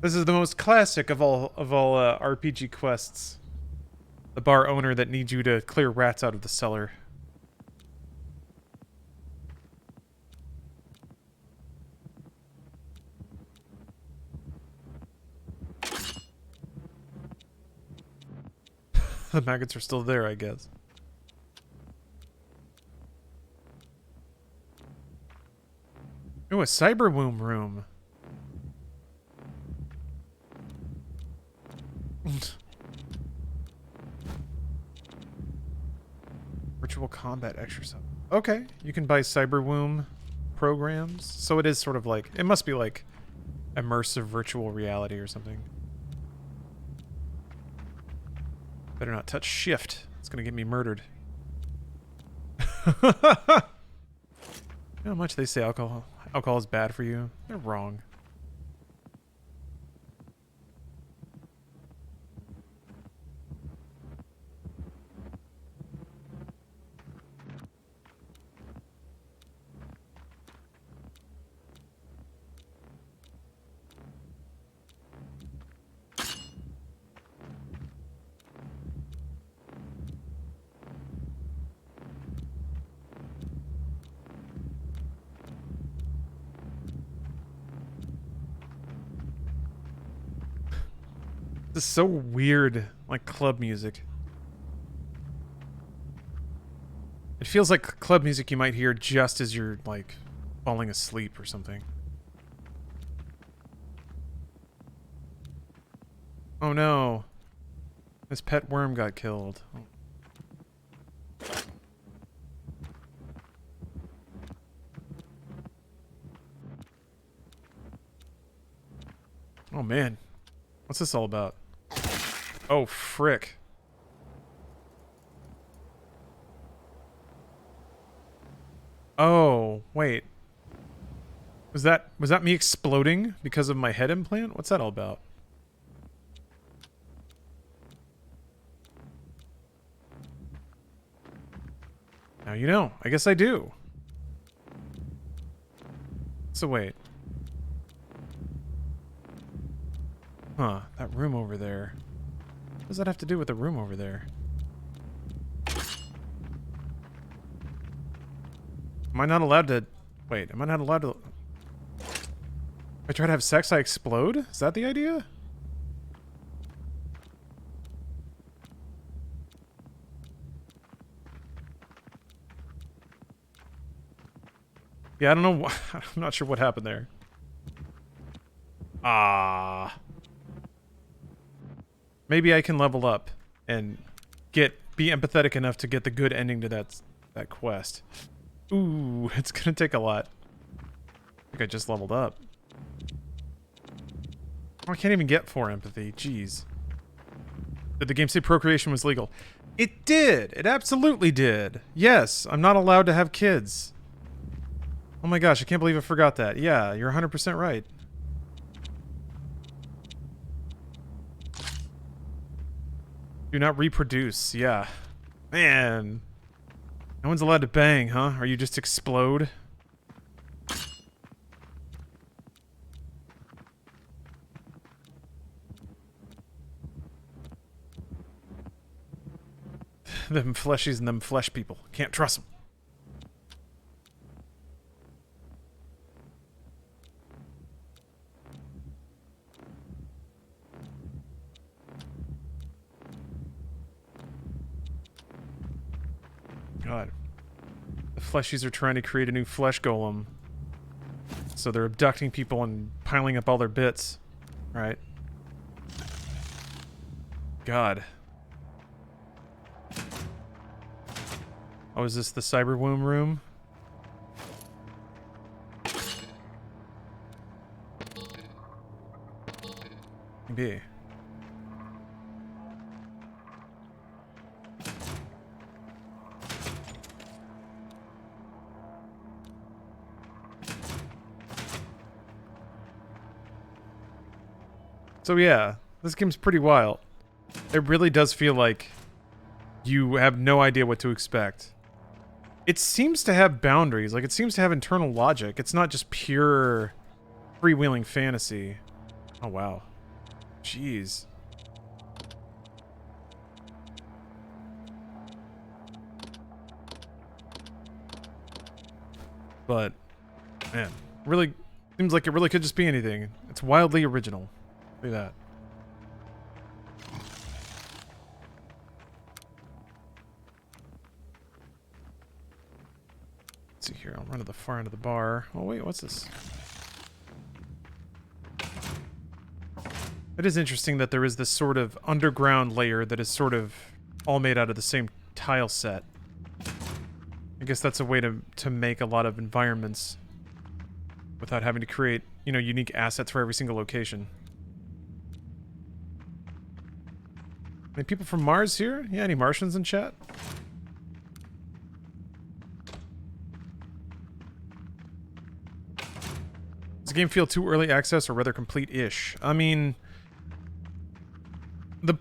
This is the most classic of all RPG quests. The bar owner that needs you to clear rats out of the cellar. The maggots are still there, I guess. Ooh, a cyber womb room. Virtual combat exercise. Okay, you can buy cyber womb programs. So it is sort of like, it must be like immersive virtual reality or something. Better not touch shift. It's gonna get me murdered. You know how much they say alcohol is bad for you? They're wrong. This is so weird, like club music. It feels like club music you might hear just as you're, like, falling asleep or something. Oh no. This pet worm got killed. Oh man. What's this all about? Oh frick. Oh, wait. Was that me exploding because of my head implant? What's that all about? Now you know. I guess I do. So wait. Huh, that room over there. What does that have to do with the room over there? Am I not allowed to... Wait, am I not allowed to... If I try to have sex, I explode? Is that the idea? Yeah, I don't know. I'm not sure what happened there. Ah. Maybe I can level up and be empathetic enough to get the good ending to that quest. Ooh, it's gonna take a lot. I think I just leveled up. Oh, I can't even get 4 empathy. Jeez. Did the game say procreation was legal? It did! It absolutely did! Yes, I'm not allowed to have kids. Oh my gosh, I can't believe I forgot that. Yeah, you're 100% right. Do not reproduce, yeah. Man. No one's allowed to bang, huh? Or you just explode? Them fleshies and them flesh people. Can't trust them. God. The fleshies are trying to create a new flesh golem. So they're abducting people and piling up all their bits. Right. God. Oh, is this the cyber womb room? Maybe. So yeah, this game's pretty wild. It really does feel like you have no idea what to expect. It seems to have boundaries, like it seems to have internal logic. It's not just pure freewheeling fantasy. Oh wow. Jeez. But, man, really seems like it really could just be anything. It's wildly original. Look at that. Let's see here. I'll run to the far end of the bar. Oh wait, what's this? It is interesting that there is this sort of underground layer that is sort of all made out of the same tile set. I guess that's a way to make a lot of environments without having to create, you know, unique assets for every single location. Any people from Mars here? Yeah, any Martians in chat? Does the game feel too early access or rather complete-ish? I mean, the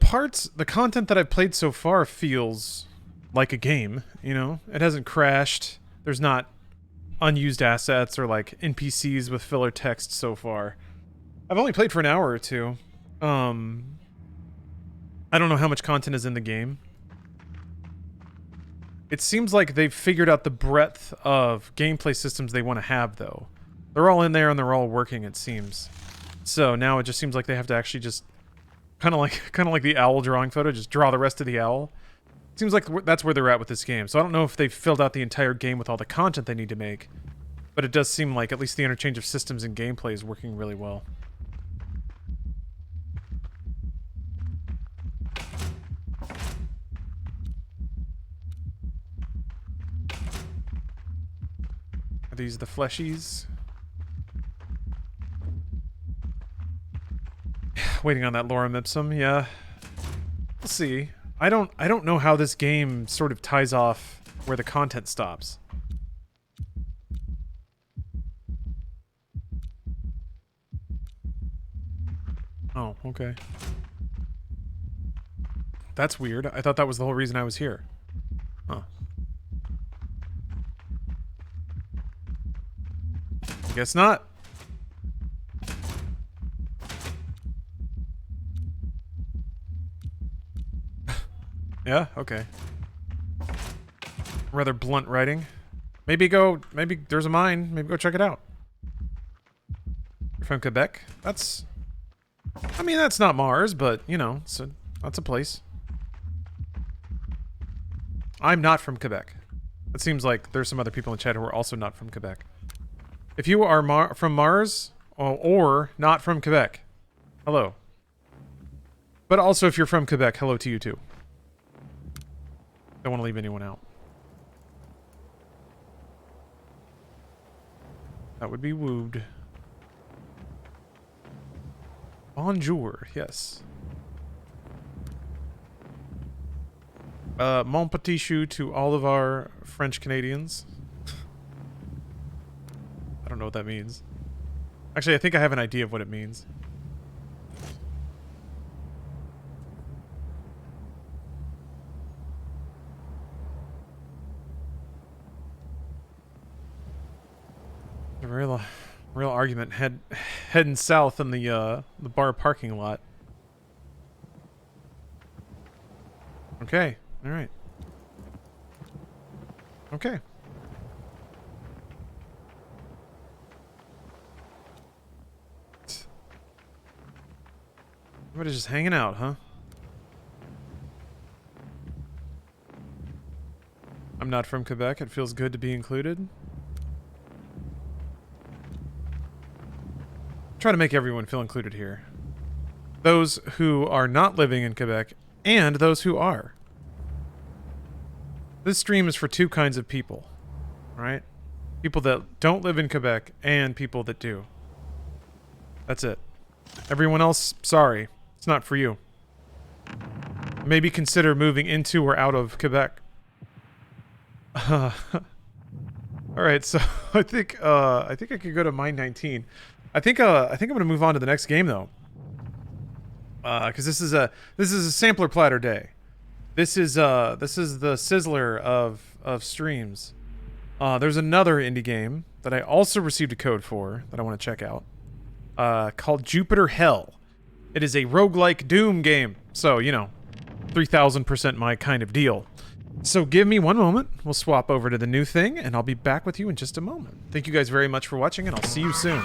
content that I've played so far feels like a game, you know? It hasn't crashed. There's not unused assets or like NPCs with filler text so far. I've only played for an hour or two. I don't know how much content is in the game. It seems like they've figured out the breadth of gameplay systems they want to have, though. They're all in there and they're all working, it seems. So now it just seems like they have to actually just kind of like the owl drawing photo, just draw the rest of the owl. It seems like that's where they're at with this game. So I don't know if they've filled out the entire game with all the content they need to make, but it does seem like at least the interchange of systems and gameplay is working really well. Are these the fleshies? Waiting on that lorem ipsum, yeah. We'll see. I don't know how this game sort of ties off where the content stops. Oh, okay. That's weird. I thought that was the whole reason I was here. Huh. Guess not. Yeah, okay. Rather blunt writing. Maybe there's a mine. Maybe go check it out. You're from Quebec? I mean, that's not Mars, but, you know, that's a place. I'm not from Quebec. It seems like there's some other people in chat who are also not from Quebec. If you are from Mars, or not from Quebec, hello. But also, if you're from Quebec, hello to you too. Don't want to leave anyone out. That would be wooed. Bonjour, yes. Mon petit chou to all of our French Canadians. I don't know what that means. Actually, I think I have an idea of what it means. A real argument heading south in the bar parking lot. Okay, all right. Okay. Everybody's just hanging out, huh? I'm not from Quebec. It feels good to be included. Try to make everyone feel included here. Those who are not living in Quebec and those who are. This stream is for two kinds of people, right? People that don't live in Quebec and people that do. That's it. Everyone else, sorry. It's not for you. Maybe consider moving into or out of Quebec. Alright, so I think I could go to mine 19. I think I'm gonna move on to the next game though. Because this is a sampler platter day. This is the sizzler of streams. There's another indie game that I also received a code for that I want to check out. Called Jupiter Hell. It is a roguelike Doom game. So, you know, 3000% my kind of deal. So give me one moment. We'll swap over to the new thing, and I'll be back with you in just a moment. Thank you guys very much for watching, and I'll see you soon.